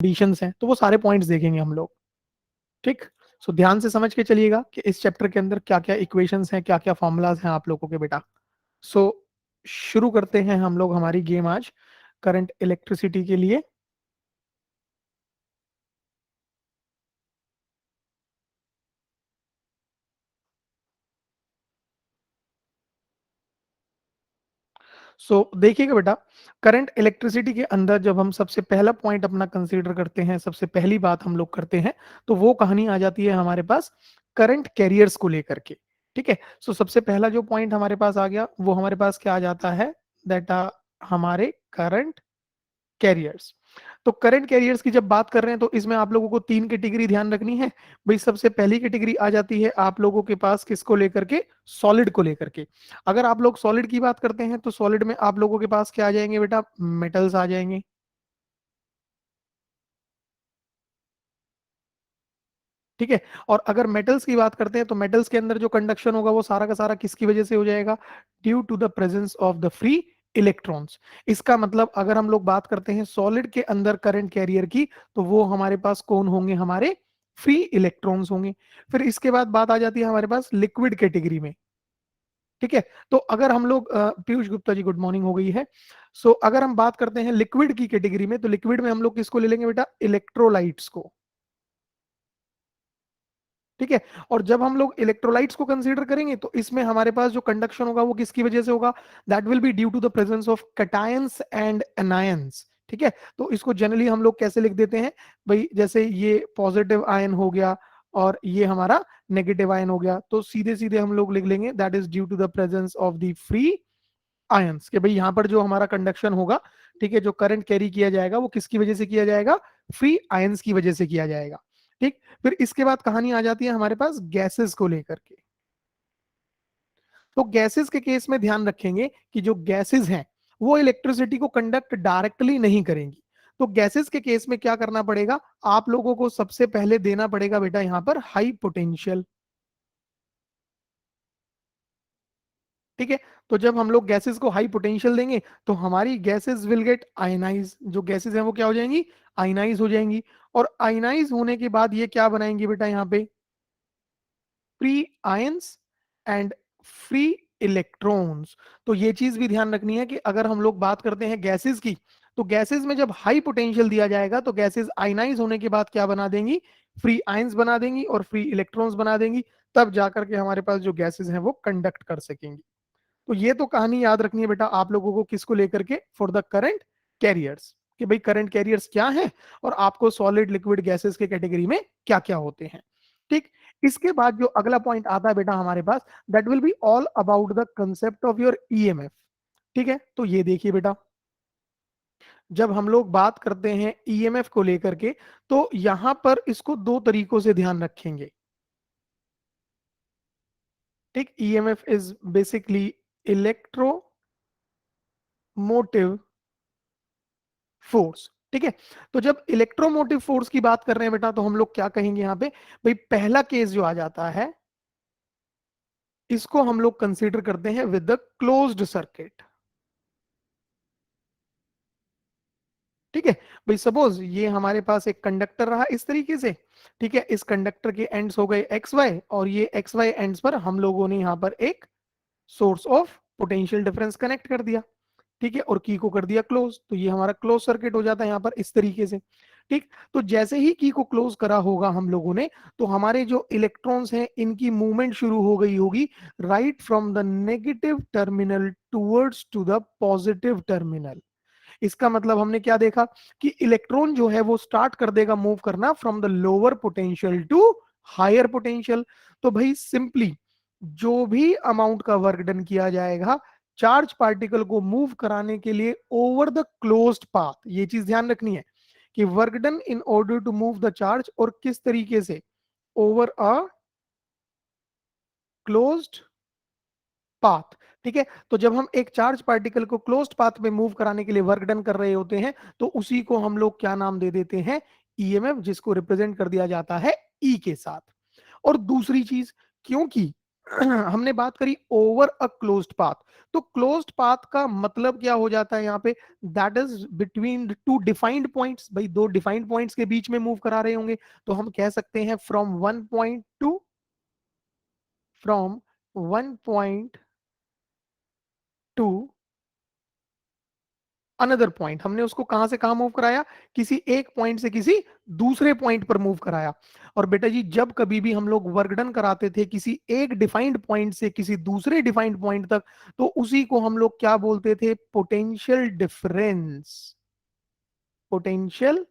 Conditions हैं, तो वो सारे पॉइंट्स देखेंगे हम लोग। ठीक, सो ध्यान से समझ के चलिएगा कि इस चैप्टर के अंदर क्या क्या इक्वेशंस हैं, क्या क्या फॉर्मूलाज हैं आप लोगों के बेटा। सो शुरू करते हैं हम लोग हमारी गेम आज करंट इलेक्ट्रिसिटी के लिए। देखिएगा बेटा, करंट इलेक्ट्रिसिटी के अंदर जब हम सबसे पहला पॉइंट अपना कंसीडर करते हैं, सबसे पहली बात हम लोग करते हैं, तो वो कहानी आ जाती है हमारे पास करंट कैरियर्स को लेकर के। ठीक है, सबसे पहला जो पॉइंट हमारे पास आ गया वो हमारे पास क्या आ जाता है, दैट हमारे करंट कैरियर्स। तो करंट कैरियर्स की जब बात कर रहे हैं तो इसमें आप लोगों को तीन कैटेगरी ध्यान रखनी है। भाई सबसे पहली कैटेगरी आ जाती है आप लोगों के पास किसको लेकर के, सॉलिड को लेकर के। अगर आप लोग सॉलिड की बात करते हैं तो सॉलिड में आप लोगों के पास क्या आ जाएंगे बेटा, मेटल्स आ जाएंगे। ठीक है, और अगर मेटल्स की बात करते हैं तो मेटल्स के अंदर जो कंडक्शन होगा वो सारा का सारा किसकी वजह से हो जाएगा, due to the presence of the free electrons. इसका मतलब अगर हम लोग बात करते हैं सॉलिड के अंदर करंट कैरियर की, तो वो हमारे पास कौन होंगे, हमारे फ्री इलेक्ट्रॉन्स होंगे। फिर इसके बाद बात आ जाती है हमारे पास लिक्विड कैटेगरी में। ठीक है, तो अगर हम लोग पीयूष गुप्ता जी गुड मॉर्निंग हो गई है। अगर हम बात करते हैं लिक्विड की कैटेगरी में, तो लिक्विड में हम लोग किसको ले लेंगे बेटा, इलेक्ट्रोलाइट्स को। ठीक है, और जब हम लोग इलेक्ट्रोलाइट्स को कंसीडर करेंगे तो इसमें हमारे पास जो कंडक्शन होगा वो किसकी वजह से होगा, that will be due to the presence of cations and anions. ठीक है, तो इसको जनरली हम लोग कैसे लिख देते हैं भाई, जैसे ये पॉजिटिव आयन हो गया और ये हमारा नेगेटिव आयन हो गया, तो सीधे सीधे हम लोग लिख लेंगे that is due to the presence of the free ions, कि भाई यहाँ पर जो हमारा कंडक्शन होगा, ठीक है, जो करंट कैरी किया जाएगा वो किसकी वजह से किया जाएगा, फ्री आयंस की वजह से किया जाएगा। ठीक, फिर इसके बाद कहानी आ जाती है हमारे पास गैसेस को लेकर के। तो गैसेस के केस में ध्यान रखेंगे कि जो गैसेस हैं वो इलेक्ट्रिसिटी को कंडक्ट डायरेक्टली नहीं करेंगी। तो गैसेस के केस में क्या करना पड़ेगा, आप लोगों को सबसे पहले देना पड़ेगा बेटा यहाँ पर हाई पोटेंशियल। ठीक है, तो जब हम लोग गैसेस को हाई पोटेंशियल देंगे तो हमारी गैसेस विल गेट आयनाइज, जो गैसेस हैं वो क्या हो जाएंगी, आयनाइज हो जाएंगी। और आयनाइज होने के बाद ये क्या बनाएंगी बेटा, यहाँ पे free ions and free electrons. तो ये चीज भी ध्यान रखनी है कि अगर हम लोग बात करते हैं गैसेस की, तो गैसेस में जब हाई पोटेंशियल दिया जाएगा तो गैसेस आयनाइज होने के बाद क्या बना देंगी, फ्री आयंस बना देंगी और फ्री इलेक्ट्रॉन्स बना देंगी। तब जाकर के हमारे पास जो गैसेस हैं वो कंडक्ट कर सकेंगी। तो ये तो कहानी याद रखनी है बेटा आप लोगों को, किसको लेकर के, फॉर द करंट कैरियर्स, कि भाई करंट कैरियर्स क्या है और आपको सॉलिड लिक्विड गैसेस के कैटेगरी में क्या क्या होते हैं। ठीक, इसके बाद जो अगला पॉइंट आता है बेटा हमारे पास, that will be all about the concept of your EMF. ठीक है, तो ये देखिए बेटा, जब हम लोग बात करते हैं ईएमएफ को लेकर के, तो यहां पर इसको दो तरीकों से ध्यान रखेंगे। ठीक, EMF is basically electromotive force. ठीक है, तो जब इलेक्ट्रोमोटिव फोर्स की बात कर रहे हैं बेटा, तो हम लोग क्या कहेंगे यहाँ पे, भाई पहला केस जो आ जाता है इसको हम लोग कंसीडर करते हैं विद द क्लोज्ड सर्किट। ठीक है, भाई सपोज ये हमारे पास एक कंडक्टर रहा इस तरीके से। ठीक है, इस कंडक्टर के एंड्स हो गए एक्स वाई, और ये एक्स वाई एंड्स पर हम लोगों ने यहाँ पर एक source of potential difference connect कर दिया। ठीक है, और की को कर दिया क्लोज, तो ये हमारा क्लोज सर्किट हो जाता है यहाँ पर इस तरीके से। ठीक, तो जैसे ही की को क्लोज करा होगा हम लोगों ने, तो हमारे जो इलेक्ट्रॉन्स हैं इनकी मूवमेंट शुरू हो गई होगी right from the negative terminal towards to the positive terminal. इसका मतलब हमने क्या देखा कि इलेक्ट्रॉन जो है वो स्टार्ट कर देगा मूव करना from the lower potential to higher potential. तो भाई सिंपली जो भी अमाउंट का वर्क डन किया जाएगा चार्ज पार्टिकल को मूव कराने के लिए ओवर द क्लोज्ड पाथ, ये चीज ध्यान रखनी है कि work done in order to move the charge, और किस तरीके से, ओवर अ क्लोज्ड पाथ। ठीक है, तो जब हम एक चार्ज पार्टिकल को क्लोज्ड पाथ में मूव कराने के लिए वर्क डन कर रहे होते हैं तो उसी को हम लोग क्या नाम दे देते हैं, ईएमएफ, जिसको रिप्रेजेंट कर दिया जाता है ई के साथ। और दूसरी चीज, क्योंकि हमने बात करी ओवर अ क्लोज्ड पाथ। तो क्लोज्ड पाथ का मतलब क्या हो जाता है यहाँ पे, that is between two defined points. भाई दो डिफाइंड पॉइंट्स के बीच में मूव करा रहे होंगे, तो हम कह सकते हैं from 1 point two another point. हमने उसको कहां से कहां मूव कराया, किसी एक पॉइंट से किसी दूसरे पॉइंट पर मूव कराया। और बेटा जी जब कभी भी हम लोग वर्क डन कराते थे किसी एक डिफाइंड पॉइंट से किसी दूसरे डिफाइंड पॉइंट तक, तो उसी को हम लोग क्या बोलते थे, पोटेंशियल डिफरेंस। Potential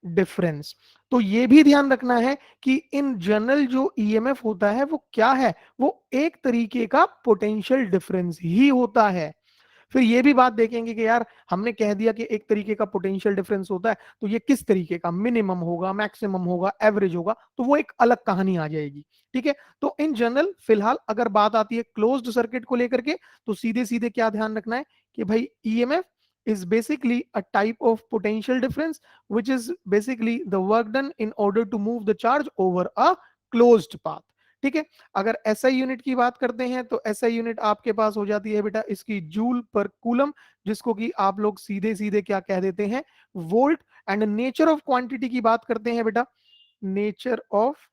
difference. तो ये भी ध्यान रखना है कि इन जनरल जो ईएमएफ होता है वो क्या है, वो एक तरीके का पोटेंशियल डिफरेंस ही होता है। फिर ये भी बात देखेंगे कि यार हमने कह दिया कि एक तरीके का पोटेंशियल डिफरेंस होता है, तो ये किस तरीके का, मिनिमम होगा, मैक्सिमम होगा, एवरेज होगा, तो वो एक अलग कहानी आ जाएगी। ठीक है, तो इन जनरल फिलहाल अगर बात आती है क्लोज्ड सर्किट को लेकर के, तो सीधे सीधे क्या ध्यान रखना है कि भाई EMF is basically a type of potential difference which is basically the work done in order to move the charge over a closed path। ठीक है, अगर एसआई यूनिट की बात करते हैं तो एसआई यूनिट आपके पास हो जाती है बेटा इसकी जूल पर कूलम, जिसको कि आप लोग सीधे सीधे क्या कह देते हैं, volt. And nature of quantity की बात करते हैं बेटा, नेचर ऑफ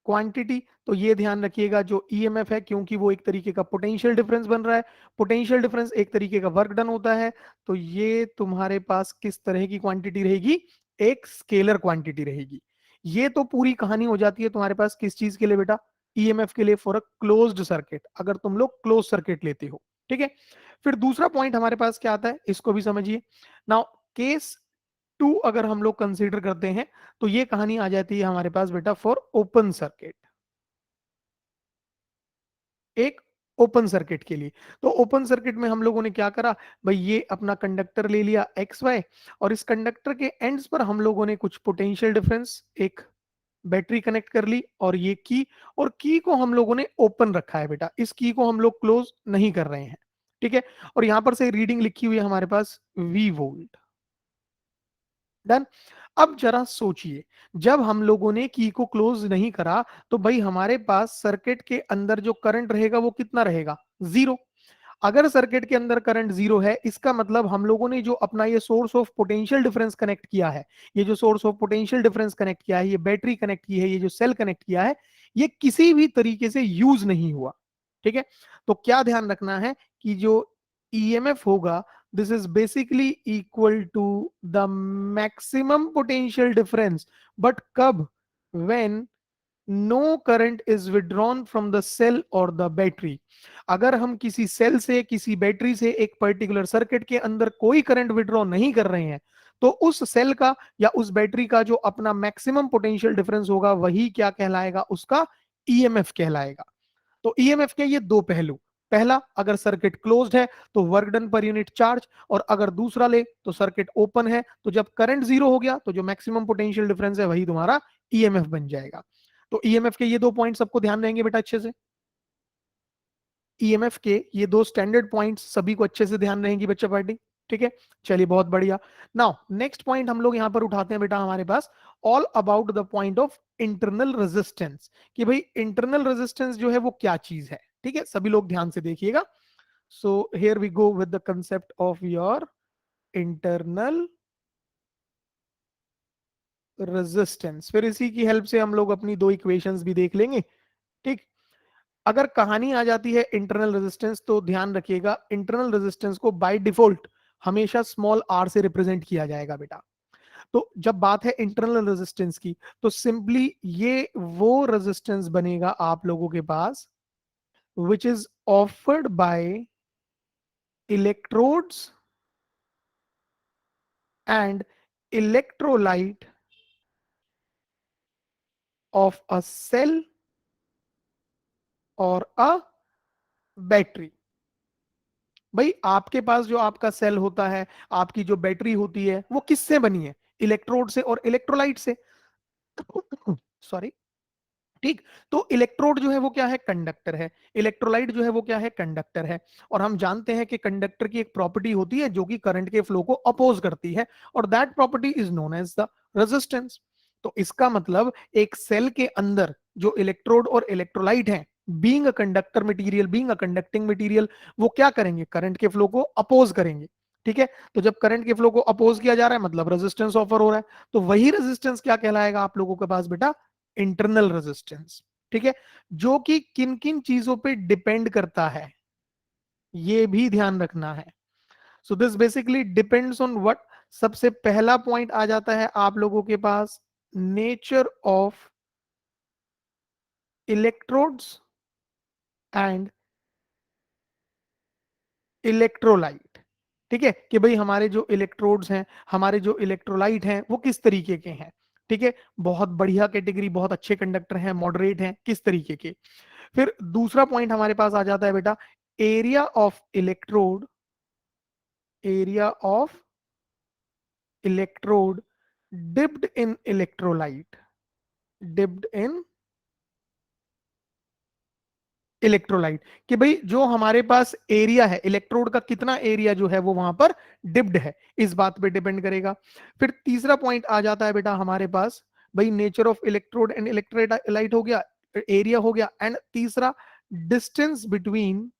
क्वांटिटी, तो ये ध्यान रखिएगा जो ईएमएफ है, क्योंकि वो एक तरीके का पोटेंशियल डिफरेंस बन रहा है, पोटेंशियल डिफरेंस एक तरीके का वर्क डन होता है, तो ये तुम्हारे पास किस तरह की क्वांटिटी रहेगी, एक स्केलर क्वांटिटी रहेगी। ये तो पूरी कहानी हो जाती है तुम्हारे पास किस चीज के लिए बेटा, ईएमएफ के लिए फॉर अ क्लोज्ड सर्किट, अगर तुम लोग क्लोज सर्किट लेते हो। ठीक है, फिर दूसरा पॉइंट हमारे पास क्या आता है, इसको भी समझिए। नाउ केस टू अगर हम लोग कंसीडर करते हैं, तो ये कहानी आ जाती है हमारे पास बेटा फॉर ओपन सर्किट, एक ओपन सर्किट के लिए। तो ओपन सर्किट में हम लोगों ने क्या करा, भाई ये अपना कंडक्टर ले लिया एक्स वाई, और इस कंडक्टर के एंड्स पर हम लोगों ने कुछ पोटेंशियल डिफरेंस, एक बैटरी कनेक्ट कर ली, और ये की, और की को हम लोगों ने ओपन रखा है बेटा, इस की को हम लोग क्लोज नहीं कर रहे हैं। ठीक है, और यहां पर से रीडिंग लिखी हुई है हमारे पास वी वोल्ट। डन। अब जरा सोचिए, जब हम लोगों ने की को क्लोज नहीं करा, तो भाई हमारे पास सर्किट के अंदर जो करंट रहेगा वो कितना रहेगा, जीरो। अगर सर्किट के अंदर करंट जीरो है, इसका मतलब हम लोगों ने जो अपना ये source of potential difference connect किया है, ये जो source of potential difference connect किया है, ये बैटरी कनेक्ट की है, ये जो सेल कनेक्ट किया है, ये किसी भी तरीके से यूज नहीं हुआ। ठीक है, तो क्या ध्यान रखना है कि जो ईएमएफ होगा, this is basically equal to the maximum potential difference, but कब, when no current is withdrawn from the cell और द बैटरी। अगर हम किसी सेल से किसी बैटरी से एक पर्टिकुलर सर्किट के अंदर कोई करंट विड्रॉ नहीं कर रहे हैं, तो उस सेल का या उस बैटरी का जो अपना मैक्सिमम पोटेंशियल डिफरेंस होगा वही क्या कहलाएगा, उसका ईएमएफ कहलाएगा। तो ईएमएफ के ये दो पहलू, पहला अगर सर्किट क्लोज्ड है तो work done per unit charge, और अगर दूसरा ले तो सर्किट ओपन है, तो जब करंट जीरो हो गया तो जो मैक्सिमम पोटेंशियल डिफरेंस है वही तुम्हारा ईएमएफ बन जाएगा। तो ईएमएफ के ये दो पॉइंट सबको ध्यान रहेंगे बेटा अच्छे से, ईएमएफ के ये दो स्टैंडर्ड पॉइंट्स सभी को अच्छे से ध्यान रहेंगी बच्चा पार्टी। ठीक है, चलिए बहुत बढ़िया। नाउ नेक्स्ट पॉइंट हम लोग यहां पर उठाते हैं बेटा हमारे पास, all about the point of internal resistance, कि भाई इंटरनल रेजिस्टेंस जो है वो क्या चीज है। ठीक है, सभी लोग ध्यान से देखिएगा। So here we go with the concept of your internal resistance, फिर इसी की हेल्प से हम लोग अपनी दो इक्वेशंस भी देख लेंगे। ठीक, अगर कहानी आ जाती है इंटरनल रेजिस्टेंस, तो ध्यान रखिएगा इंटरनल रेजिस्टेंस को बाय डिफॉल्ट हमेशा स्मॉल आर से रिप्रेजेंट किया जाएगा बेटा। तो जब बात है इंटरनल रेजिस्टेंस की, तो सिंपली ये वो रेजिस्टेंस बनेगा आप लोगों के पास which is offered by electrodes and electrolyte of a cell और अ बैटरी। भाई आपके पास जो आपका सेल होता है, आपकी जो बैटरी होती है, वो किससे बनी है, इलेक्ट्रोड से और इलेक्ट्रोलाइट से। सॉरी। ठीक, तो इलेक्ट्रोड जो है वो क्या है, कंडक्टर है, इलेक्ट्रोलाइट जो है वो क्या है, कंडक्टर है। और हम जानते हैं कि कंडक्टर की एक प्रॉपर्टी होती है जो कि करंट के फ्लो को अपोज करती है, और that property is known as the resistance. तो इसका मतलब एक सेल के अंदर जो इलेक्ट्रोड और इलेक्ट्रोलाइट हैं, being a conductor material, being a conducting material, वो क्या करेंगे, करंट के फ्लो को अपोज करेंगे। ठीक है, तो जब करंट के फ्लो को अपोज किया जा रहा है मतलब रेजिस्टेंस ऑफर हो रहा है, तो वही रेजिस्टेंस क्या कहलाएगा आप लोगों के पास बेटा, इंटरनल रेजिस्टेंस। ठीक है, जो कि किन किन चीजों पे डिपेंड करता है, ये भी ध्यान रखना है। So this basically depends on what. सबसे पहला पॉइंट आ जाता है आप लोगों के पास, nature of electrodes and electrolyte. ठीक है, कि भाई हमारे जो इलेक्ट्रोड्स हैं, हमारे जो इलेक्ट्रोलाइट हैं, वो किस तरीके के हैं। ठीक है, बहुत बढ़िया कैटेगरी, बहुत अच्छे कंडक्टर हैं, मॉडरेट हैं, किस तरीके के। फिर दूसरा पॉइंट हमारे पास आ जाता है बेटा, area of electrode, area of electrode dipped in electrolyte, dipped in electrolyte, कि भाई जो हमारे पास एरिया है इलेक्ट्रोड का, कितना एरिया जो है वो वहां पर डिप्ड है, इस बात पे डिपेंड करेगा। फिर तीसरा पॉइंट आ जाता है बेटा हमारे पास, भाई nature of electrode and electrolyte हो गया, एरिया हो गया, एंड तीसरा distance between,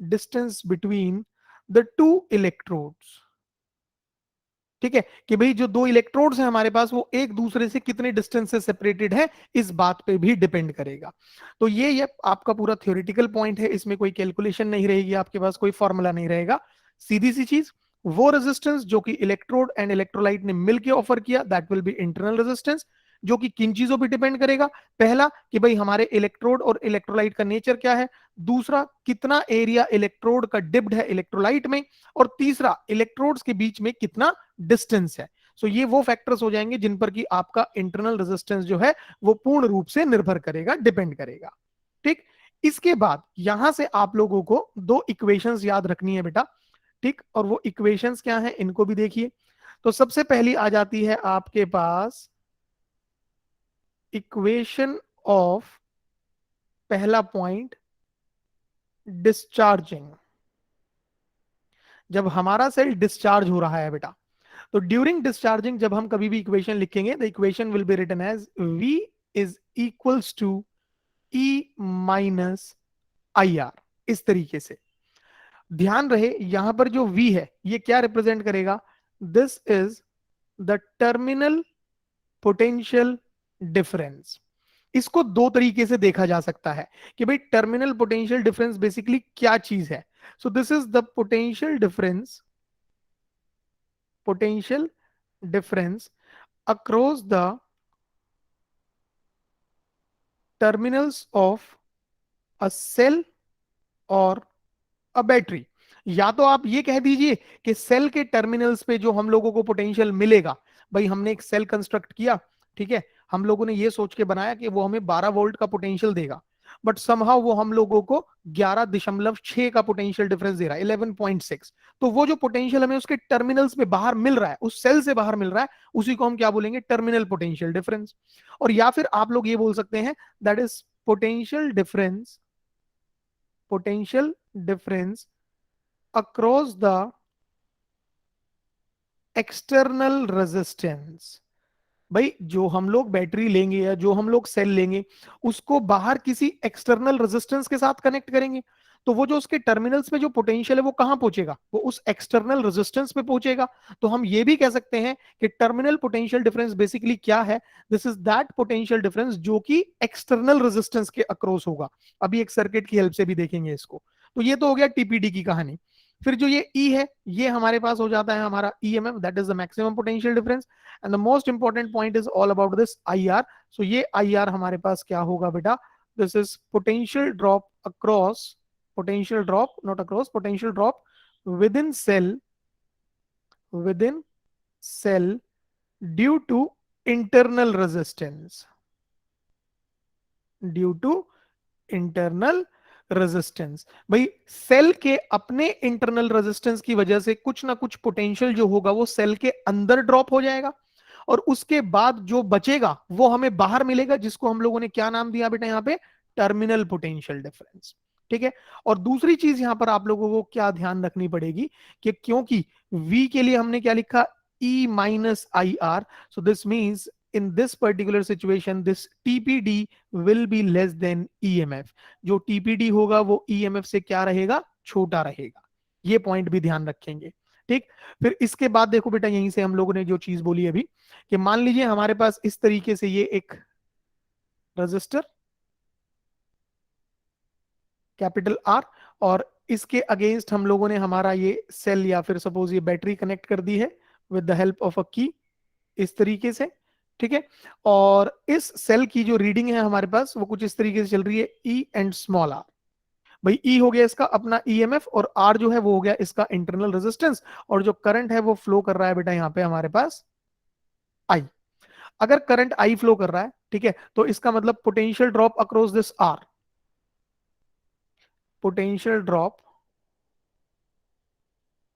distance between the two electrodes. ठीक है, कि भाई जो दो इलेक्ट्रोड्स हैं हमारे पास, वो एक दूसरे से कितने डिस्टेंस से सेपरेटेड है, इस बात पे भी डिपेंड करेगा। तो ये आपका पूरा थ्योरेटिकल पॉइंट है, इसमें कोई कैलकुलेशन नहीं रहेगी, आपके पास कोई फॉर्मूला नहीं रहेगा, सीधी सी चीज। वो रेजिस्टेंस जो कि इलेक्ट्रोड एंड इलेक्ट्रोलाइट ने मिलकर ऑफर किया, that will B internal resistance, जो कि किन चीजों पर डिपेंड करेगा, पहला कि भाई हमारे इलेक्ट्रोड और इलेक्ट्रोलाइट का नेचर क्या है, दूसरा कितना एरिया इलेक्ट्रोड का डिप्ड है इलेक्ट्रोलाइट में, और तीसरा इलेक्ट्रोड्स के बीच में कितना डिस्टेंस है। सो ये वो फैक्टर्स हो जाएंगे जिन पर कि आपका इंटरनल रेजिस्टेंस जो है वो पूर्ण रूप से निर्भर करेगा, डिपेंड करेगा। ठीक, इसके बाद यहां से आप लोगों को दो इक्वेशंस याद रखनी है बेटा। ठीक, और वो इक्वेशंस क्या है इनको भी देखिए। तो सबसे पहली आ जाती है आपके पास इक्वेशन ऑफ, पहला पॉइंट, डिस्चार्जिंग। जब हमारा सेल डिस्चार्ज हो रहा है बेटा, तो ड्यूरिंग डिस्चार्जिंग जब हम कभी भी इक्वेशन लिखेंगे, the equation will be written as V is equals to E minus IR, इस तरीके से। ध्यान रहे यहां पर जो V है ये क्या रिप्रेजेंट करेगा, this is the terminal potential difference. इसको दो तरीके से देखा जा सकता है कि भाई टर्मिनल पोटेंशियल डिफरेंस बेसिकली क्या चीज है। So this is the potential difference, potential difference across the terminals of a cell or a battery। या तो आप ये कह दीजिए कि सेल के टर्मिनल्स पे जो हम लोगों को पोटेंशियल मिलेगा, भाई हमने एक सेल कंस्ट्रक्ट किया, ठीक है, हम लोगों ने ये सोच के बनाया कि वो हमें 12 वोल्ट का पोटेंशियल देगा, बट समहाउ वो हम लोगों को 11.6 का पोटेंशियल डिफरेंस दे रहा है, 11.6। तो वो जो पोटेंशियल हमें उसके टर्मिनल्स में बाहर मिल रहा है, उस सेल से बाहर मिल रहा है, उसी को हम क्या बोलेंगे, टर्मिनल पोटेंशियल डिफरेंस। और या फिर आप लोग ये बोल सकते हैं that is potential difference, potential difference across the external resistance. भाई जो हम लोग बैटरी लेंगे या जो हम लोग सेल लेंगे, उसको बाहर किसी एक्सटर्नल रेजिस्टेंस के साथ कनेक्ट करेंगे, तो वो जो उसके टर्मिनल्स में जो पोटेंशियल है वो कहां पहुंचेगा, वो उस एक्सटर्नल रेजिस्टेंस पे पहुंचेगा। तो हम ये भी कह सकते हैं कि टर्मिनल पोटेंशियल डिफरेंस बेसिकली क्या है, this is that potential difference जो कि एक्सटर्नल रेजिस्टेंस के अक्रॉस होगा। अभी एक सर्किट की हेल्प से भी देखेंगे इसको। तो ये तो हो गया टीपीडी की कहानी। फिर जो ये ई है, ये हमारे पास हो जाता है हमारा EMF, that is the maximum potential difference. And the most important point is all about this IR। सो ये IR हमारे पास क्या होगा बेटा, this is potential drop across, potential drop not across, potential drop within cell, within cell due to internal resistance, due to internal resistance. भाई cell के अपने इंटरनल रेजिस्टेंस की वजह से कुछ ना कुछ पोटेंशियल जो होगा वो सेल के अंदर ड्रॉप हो जाएगा, और उसके बाद जो बचेगा वो हमें बाहर मिलेगा, जिसको हम लोगों ने क्या नाम दिया बेटा यहाँ पे, टर्मिनल पोटेंशियल डिफरेंस। ठीक है, और दूसरी चीज यहां पर आप लोगों को क्या ध्यान रखनी पड़ेगी कि क्योंकि V के लिए हमने क्या लिखा, E minus IR, so this means in this particular situation this TPD will be less than EMF. जो TPD होगा वो EMF से क्या रहेगा, छोटा रहेगा। ये पॉइंट भी ध्यान रखेंगे। ठीक, फिर इसके बाद देखो बेटा, यहीं से हम लोगों ने जो चीज बोली अभी कि मान लीजिए हमारे पास इस तरीके से ये एक रजिस्टर कैपिटल आर, और इसके अगेंस्ट हम लोगों ने हमारा ये सेल या फिर सपोज ये बैटरी कनेक्ट कर दी है with the help of a की, इस तरीके से। ठीक है, और इस सेल की जो रीडिंग है हमारे पास वो कुछ इस तरीके से चल रही है, ई एंड स्मॉल आर। भाई ई हो गया इसका अपना ईएमएफ, और आर जो है वो हो गया इसका इंटरनल रेजिस्टेंस, और जो करंट है वो फ्लो कर रहा है बेटा यहाँ पे हमारे पास आई। अगर करंट आई फ्लो कर रहा है, ठीक है, तो इसका मतलब potential drop across this R, potential drop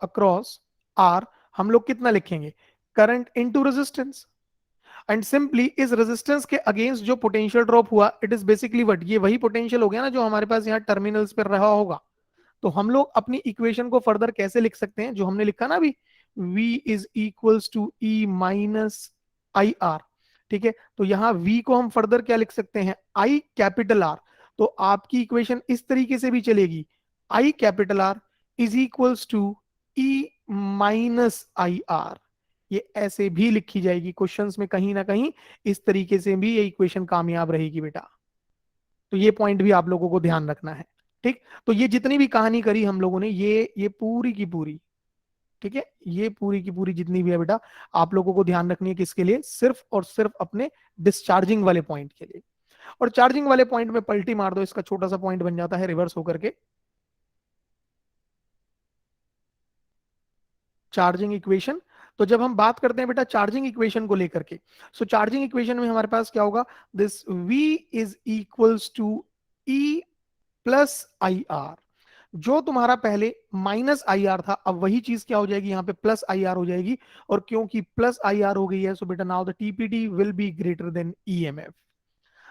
across R हम लोग कितना लिखेंगे, current into resistance. And simply इस रेजिस्टेंस के अगेंस्ट जो पोटेंशियल ड्रॉप हुआ इट इज बेसिकली व्हाट, ये वही पोटेंशियल हो गया ना जो हमारे पास यहाँ टर्मिनल्स पर रहा होगा। तो हम लोग अपनी इक्वेशन को फर्दर कैसे लिख सकते हैं, जो हमने लिखा ना अभी, v is equals to E minus I R. ठीक है, तो यहाँ v को हम फर्दर क्या लिख सकते हैं, I कैपिटल आर। तो आपकी इक्वेशन इस तरीके से भी चलेगी, I capital R is equals to E minus I R. ये ऐसे भी लिखी जाएगी क्वेश्चंस में कहीं ना कहीं, इस तरीके से भी ये इक्वेशन कामयाब रहेगी बेटा। तो ये पॉइंट भी आप लोगों को ध्यान रखना है। ठीक, तो ये जितनी भी कहानी करी हम लोगों ने, ये पूरी की पूरी, ठीक है, ये पूरी की पूरी जितनी भी है बेटा, आप लोगों को ध्यान रखनी है किसके लिए, सिर्फ और सिर्फ अपने डिस्चार्जिंग वाले पॉइंट के लिए। और चार्जिंग वाले पॉइंट में पलटी मार दो, इसका छोटा सा पॉइंट बन जाता है रिवर्स होकर के चार्जिंग इक्वेशन। तो जब हम बात करते हैं बेटा चार्जिंग इक्वेशन को लेकर के, सो चार्जिंग इक्वेशन में हमारे पास क्या होगा, this V is equals to E plus I R. जो तुम्हारा पहले माइनस आई आर था, अब वही चीज क्या हो जाएगी यहाँ पे, प्लस आई आर हो जाएगी। और क्योंकि प्लस आई आर हो गई है, सो बेटा now the TPD will be greater then EMF.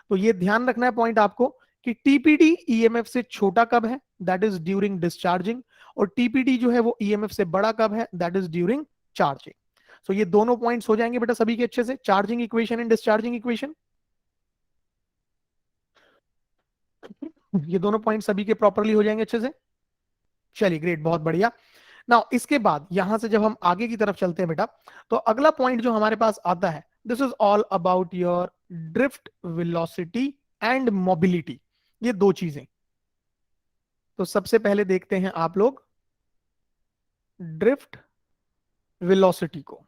तो ये ध्यान रखना है पॉइंट आपको कि टीपीडी ईएमएफ से छोटा कब है, दैट इज ड्यूरिंग डिस्चार्जिंग, और टीपीडी जो है वो ईएमएफ से बड़ा कब है, दैट इज ड्यूरिंग चार्जिंग। सो ये दोनों पॉइंट्स हो जाएंगे बेटा सभी के अच्छे से, charging equation and discharging equation. ये दोनों पॉइंट सभी के प्रॉपरली हो जाएंगे अच्छे से। चलिए ग्रेट, बहुत बढ़िया। नाउ इसके बाद यहां से जब हम आगे की तरफ चलते हैं बेटा, तो अगला पॉइंट जो हमारे पास आता है, this is all about your drift velocity and mobility. ये दो चीजें, तो सबसे पहले देखते हैं आप लोग ड्रिफ्ट वेलोसिटी को,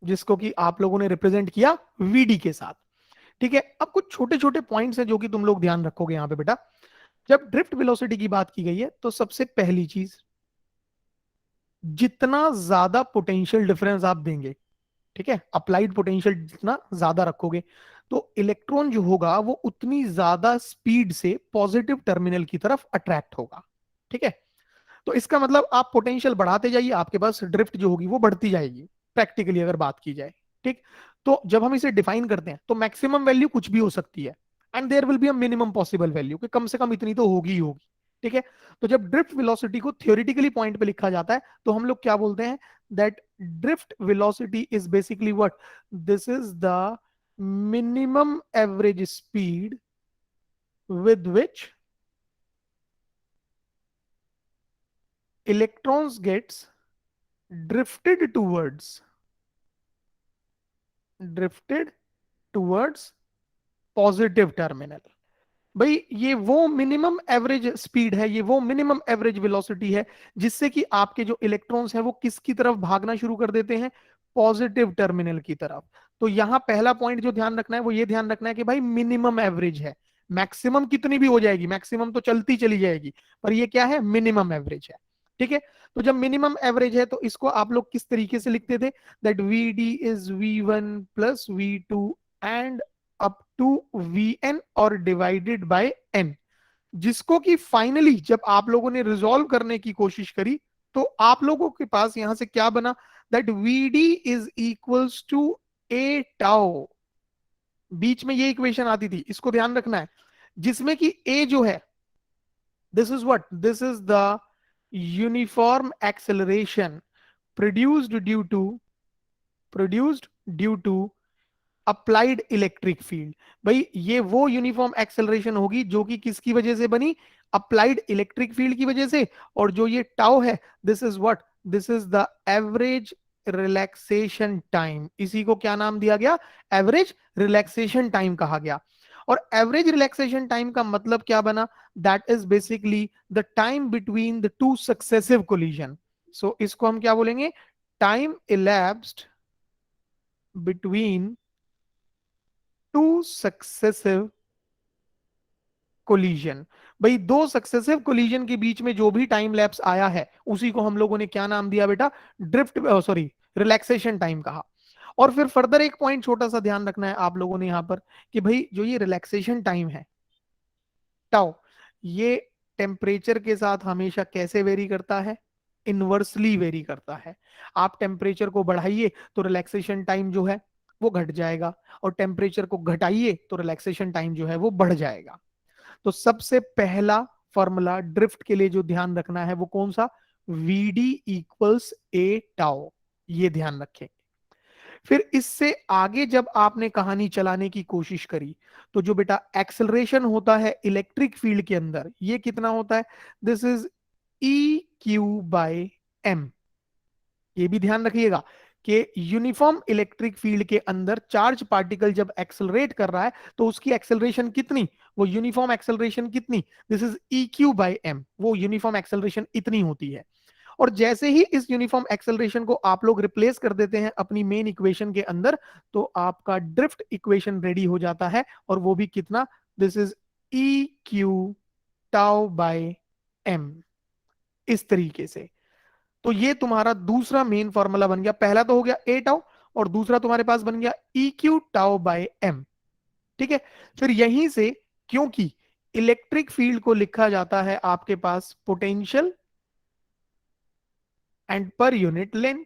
जिसको कि आप लोगों ने रिप्रेजेंट किया वीडी के साथ। ठीक है, अब कुछ छोटे छोटे पॉइंट्स हैं जो कि तुम लोग ध्यान रखोगे यहां पे बेटा। जब ड्रिफ्ट वेलोसिटी की बात की गई है, तो सबसे पहली चीज, जितना ज्यादा पोटेंशियल डिफरेंस आप देंगे, ठीक है, अप्लाइड पोटेंशियल जितना ज्यादा रखोगे, तो इलेक्ट्रॉन जो होगा वो उतनी ज्यादा स्पीड से पॉजिटिव टर्मिनल की तरफ अट्रैक्ट होगा। ठीक है, तो इसका मतलब आप पोटेंशियल बढ़ाते जाइए, आपके पास ड्रिफ्ट जो होगी वो बढ़ती जाएगी, प्रैक्टिकली अगर बात की जाए। ठीक, तो जब हम इसे डिफाइन करते हैं तो मैक्सिमम वैल्यू कुछ भी हो सकती है, and there will be a minimum possible value, कि कम से कम इतनी तो होगी ही होगी। ठीक है, तो जब ड्रिफ्ट वेलोसिटी को थियोरेटिकली पॉइंट पे लिखा जाता है, तो हम लोग क्या बोलते हैं, that drift velocity is basically what, this is the minimum average speed with which electrons gets drifted towards positive terminal. भाई ये वो मिनिमम एवरेज स्पीड है, ये वो मिनिमम एवरेज वेलोसिटी है जिससे कि आपके जो इलेक्ट्रॉन्स हैं वो किसकी तरफ भागना शुरू कर देते हैं, पॉजिटिव टर्मिनल की तरफ। तो यहां पहला पॉइंट जो ध्यान रखना है वो ये ध्यान रखना है कि भाई मिनिमम एवरेज है, मैक्सिमम कितनी भी हो जाएगी, मैक्सिमम तो चलती चली जाएगी, पर ये क्या है, मिनिमम एवरेज है। ठीक है, तो जब मिनिमम एवरेज है तो इसको आप लोग किस तरीके से लिखते थे, that V D is V1 plus V2 and up to Vn और डिवाइडेड बाय n, जिसको कि फाइनली जब आप लोगों ने रिजॉल्व करने की कोशिश करी, तो आप लोगों के पास यहां से क्या बना, that Vd is equals to a tau. बीच में ये इक्वेशन आती थी, इसको ध्यान रखना है, जिसमें कि a जो है, this is what, this is the uniform acceleration produced due to produced due to applied electric field. भाई ये वो यूनिफॉर्म एक्सेलरेशन होगी जो कि किसकी वजह से बनी, अप्लाइड इलेक्ट्रिक फील्ड की वजह से। और जो ये टाउ है, this is what, this is the average relaxation time. इसी को क्या नाम दिया गया, एवरेज रिलैक्सेशन टाइम कहा गया। और एवरेज रिलैक्सेशन टाइम का मतलब क्या बना, that is basically the time between the two successive collision. So इसको हम क्या बोलेंगे, time elapsed between two successive collision. भाई दो सक्सेसिव कोलिजन के बीच में जो भी टाइम लैप्स आया है उसी को हम लोगों ने क्या नाम दिया बेटा, ड्रिफ्ट, सॉरी, रिलैक्सेशन टाइम कहा। और फिर फर्दर एक पॉइंट छोटा सा ध्यान रखना है आप लोगों ने यहां पर, कि भाई जो ये रिलैक्सेशन टाइम है टाउ, ये टेम्परेचर के साथ हमेशा कैसे वेरी करता है, इनवर्सली वेरी करता है। आप टेम्परेचर को बढ़ाइए तो रिलैक्सेशन टाइम जो है वो घट जाएगा, और टेम्परेचर को घटाइए तो रिलैक्सेशन टाइम जो है वो बढ़ जाएगा। तो सबसे पहला फॉर्मूला ड्रिफ्ट के लिए जो ध्यान रखना है वो कौन सा, वीडी इक्वल्स ए टाओ, ये ध्यान रखें। फिर इससे आगे जब आपने कहानी चलाने की कोशिश करी, तो जो बेटा एक्सेलरेशन होता है इलेक्ट्रिक फील्ड के अंदर, ये कितना होता है, this is E Q by M. ये भी ध्यान रखिएगा कि यूनिफॉर्म इलेक्ट्रिक फील्ड के अंदर चार्ज पार्टिकल जब एक्सेलरेट कर रहा है तो उसकी एक्सेलरेशन कितनी, वो यूनिफॉर्म एक्सेलरेशन कितनी, this is E Q by M, वो यूनिफॉर्म एक्सेलरेशन इतनी होती है। और जैसे ही इस यूनिफॉर्म एक्सेलरेशन को आप लोग रिप्लेस कर देते हैं अपनी मेन इक्वेशन के अंदर, तो आपका ड्रिफ्ट इक्वेशन रेडी हो जाता है, और वो भी कितना, this is E Q tau by M, इस तरीके से। तो ये तुम्हारा दूसरा मेन फॉर्मूला बन गया, पहला तो हो गया ए टाउ, और दूसरा तुम्हारे पास बन गया E Q tau by M. ठीक है, फिर यहीं से, क्योंकि इलेक्ट्रिक फील्ड को लिखा जाता है आपके पास potential and per unit length.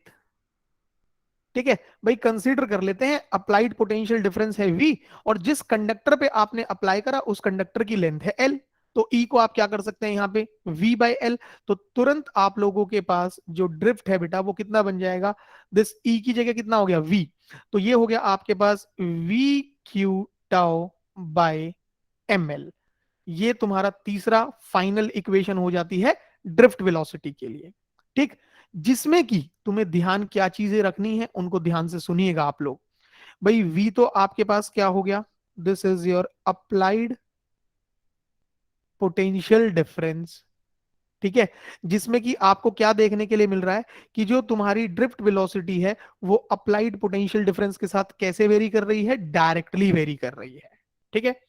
ठीक है भाई, कंसीडर कर लेते हैं अप्लाइड पोटेंशियल डिफरेंस है V, और जिस कंडक्टर पे आपने अप्लाई करा उस कंडक्टर की लेंथ है L। तो E को आप क्या कर सकते हैं यहाँ पे, V बाई एल। तो तुरंत आप लोगों के पास जो ड्रिफ्ट है बेटा वो कितना बन जाएगा, दिस E की जगह कितना हो गया V। तो ये हो गया आपके पास V Q tau by M L. ये तुम्हारा तीसरा फाइनल इक्वेशन हो जाती है ड्रिफ्ट वेलोसिटी के लिए। ठीक, जिसमें कि तुम्हें ध्यान क्या चीजें रखनी है उनको ध्यान से सुनिएगा आप लोग। भाई v तो आपके पास क्या हो गया, this is your applied potential difference. ठीक है, जिसमें कि आपको क्या देखने के लिए मिल रहा है, कि जो तुम्हारी ड्रिफ्ट वेलोसिटी है वो अप्लाइड पोटेंशियल डिफरेंस के साथ कैसे वेरी कर रही है, डायरेक्टली वेरी कर रही है। ठीक है,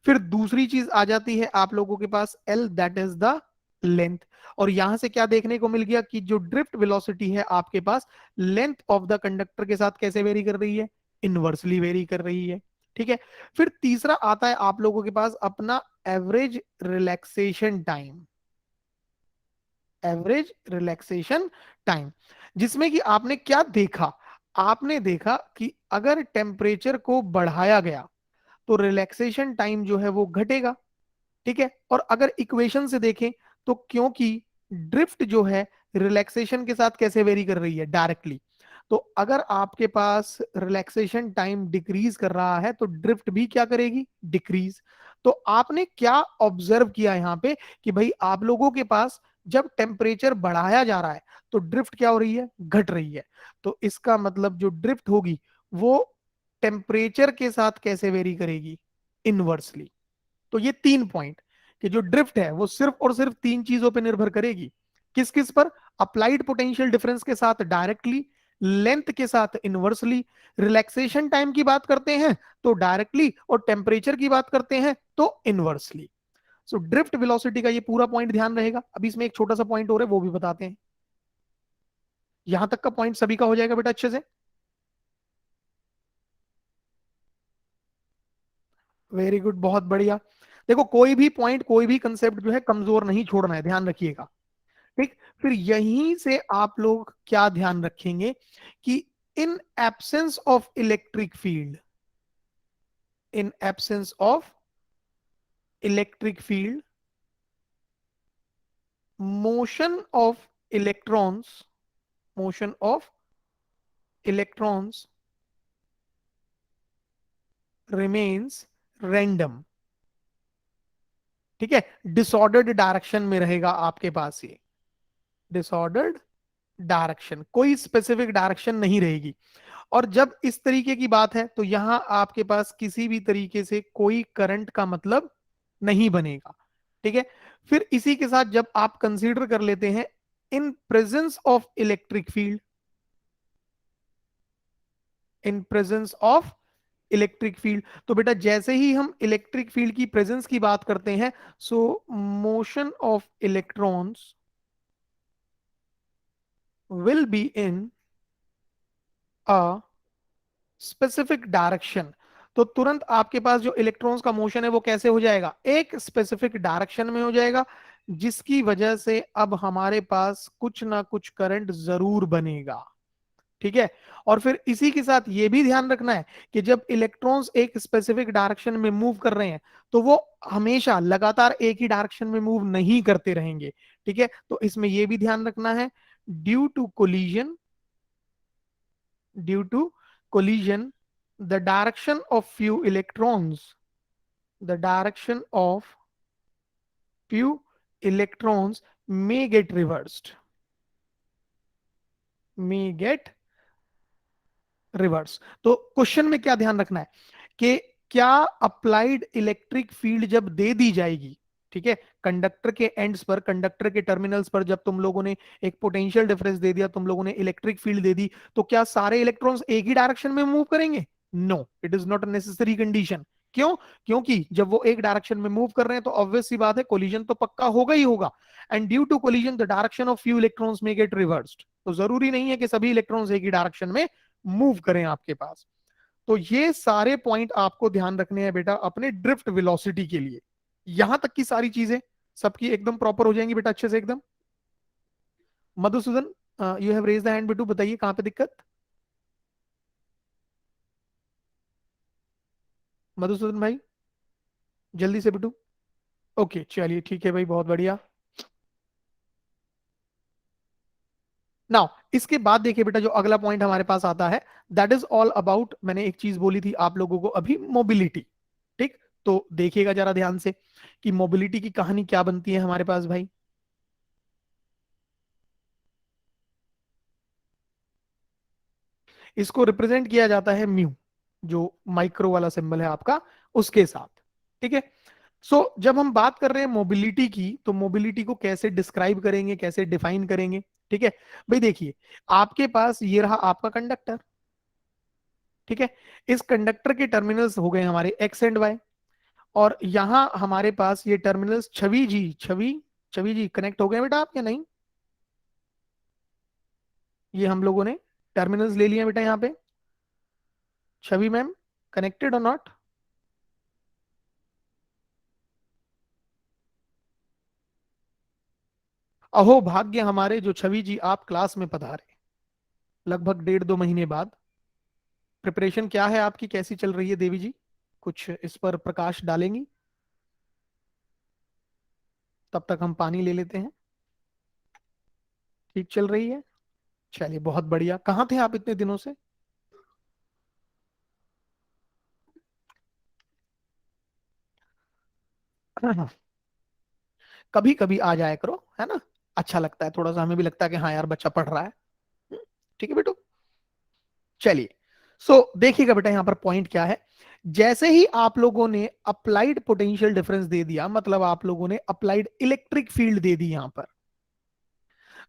फिर दूसरी चीज आ जाती है आप लोगों के पास L, that is the length. और यहां से क्या देखने को मिल गया कि जो ड्रिफ्ट वेलोसिटी है आपके पास लेंथ ऑफ द कंडक्टर के साथ कैसे वेरी कर रही है, इनवर्सली वेरी कर रही है। ठीक है, फिर तीसरा आता है आप लोगों के पास अपना average relaxation time, average relaxation time, जिसमें कि आपने क्या देखा, आपने देखा कि अगर टेम्परेचर को बढ़ाया गया तो रिलैक्सेशन टाइम जो है वो घटेगा। ठीक है, और अगर इक्वेशन से देखें तो क्योंकि ड्रिफ्ट जो है रिलैक्सेशन के साथ कैसे वेरी कर रही है, डायरेक्टली, तो अगर आपके पास रिलैक्सेशन टाइम डिक्रीज कर रहा है तो ड्रिफ्ट भी क्या करेगी, डिक्रीज। तो आपने क्या ऑब्जर्व किया यहां पे, कि भाई आप लोगों के पास जब टेम्परेचर बढ़ाया जा रहा है तो ड्रिफ्ट क्या हो रही है, घट रही है। तो इसका मतलब जो ड्रिफ्ट होगी वो टेम्परेचर के साथ कैसे वेरी करेगी, इनवर्सली। तो ये तीन पॉइंट, कि जो ड्रिफ्ट है वो सिर्फ और सिर्फ तीन चीजों पे निर्भर करेगी, किस किस पर, अप्लाइड पोटेंशियल डिफरेंस के साथ डायरेक्टली, लेंथ के साथ इनवर्सली, रिलैक्सेशन टाइम की बात करते हैं तो डायरेक्टली, और टेम्परेचर की बात करते हैं तो इनवर्सली। सो ड्रिफ्ट वेलोसिटी का ये पूरा पॉइंट ध्यान रहेगा। अभी इसमें एक छोटा सा पॉइंट और है वो भी बताते हैं। यहां तक का पॉइंट सभी का हो जाएगा बेटा अच्छे से, वेरी गुड, बहुत बढ़िया। देखो कोई भी पॉइंट, कोई भी कंसेप्ट जो है कमजोर नहीं छोड़ना है, ध्यान रखिएगा। ठीक, फिर यहीं से आप लोग क्या ध्यान रखेंगे, कि in absence of electric field, in absence of electric field, motion of electrons, motion of electrons remains random, ठीक है, डिसऑर्डर्ड डायरेक्शन में रहेगा आपके पास ये, डिसऑर्डर्ड डायरेक्शन, कोई स्पेसिफिक डायरेक्शन नहीं रहेगी। और जब इस तरीके की बात है तो यहां आपके पास किसी भी तरीके से कोई करंट का मतलब नहीं बनेगा, ठीक है। फिर इसी के साथ जब आप कंसीडर कर लेते हैं in presence of electric field, in presence of electric field, तो बेटा जैसे ही हम इलेक्ट्रिक फील्ड की प्रेजेंस की बात करते हैं, सो motion of electrons will be in a specific direction. तो तुरंत आपके पास जो इलेक्ट्रॉन्स का मोशन है वो कैसे हो जाएगा, एक स्पेसिफिक डायरेक्शन में हो जाएगा, जिसकी वजह से अब हमारे पास कुछ ना कुछ करंट जरूर बनेगा, ठीक है। और फिर इसी के साथ ये भी ध्यान रखना है कि जब इलेक्ट्रॉन्स एक स्पेसिफिक डायरेक्शन में मूव कर रहे हैं तो वो हमेशा लगातार एक ही डायरेक्शन में मूव नहीं करते रहेंगे, ठीक है। तो इसमें ये भी ध्यान रखना है, due to collision, due to collision, the direction of few electrons, the direction of few electrons may get reversed, may get reverse। तो क्वेश्चन में क्या ध्यान रखना है कि क्या अप्लाइड इलेक्ट्रिक फील्ड जब दे दी जाएगी, ठीक है, कंडक्टर के एंड्स पर, कंडक्टर के टर्मिनल्स पर जब तुम लोगों ने एक पोटेंशियल डिफरेंस दे दिया, तुम लोगों ने इलेक्ट्रिक फील्ड दे दी, तो क्या सारे इलेक्ट्रॉन्स एक ही डायरेक्शन में मूव करेंगे? No, it is not a necessary condition. क्यों? क्योंकि जब वो एक डायरेक्शन में मूव कर रहे हैं तो ऑब्वियस सी बात है कोलिजन तो पक्का होगा ही होगा, and due to collision the direction of few electrons में गेट रिवर्स्ड। तो जरूरी नहीं है कि सभी इलेक्ट्रॉन्स एक ही डायरेक्शन में मूव करें आपके पास। तो ये सारे पॉइंट आपको ध्यान रखने हैं बेटा अपने ड्रिफ्ट वेलोसिटी के लिए। यहां तक की सारी चीजें सबकी एकदम प्रॉपर हो जाएंगी बेटा अच्छे से एकदम। Madhusudan, you have raise the hand बेटू, बताइए कहां पे दिक्कत। मधुसूदन भाई जल्दी से बेटू। ओके चलिए ठीक है भाई, बहुत बढ़िया। नाउ इसके बाद देखिए बेटा जो अगला पॉइंट हमारे पास आता है, दैट इज ऑल अबाउट, मैंने एक चीज बोली थी आप लोगों को अभी, मोबिलिटी, ठीक। तो देखिएगा जरा ध्यान से कि मोबिलिटी की कहानी क्या बनती है हमारे पास भाई। इसको रिप्रेजेंट किया जाता है म्यू, जो माइक्रो वाला सिंबल है आपका उसके साथ, ठीक है। सो जब हम बात कर रहे हैं मोबिलिटी की, तो मोबिलिटी को कैसे डिस्क्राइब करेंगे, कैसे डिफाइन करेंगे, ठीक है। भाई देखिए आपके पास ये रहा आपका कंडक्टर, ठीक है। इस कंडक्टर के टर्मिनल्स हो गए हमारे एक्स एंड वाई, और यहां हमारे पास ये टर्मिनल्स छवि जी, छवि छवि जी कनेक्ट हो गए बेटा आप या नहीं? ये हम लोगों ने टर्मिनल्स ले लिए बेटा यहाँ पे, छवि मैम कनेक्टेड और नॉट? अहो भाग्य हमारे जो छवि जी आप क्लास में पधारे लगभग 1.5-2 महीने बाद। प्रिपरेशन क्या है आपकी, कैसी चल रही है देवी जी, कुछ इस पर प्रकाश डालेंगी? तब तक हम पानी ले लेते हैं। ठीक चल रही है, चलिए बहुत बढ़िया। कहाँ थे आप इतने दिनों से? कभी कभी आ जाया करो, है ना, अच्छा लगता है थोड़ा सा, हमें भी लगता है कि हाँ यार बच्चा पढ़ रहा है। ठीक है बेटू, चलिए। सो देखिएगा बेटा यहाँ पर पॉइंट क्या है। जैसे ही आप लोगों ने अप्लाइड पोटेंशियल डिफरेंस दे दिया, मतलब आप लोगों ने अप्लाइड इलेक्ट्रिक फील्ड दे दी यहां पर,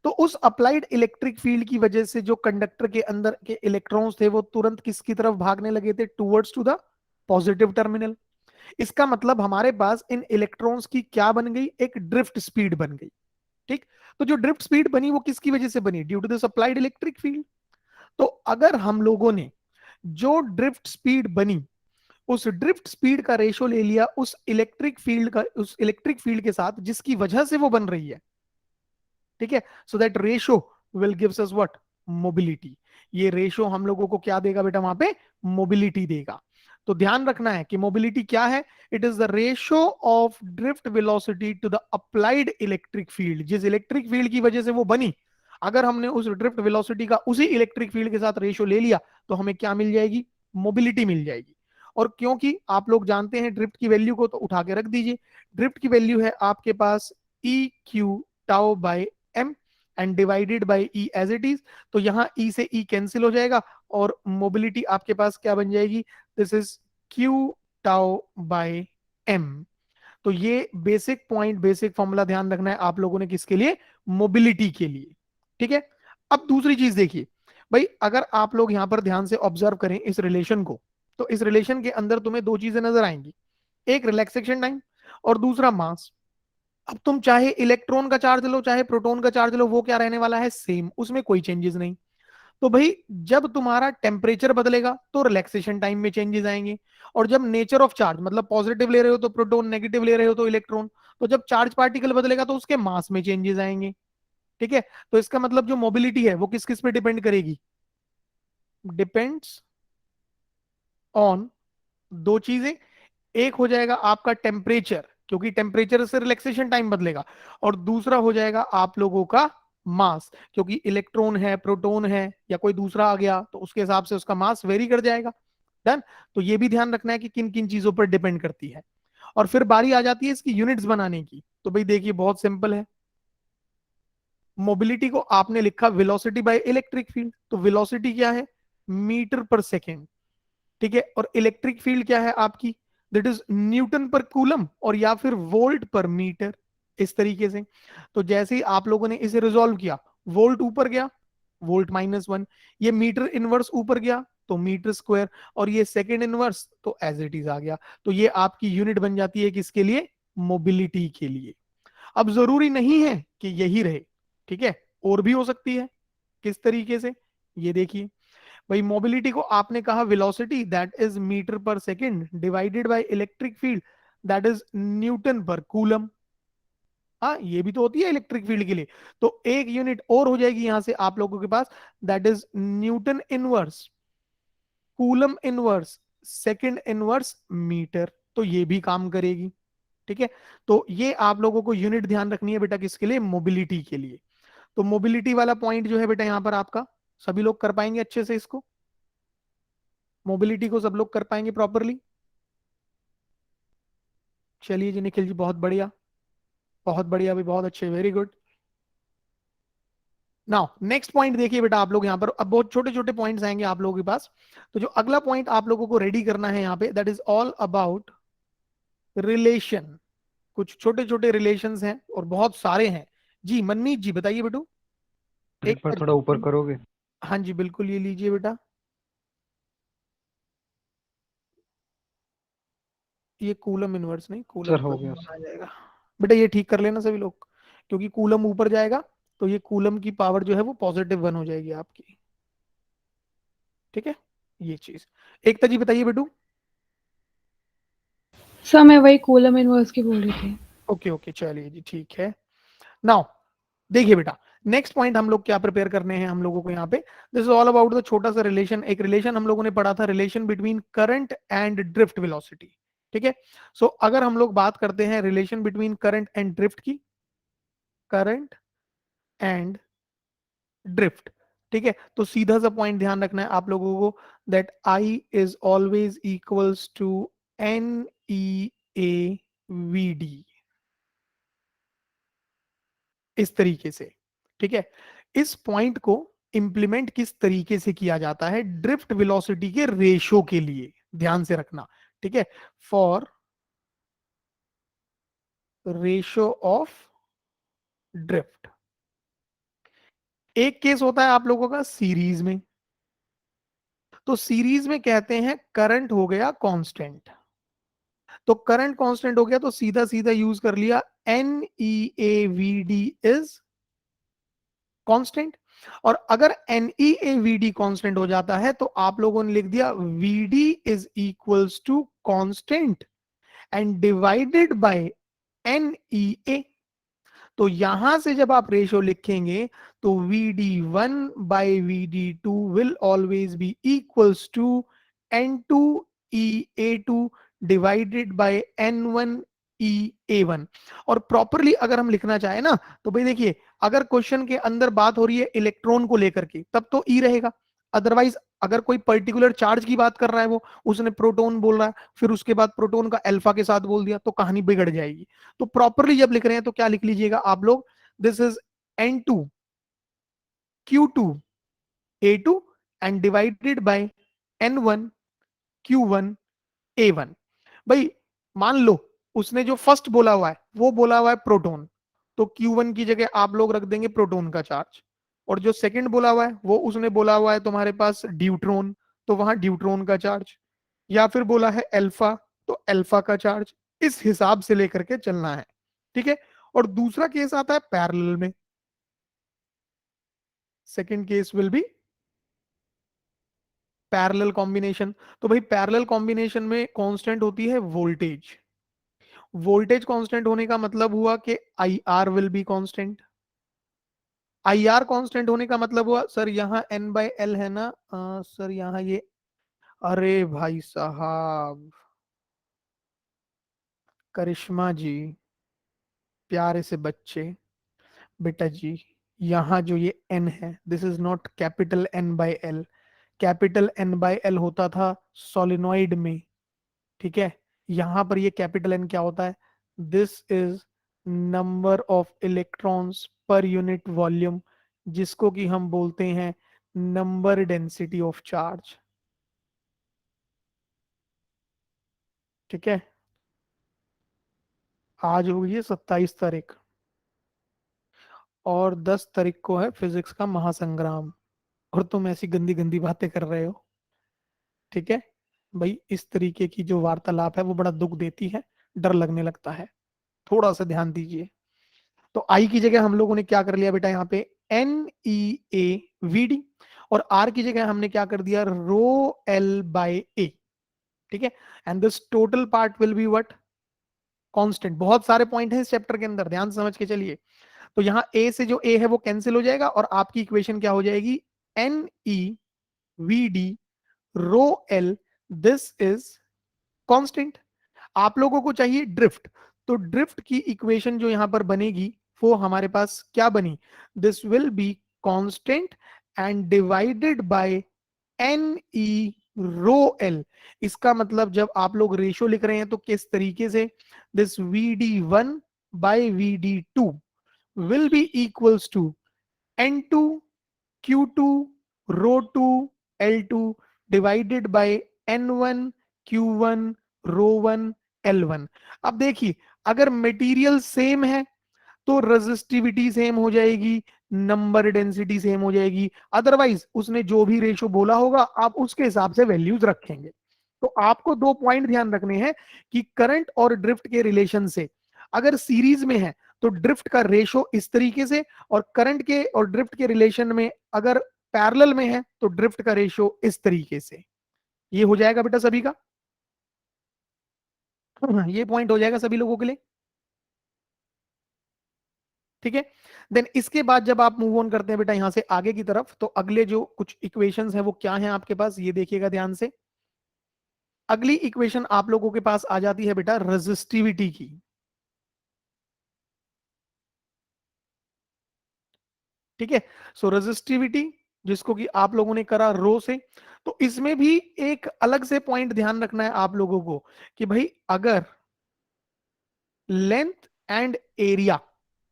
तो उस अप्लाइड इलेक्ट्रिक फील्ड की वजह से जो कंडक्टर के अंदर के इलेक्ट्रॉन्स थे वो तुरंत किसकी तरफ भागने लगे थे, towards to the positive terminal. इसका मतलब हमारे पास इन इलेक्ट्रॉन्स की क्या बन गई, एक ड्रिफ्ट स्पीड बन गई, ठीक। तो जो ड्रिफ्ट स्पीड बनी वो किसकी वजह से बनी, due to this applied electric field. तो अगर हम लोगों ने जो ड्रिफ्ट स्पीड बनी उस ड्रिफ्ट स्पीड का रेशो ले लिया उस इलेक्ट्रिक फील्ड का, उस इलेक्ट्रिक फील्ड के साथ जिसकी वजह से वो बन रही है, ठीक है, so that ratio will gives us what, mobility. ये रेशो हम लोगों को क्या देगा बेटा वहां पे, मोबिलिटी देगा। तो ध्यान रखना है कि मोबिलिटी क्या है, it is the ratio of drift velocity to the applied electric field, जिस इलेक्ट्रिक फील्ड की वजह से वो बनी। अगर हमने उस ड्रिफ्ट वेलोसिटी का उसी इलेक्ट्रिक फील्ड के साथ रेशियो ले लिया तो हमें क्या मिल जाएगी, मोबिलिटी मिल जाएगी। और क्योंकि आप लोग जानते हैं ड्रिफ्ट की वैल्यू को, तो उठा के रख दीजिए। ड्रिफ्ट की वैल्यू है आपके पास e Q tau by m and divided by e as it is. तो यहाँ ई से ई कैंसिल हो जाएगा और मोबिलिटी आपके पास क्या बन जाएगी, this is Q tau by M. तो ये बेसिक पॉइंट, बेसिक फॉर्मूला ध्यान रखना है आप लोगों ने, किसके लिए, मोबिलिटी के लिए। ठीक है। अब दूसरी चीज देखिए भाई, अगर आप लोग यहां पर ध्यान से ऑब्जर्व करें इस रिलेशन को, तो इस रिलेशन के अंदर तुम्हें दो चीजें नजर आएंगी, एक रिलैक्सेशन टाइम और दूसरा मास। अब तुम चाहे इलेक्ट्रॉन का चार्ज लो चाहे प्रोटॉन का चार्ज लो, वो क्या रहने वाला है, सेम, उसमें कोई चेंजेस नहीं। तो भाई जब तुम्हारा टेम्परेचर बदलेगा तो रिलैक्सेशन टाइम में चेंजेस आएंगे, और जब नेचर ऑफ चार्ज मतलब पॉजिटिव ले रहे हो तो प्रोटॉन, नेगेटिव ले रहे हो तो इलेक्ट्रॉन, तो जब चार्ज पार्टिकल बदलेगा तो उसके मास में चेंजेस आएंगे। ठीक है। तो इसका मतलब जो मोबिलिटी है वो किस किस पे डिपेंड करेगी, डिपेंड्स ऑन दो चीजें। एक हो जाएगा आपका टेम्परेचर, क्योंकि टेम्परेचर से रिलैक्सेशन टाइम बदलेगा, और दूसरा हो जाएगा आप लोगों का मास, क्योंकि इलेक्ट्रॉन है, प्रोटॉन है, या कोई दूसरा आ गया तो उसके हिसाब से उसका मास वेरी कर जाएगा। डन। तो ये भी ध्यान रखना है कि किन किन चीजों पर डिपेंड करती है। और फिर बारी आ जाती है इसकी यूनिट्स बनाने की। तो भाई देखिए बहुत सिंपल है, मोबिलिटी को आपने लिखा वेलोसिटी बाय इलेक्ट्रिक फील्ड, तो वेलोसिटी क्या है, मीटर पर सेकेंड। ठीक है। और इलेक्ट्रिक फील्ड क्या है आपकी, दैट इज न्यूटन पर कूलम, और या फिर वोल्ट पर मीटर, इस तरीके से। तो जैसे ही आप लोगों ने इसे रिजोल्व किया, वोल्ट ऊपर गया, वोल्ट -1, ये मीटर इनवर्स ऊपर गया तो मीटर स्क्वायर, और ये सेकेंड इनवर्स तो एज इट इज आ गया। तो ये आपकी यूनिट बन जाती है किसके लिए, मोबिलिटी के लिए। अब जरूरी नहीं है कि यही रहे, ठीक है, और भी हो सकती है। किस तरीके से, ये देखिए भाई, मोबिलिटी को आपने कहा वेलोसिटी दैट इज मीटर पर second divided by electric field that is Newton पर कूलम। हाँ, ये भी तो होती है इलेक्ट्रिक फील्ड के लिए। तो एक यूनिट और हो जाएगी यहां से आप लोगों के पास, that is newton inverse coulomb inverse second inverse metre. तो ये भी काम करेगी। ठीक है। तो ये आप लोगों को यूनिट ध्यान रखनी है बेटा, किसके लिए, मोबिलिटी के लिए। तो मोबिलिटी वाला पॉइंट जो है बेटा यहाँ पर आपका, सभी लोग कर पाएंगे अच्छे से इसको, मोबिलिटी को सब लोग कर पाएंगे प्रॉपरली। चलिए जी निखिल जी, बहुत बढ़िया, बहुत बढ़िया भी, बहुत अच्छे, very good. Now next point देखिए बेटा आप लोग यहाँ पर, अब बहुत छोटे छोटे पॉइंट्स आएंगे आप लोगों के पास। तो जो अगला पॉइंट आप लोगों को रेडी करना है यहाँ पे, that is all about relation. कुछ छोटे छोटे रिलेशंस हैं और बहुत सारे हैं। जी मनमीत जी बताइए बेटू। एक एक बार बार, थोड़ा ऊपर करोगे? हाँ जी बिल्कुल, ये लीजिए बेटा, ये कूलम इनवर्स नहीं, कूलम सर को हो गया इनवर्स सर। आ जाएगा। बेटा ये ठीक कर लेना सभी लोग, क्योंकि कूलम ऊपर जाएगा तो ये कूलम की पावर जो है वो +1 हो जाएगी आपकी। ठीक है, ये चीज। एकता जी बताइए बेटू। सर मैं वही कूलम इनवर्स की बोल रही थी। ओके ओके, चलिए जी ठीक है। नाउ देखिए बेटा, नेक्स्ट पॉइंट हम लोग क्या प्रिपेयर करने हैं हम लोगों को यहाँ पे, this is all about the छोटा सा रिलेशन। एक रिलेशन हम लोगों ने पढ़ा था, relation between current and drift velocity. ठीक है। सो अगर हम लोग बात करते हैं relation between current and drift की, करंट एंड ड्रिफ्ट, ठीक है, तो सीधा सा पॉइंट ध्यान रखना है आप लोगों को, that I is always equals to NEAVD, इस तरीके से। ठीक है। इस पॉइंट को इंप्लीमेंट किस तरीके से किया जाता है, ड्रिफ्ट वेलोसिटी के रेशो के लिए, ध्यान से रखना। ठीक है, फॉर रेशो ऑफ ड्रिफ्ट। एक केस होता है आप लोगों का सीरीज में, तो सीरीज में कहते हैं करंट हो गया कांस्टेंट, तो करंट कांस्टेंट हो गया तो सीधा सीधा यूज कर लिया NEAVD इज कांस्टेंट। और अगर NEAVD कांस्टेंट हो जाता है तो आप लोगों ने लिख दिया VD is equals to constant and divided by NEA। तो यहां से जब आप रेशियो लिखेंगे तो VD1 by VD2 will always be equals to N2EA2 divided by N1EA1। और प्रॉपरली अगर हम लिखना चाहे ना, तो भाई देखिए अगर क्वेश्चन के अंदर बात हो रही है इलेक्ट्रॉन को लेकर के तब तो ई रहेगा, अदरवाइज अगर कोई पर्टिकुलर चार्ज की बात कर रहा है वो, उसने प्रोटॉन बोल रहा है, फिर उसके बाद प्रोटॉन का अल्फा के साथ बोल दिया, तो कहानी बिगड़ जाएगी। तो प्रॉपरली जब लिख रहे हैं तो क्या लिख लीजिएगा आप लोग, this is N2Q2A2 and divided bye N1Q1A1। भाई मान लो उसने जो फर्स्ट बोला हुआ है वो बोला हुआ है प्रोटॉन, तो Q1 की जगह आप लोग रख देंगे प्रोटॉन का चार्ज, और जो सेकंड बोला हुआ है वो उसने बोला हुआ है तुम्हारे पास ड्यूट्रॉन, तो वहां ड्यूट्रॉन का चार्ज, या फिर बोला है अल्फा तो अल्फा का चार्ज, इस हिसाब से लेकर के चलना है। ठीक है। और दूसरा केस आता है पैरेलल में, second case will be parallel combination. तो भाई पैरेलल कॉम्बिनेशन में कांस्टेंट होती है वोल्टेज, वोल्टेज कांस्टेंट होने का मतलब हुआ कि I R will be constant. I R constant होने का मतलब हुआ सर यहाँ एन बाय एल है ना, सर यहाँ ये, अरे भाई साहब, करिश्मा जी, प्यारे से बच्चे, बेटा जी, यहाँ जो ये एन है this is not capital N by L, capital N by L होता था सोलिनॉइड में, ठीक है। यहां पर ये कैपिटल एन क्या होता है, this is number of electrons per unit volume, जिसको कि हम बोलते हैं नंबर डेंसिटी ऑफ चार्ज। ठीक है। आज होगी है 27 तारीख, और 10 तारीख को है फिजिक्स का महासंग्राम, और तुम ऐसी गंदी गंदी बातें कर रहे हो। ठीक है। भाई इस तरीके की जो वार्तालाप है वो बड़ा दुख देती है, डर लगने लगता है, थोड़ा सा ध्यान दीजिए। तो आई की जगह हम लोगों ने क्या कर लिया बेटा यहाँ पे NeAVD, और आर की जगह हमने क्या कर दिया रो एल बाय ए। ठीक है। And this total part will be what, constant. बहुत सारे पॉइंट हैं इस चैप्टर के अंदर, ध्यान से समझ के चलिए। तो यहाँ ए से जो ए है वो कैंसिल हो जाएगा, और आपकी इक्वेशन क्या हो जाएगी, NeVD rho L, this is constant. आप लोगों को चाहिए ड्रिफ्ट, तो ड्रिफ्ट की इक्वेशन जो यहां पर बनेगी वो हमारे पास क्या बनी, this will be constant and divided bye NE rho L. इसका मतलब जब आप लोग रेशो लिख रहे हैं तो किस तरीके से, this VD1 by VD2 will be equals to N2 Q2 rho two L2 divided by N1 Q1 rho one L1। अब देखिए अगर मटेरियल सेम है तो रेजिस्टिविटी सेम हो जाएगी, नंबर डेंसिटी सेम हो जाएगी, अदरवाइज उसने जो भी रेशो बोला होगा आप उसके हिसाब से वैल्यूज रखेंगे। तो आपको दो पॉइंट ध्यान रखने हैं कि करंट और ड्रिफ्ट के रिलेशन से, अगर सीरीज में है तो ड्रिफ्ट का रेशो इस तरीके से, और करंट के और ड्रिफ्ट के रिलेशन में अगर पैरेलल में है तो ड्रिफ्ट का रेशो इस तरीके से। ये हो जाएगा बेटा सभी का, ये पॉइंट हो जाएगा सभी लोगों के लिए। ठीक है। देन इसके बाद जब आप मूव ऑन करते हैं बेटा यहां से आगे की तरफ, तो अगले जो कुछ इक्वेशंस है वो क्या है आपके पास, ये देखिएगा ध्यान से। अगली इक्वेशन आप लोगों के पास आ जाती है बेटा रेजिस्टिविटी की। ठीक है। सो रेजिस्टिविटी, जिसको कि आप लोगों ने करा रो से, तो इसमें भी एक अलग से पॉइंट ध्यान रखना है आप लोगों को कि भाई अगर लेंथ एंड एरिया,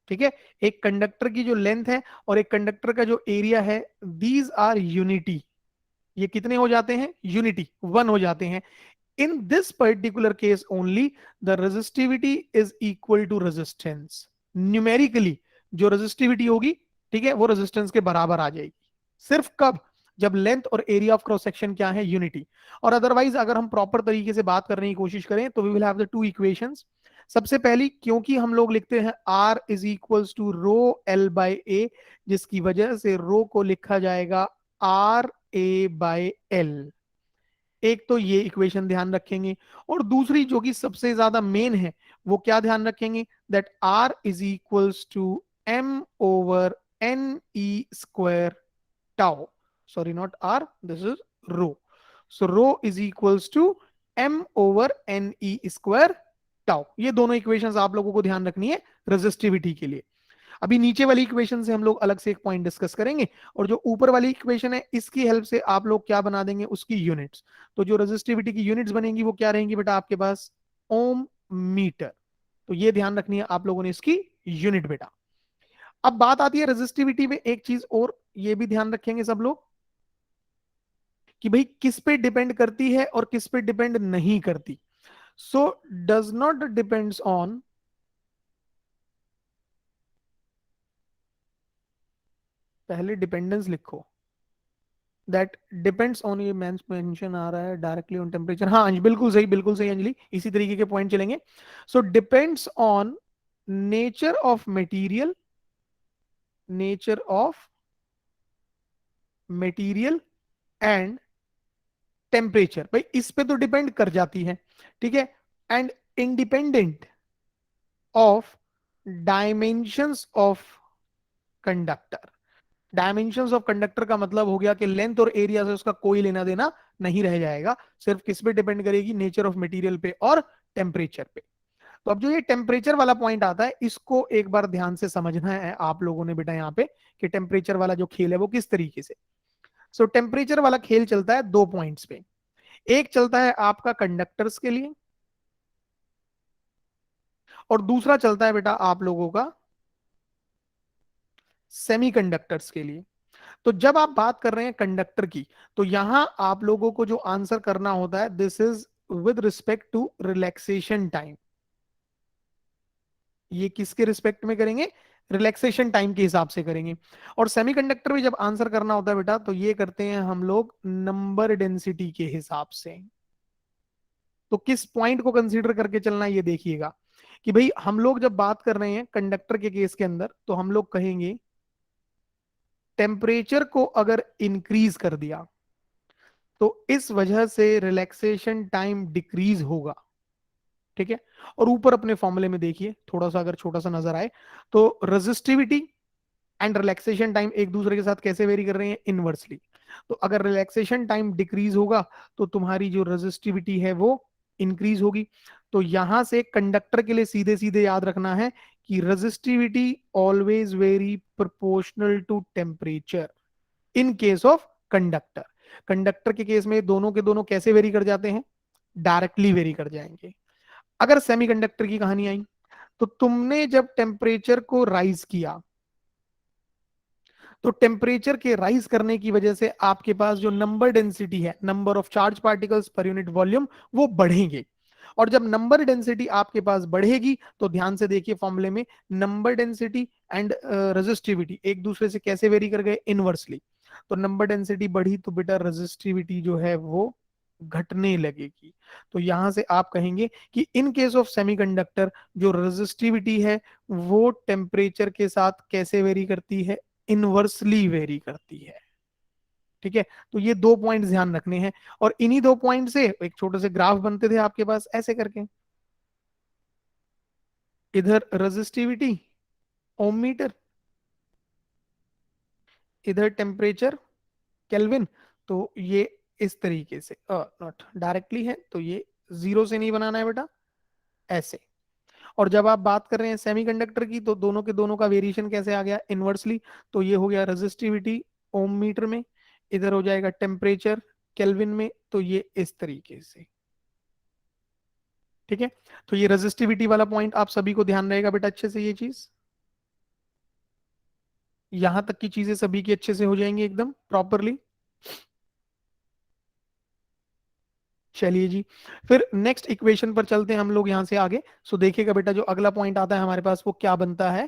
ठीक है, एक कंडक्टर की जो लेंथ है और एक कंडक्टर का जो एरिया है, दीज आर यूनिटी, ये कितने हो जाते हैं, यूनिटी, वन हो जाते हैं। In this particular case only the resistivity is equal to resistance, numerically जो रेजिस्टिविटी होगी, ठीक है, वो रेजिस्टेंस के बराबर आ जाएगी। सिर्फ कब, जब लेंथ और एरिया ऑफ क्रॉस सेक्शन क्या है, यूनिटी। और अदरवाइज अगर हम प्रॉपर तरीके से बात करने की कोशिश करें तो we will have the two equations. सबसे पहली, क्योंकि हम लोग लिखते हैं R is equals to rho l by a, जिसकी वजह से रो को लिखा जाएगा RA/L। एक तो ये इक्वेशन ध्यान रखेंगे, और दूसरी जो कि सबसे ज्यादा मेन है वो क्या ध्यान रखेंगे, that R is equals to M/NE² tau, sorry not R, this is rho, so rho is equals to M/NE² tau। ये दोनों इक्वेशंस आप लोगों को ध्यान रखनी है रेजिस्टिविटी के लिए। अभी नीचे वाली इक्वेशन से हम लोग अलग से एक पॉइंट डिस्कस करेंगे, और जो ऊपर वाली इक्वेशन है इसकी हेल्प से आप लोग क्या बना देंगे, उसकी यूनिट्स। तो जो रेजिस्टिविटी की यूनिट्स बनेंगी वो क्या रहेंगी बेटा आपके पास, ओम मीटर। तो ये ध्यान रखनी है आप लोगों ने इसकी यूनिट बेटा। अब बात आती है रेजिस्टिविटी में, एक चीज और ये भी ध्यान रखेंगे सब लोग कि भाई किस पे डिपेंड करती है और किस पे डिपेंड नहीं करती। So does not depends on, पहले डिपेंडेंस लिखो, दैट डिपेंड्स ऑन, ये मेंशन आ रहा है डायरेक्टली ऑन टेम्परेचर, हाँ बिल्कुल सही अंजलि, इसी तरीके के पॉइंट चलेंगे। So depends on nature of material, nature of material and temperature, भाई इस पे तो डिपेंड कर जाती है, ठीक है। And independent of dimensions of conductor. Dimensions of conductor का मतलब हो गया कि लेंथ और एरिया से उसका कोई लेना देना नहीं रह जाएगा, सिर्फ किस पे डिपेंड करेगी, नेचर ऑफ मटेरियल पे और टेम्परेचर पे। तो अब जो ये टेम्परेचर वाला पॉइंट आता है इसको एक बार ध्यान से समझना है आप लोगों ने बेटा यहाँ पे, कि टेम्परेचर वाला जो खेल है वो किस तरीके से। सो टेम्परेचर वाला खेल चलता है दो पॉइंट्स पे, एक चलता है आपका कंडक्टर्स के लिए और दूसरा चलता है बेटा आप लोगों का सेमीकंडक्टर्स के लिए। तो जब आप बात कर रहे हैं कंडक्टर की, तो यहां आप लोगों को जो आंसर करना होता है, this is with respect to relaxation time. ये किसके रिस्पेक्ट में करेंगे, रिलैक्सेशन टाइम के हिसाब से करेंगे। और सेमीकंडक्टर में जब आंसर करना होता है बेटा, तो ये करते हैं हम लोग नंबर डेंसिटी के हिसाब से। तो किस पॉइंट को कंसीडर करके चलना है ये देखिएगा, कि भाई हम लोग जब बात कर रहे हैं कंडक्टर के केस के अंदर, तो हम लोग कहेंगे टेम्परेचर को अगर इंक्रीज कर दिया तो इस वजह से रिलैक्सेशन टाइम डिक्रीज होगा, ठीक है। और ऊपर अपने फॉर्मूले में देखिए थोड़ा सा अगर छोटा सा नजर आए, तो रेजिस्टिविटी एंड रिलैक्सेशन टाइम एक दूसरे के साथ कैसे वेरी कर रहे हैं, इनवर्सली। तो अगर रिलैक्सेशन टाइम डिक्रीज होगा तो तुम्हारी जो रेजिस्टिविटी है वो इंक्रीज होगी। तो यहां से कंडक्टर के लिए सीधे सीधे याद रखना है कि resistivity always vary proportional to temperature in case of conductor. Conductor के केस में दोनों के दोनों कैसे वेरी कर जाते हैं, डायरेक्टली वेरी कर जाएंगे। अगर सेमीकंडक्टर की कहानी आई, तो तुमने जब टेम्परेचर को राइज किया, तो टेम्परेचर के राइज करने की वजह से आपके पास जो नंबर डेंसिटी है, number of charge particles per unit volume, वो बढ़ेंगे। और जब नंबर डेंसिटी आपके पास बढ़ेगी, तो ध्यान से देखिए फॉर्मूले में, नंबर डेंसिटी एंड रेजिस्टिविटी एक दूसरे से कैसे वेरी कर गए, इनवर्सली। तो नंबर डेंसिटी बढ़ी तो बेटा रेजिस्टिविटी जो है वो घटने लगेगी। तो यहां से आप कहेंगे कि इन केस ऑफ सेमीकंडक्टर जो रेजिस्टिविटी है वो टेम्परेचर के साथ कैसे वेरी करती है, इनवर्सली वेरी करती है, ठीक है। तो ये दो पॉइंट ध्यान रखने हैं, और इन्हीं दो पॉइंट से एक छोटे से ग्राफ बनते थे आपके पास ऐसे करके, इधर रेजिस्टिविटी ओम मीटर, इधर टेम्परेचर केल्विन। तो ये इस तरीके से नॉट डायरेक्टली है, तो ये जीरो से नहीं बनाना है बेटा, ऐसे। और जब आप बात कर रहे हैं सेमीकंडक्टर की, तो दोनों के दोनों का वेरिएशन कैसे आ गया, इनवर्सली। तो ये हो गया रेजिस्टिविटी ओम मीटर में, इधर हो जाएगा टेम्परेचर केल्विन में, तो ये इस तरीके से, ठीक है। तो ये रेजिस्टिविटी वाला पॉइंट आप सभी को ध्यान रहेगा बेटा अच्छे से, ये चीज यहां तक की चीजें सभी की अच्छे से हो जाएंगी एकदम प्रॉपरली। चलिए जी, फिर नेक्स्ट इक्वेशन पर चलते हैं हम लोग यहां से आगे। सो देखिएगा बेटा जो अगला पॉइंट आता है हमारे पास वो क्या बनता है,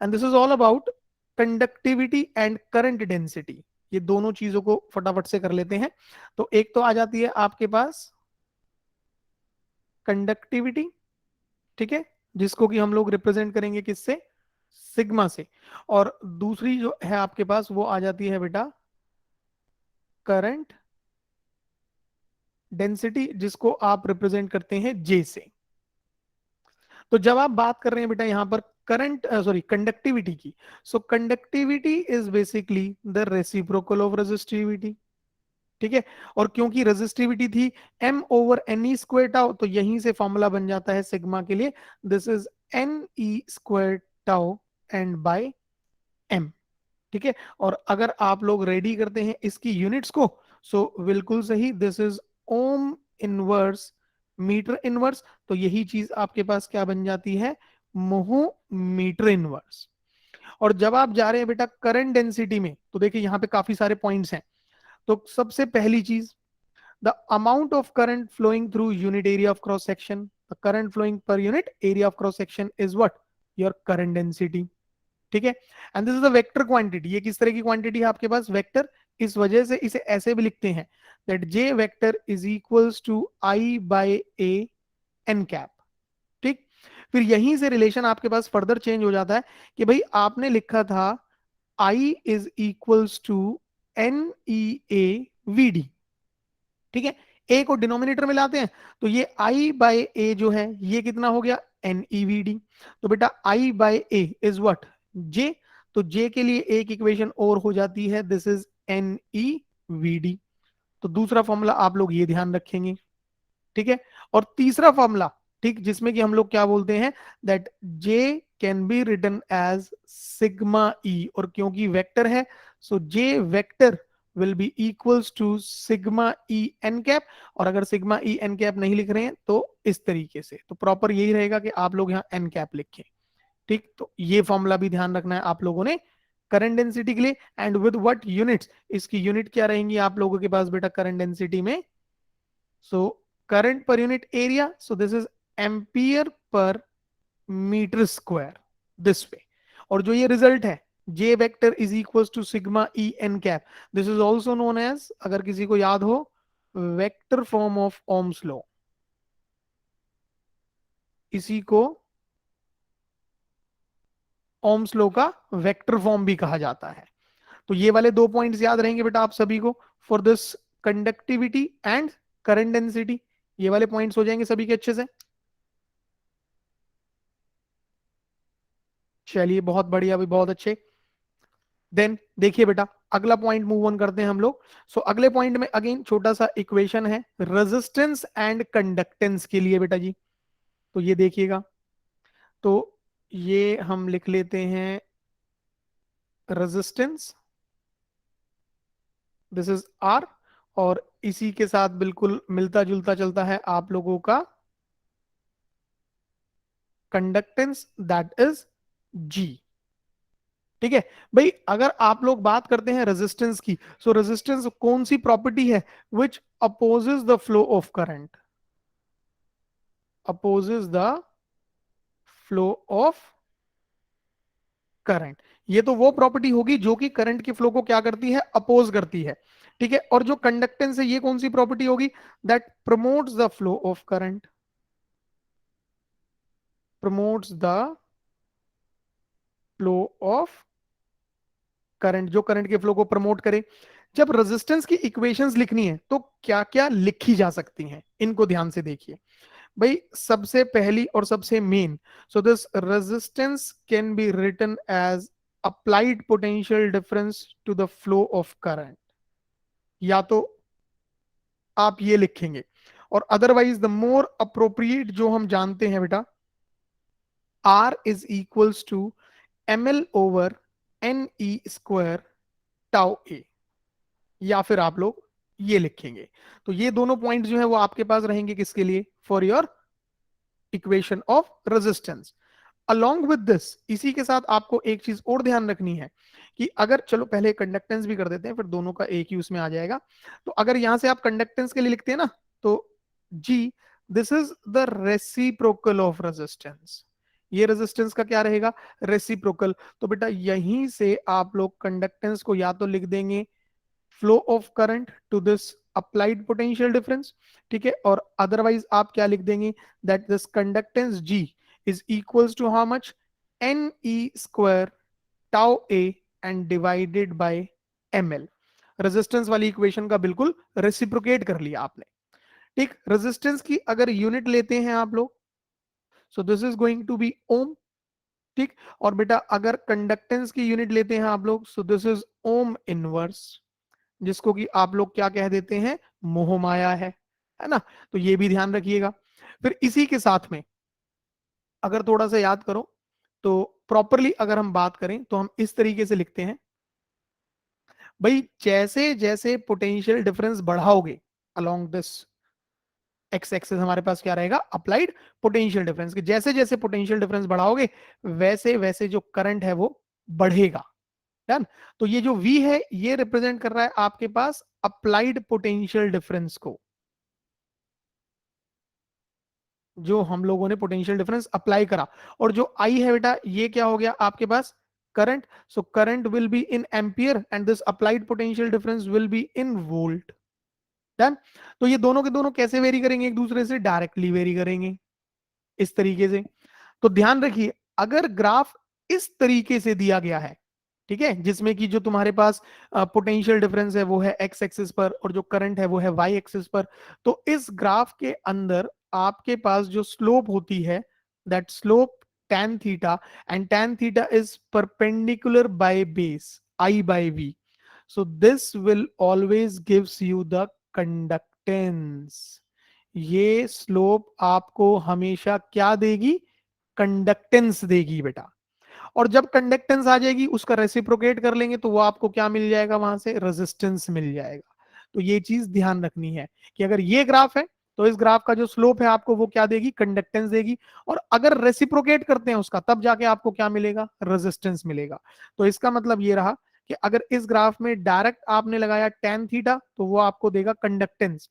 and this is all about conductivity and current density. ये दोनों चीजों को फटाफट से कर लेते हैं। तो एक तो आ जाती है आपके पास कंडक्टिविटी, ठीक है, जिसको कि हम लोग रिप्रेजेंट करेंगे किससे, सिग्मा से। और दूसरी जो है आपके पास वो आ जाती है बेटा करंट डेंसिटी, जिसको आप रिप्रेजेंट करते हैं जे से। तो जब आप बात कर रहे हैं बेटा यहां पर करंट सॉरी कंडक्टिविटी की, so conductivity is basically the reciprocal of resistivity, ठीक है। और क्योंकि रेजिस्टिविटी थी m ओवर एन ई स्क्वायर टाउ, तो यहीं से फॉर्मूला बन जाता है सिग्मा के लिए, this is N E square tau and by M. ठीक है, और अगर आप लोग रेडी करते हैं इसकी यूनिट्स को, सो बिल्कुल सही, this is ohm inverse metre inverse. तो यही चीज आपके पास क्या बन जाती है, मोहो मीटर इनवर्स। और जब आप जा रहे हैं बेटा करंट डेंसिटी में, तो देखिए यहाँ पे काफी सारे पॉइंट्स हैं। तो सबसे पहली चीज, the amount of current flowing through unit area of cross section, the current flowing per unit area of cross section is what, your current density. ठीक है, and this is the vector quantity. ये किस तरह की quantity है आपके पास, vector. इस वजह से इसे ऐसे भी लिखते हैं that J vector is equals to I by A N cap. ठीक, फिर यहीं से रिलेशन आपके पास फर्दर चेंज हो जाता है कि भाई आपने लिखा था I is equals to n e a v d. ठीक है, ए को डिनोमिनेटर में लाते हैं, तो ये आई बाय ए जो है ये कितना हो गया, एन ई वी डी। तो बेटा I by A is what, J. तो जे के लिए एक इक्वेशन और हो जाती है, this is N E V D. तो दूसरा फॉर्मूला आप लोग ये ध्यान रखेंगे। ठीक है, और तीसरा फॉर्मूला, ठीक, जिसमें कि हम लोग क्या बोलते हैं, that J can be written as sigma E, और क्योंकि वेक्टर है, so J vector will be equals to sigma E N cap. और अगर सिग्मा ई एन कैप नहीं लिख रहे हैं तो इस तरीके से, तो प्रॉपर यही रहेगा कि आप लोग यहाँ एन कैप लिखें। ठीक, तो ये फॉर्मूला भी ध्यान रखना है आप लोगों ने करंट डेंसिटी के लिए। एंड विद व्हाट यूनिट्स, इसकी यूनिट क्या रहेंगी आप लोगों के पास बेटा करंट डेंसिटी में, so current per unit area, so this is ampere per meter square, this way। और जो ये रिजल्ट है j vector is equal to sigma E N cap, this is also known as, अगर किसी को याद हो, vector form of Ohm's law. इसी को ओम्स लॉ का वेक्टर फॉर्म भी कहा जाता है। तो ये वाले दो पॉइंट्स याद रहेंगे बेटा आप सभी को, for this conductivity and current density. ये वाले पॉइंट्स हो जाएंगे सभी के अच्छे से। चलिए बहुत बढ़िया भी, बहुत अच्छे। देन देखिए बेटा अगला पॉइंट मूव ऑन करते हैं हम लोग। सो अगले पॉइंट में अगेन छोटा सा इक्वेशन है रेजिस्टेंस एंड कंडक्टेंस के लिए बेटा जी। तो ये देखिएगा, तो ये हम लिख लेते हैं रेजिस्टेंस, दिस इज आर, और इसी के साथ बिल्कुल मिलता जुलता चलता है आप लोगों का कंडक्टेंस, दैट इज जी। ठीक है भाई, अगर आप लोग बात करते हैं रेजिस्टेंस की, सो रेजिस्टेंस कौन सी प्रॉपर्टी है, which opposes the flow of current, opposes the flow of current. ये तो वो प्रॉपर्टी होगी जो कि करंट के फ्लो को क्या करती है, अपोज करती है। ठीक है, और जो कंडक्टेंस है ये कौन सी प्रॉपर्टी होगी, that promotes the flow of current, promotes the flow of current, जो करंट के फ्लो को प्रमोट करे। जब रेजिस्टेंस की इक्वेशंस लिखनी है तो क्या क्या लिखी जा सकती हैं, इनको ध्यान से देखिए भाई। सबसे पहली और सबसे main, so this resistance can be written as applied potential difference to the flow of current, या तो आप ये लिखेंगे, और अदरवाइज द मोर अप्रोप्रिएट जो हम जानते हैं बेटा, R is equals to m l over n E square tau a, या फिर आप लोग ये लिखेंगे। तो ये दोनों पॉइंट जो है वो आपके पास रहेंगे किसके लिए, for your equation of resistance. Along with this, इसी के साथ आपको एक चीज और ध्यान रखनी है कि अगर, चलो पहले कंडक्टेंस भी कर देते हैं फिर दोनों का एक ही उसमें आ जाएगा। तो अगर यहां से आप कंडक्टेंस के लिए लिखते हैं ना, तो G, this is the reciprocal of resistance. ये रेजिस्टेंस का क्या रहेगा, रेसिप्रोकल। तो बेटा यहीं से आप लोग कंडक्टेंस को या तो लिख देंगे flow of current to this applied potential difference. ठीक है, और अदरवाइज आप क्या लिख देंगे, that this conductance G is equals to how much, N E square tau A and divided by M L. Resistance वाली इक्वेशन का बिल्कुल रेसिप्रोकेट कर लिया आपने। ठीक, रेजिस्टेंस की अगर यूनिट लेते हैं आप लोग, so this is going to be ohm. ठीक, और बेटा अगर कंडक्टेंस की यूनिट लेते हैं आप लोग, so this is ohm inverse, जिसको कि आप लोग क्या कह देते हैं, मोहमाया है ना। तो ये भी ध्यान रखिएगा। फिर इसी के साथ में अगर थोड़ा सा याद करो, तो प्रॉपरली अगर हम बात करें तो हम इस तरीके से लिखते हैं, भाई जैसे जैसे पोटेंशियल डिफरेंस बढ़ाओगे अलोंग दिस एक्स एक्सिस, हमारे पास क्या रहेगा, अप्लाइड पोटेंशियल डिफरेंस, जैसे जैसे पोटेंशियल डिफरेंस बढ़ाओगे वैसे वैसे जो करंट है वो बढ़ेगा। डन। तो ये जो V है ये रिप्रेजेंट कर रहा है आपके पास अप्लाइड पोटेंशियल डिफरेंस को, जो हम लोगों ने पोटेंशियल डिफरेंस अप्लाई करा। और जो I है बेटा ये क्या हो गया आपके पास, current. So current will be in ampere and this applied potential difference will be in volt. Done. तो ये दोनों के दोनों कैसे वेरी करेंगे, एक दूसरे से डायरेक्टली वेरी करेंगे इस तरीके से। तो ध्यान रखिए, अगर ग्राफ इस तरीके से दिया गया है, ठीक है, जिसमें कि जो तुम्हारे पास पोटेंशियल डिफरेंस है वो है एक्स एक्सिस पर और जो करंट है वो है वाई एक्सिस पर, तो इस ग्राफ के अंदर आपके पास जो स्लोप होती है, that slope tan theta, and tan theta is perpendicular by base I by V. So this will always gives you the conductance. ये स्लोप आपको हमेशा क्या देगी, कंडक्टेंस देगी बेटा। और जब कंडक्टेंस आ जाएगी उसका रेसिप्रोकेट कर लेंगे तो वो आपको क्या मिल जाएगा, वहां से रेजिस्टेंस मिल जाएगा। तो ये चीज ध्यान रखनी है कि अगर ये ग्राफ है तो इस ग्राफ का जो स्लोप है आपको वो क्या देगी, कंडक्टेंस देगी, और अगर रेसिप्रोकेट करते हैं उसका तब जाके आपको क्या मिलेगा, रेजिस्टेंस मिलेगा। तो इसका मतलब ये रहा कि अगर इस ग्राफ में डायरेक्ट आपने लगाया tan थीटा तो वो आपको देगा कंडक्टेंस,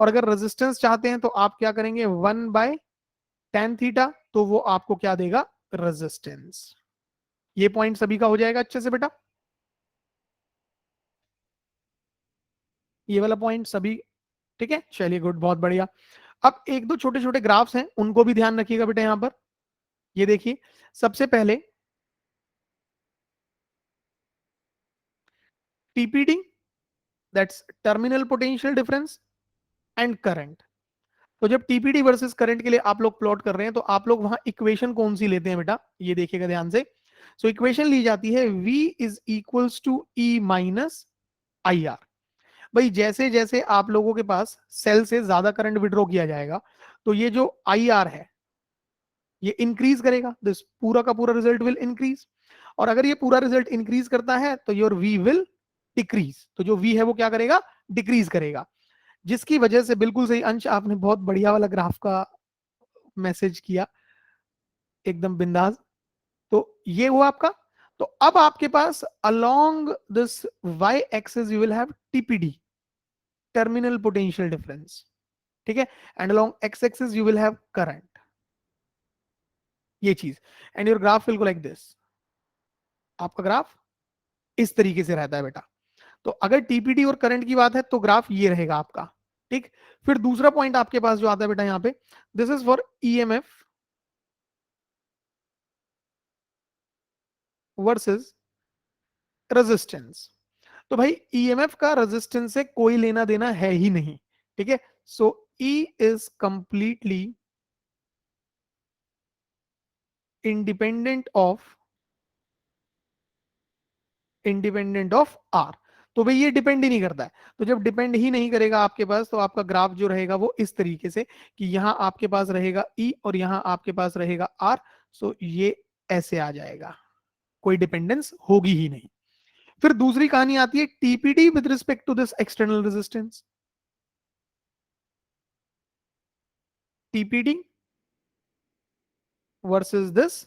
और अगर रेजिस्टेंस चाहते हैं तो आप क्या करेंगे, 1/tan थीटा, तो वो आपको क्या देगा, रेजिस्टेंस। ये पॉइंट सभी का हो जाएगा अच्छे से बेटा, ये वाला पॉइंट सभी, ठीक है, चलिए गुड, बहुत बढ़िया। अब एक दो छोटे छोटे ग्राफ्स हैं उनको भी ध्यान रखिएगा बेटा यहां पर। ये देखिए, सबसे पहले TPD, that's terminal potential difference and current. तो जब टीपीडी वर्सेस करंट के लिए आप लोग प्लॉट कर रहे हैं तो आप लोग वहां इक्वेशन कौन सी लेते हैं बेटा, ये देखिएगा ध्यान से। सो इक्वेशन ली जाती है V is equals to E minus I R. भाई जैसे जैसे आप लोगों के पास सेल से ज्यादा करंट विड्रॉ किया जाएगा तो ये जो आई आर है ये इंक्रीज करेगा, दिस पूरा का पूरा रिजल्ट विल इंक्रीज। और अगर ये पूरा रिजल्ट इंक्रीज करता है तो योर वी विल डिक्रीज, तो जो वी है वो क्या करेगा, डिक्रीज करेगा। जिसकी वजह से, बिल्कुल सही अंश, आपने बहुत बढ़िया वाला ग्राफ का मैसेज किया, एकदम बिंदास। तो ये हुआ आपका। तो अब आपके पास along this y axis you will have TPD, terminal potential difference, ठीक है, and along x axis you will have current, ये चीज, and your graph will go like this. आपका ग्राफ इस तरीके से रहता है बेटा। तो अगर टीपीडी और करंट की बात है तो ग्राफ ये रहेगा आपका, ठीक। फिर दूसरा पॉइंट आपके पास जो आता है बेटा यहाँ पे, this is for EMF versus resistance. तो भाई ईएमएफ का रेजिस्टेंस से कोई लेना देना है ही नहीं, ठीक है। So E is completely independent of R. तो भाई ये डिपेंड ही नहीं करता है। तो जब डिपेंड ही नहीं करेगा आपके पास तो आपका ग्राफ जो रहेगा वो इस तरीके से कि यहां आपके पास रहेगा ई और यहां आपके पास रहेगा आर। सो ये ऐसे आ जाएगा, कोई डिपेंडेंस होगी ही नहीं। फिर दूसरी कहानी आती है TPD with respect to this external resistance, TPD versus this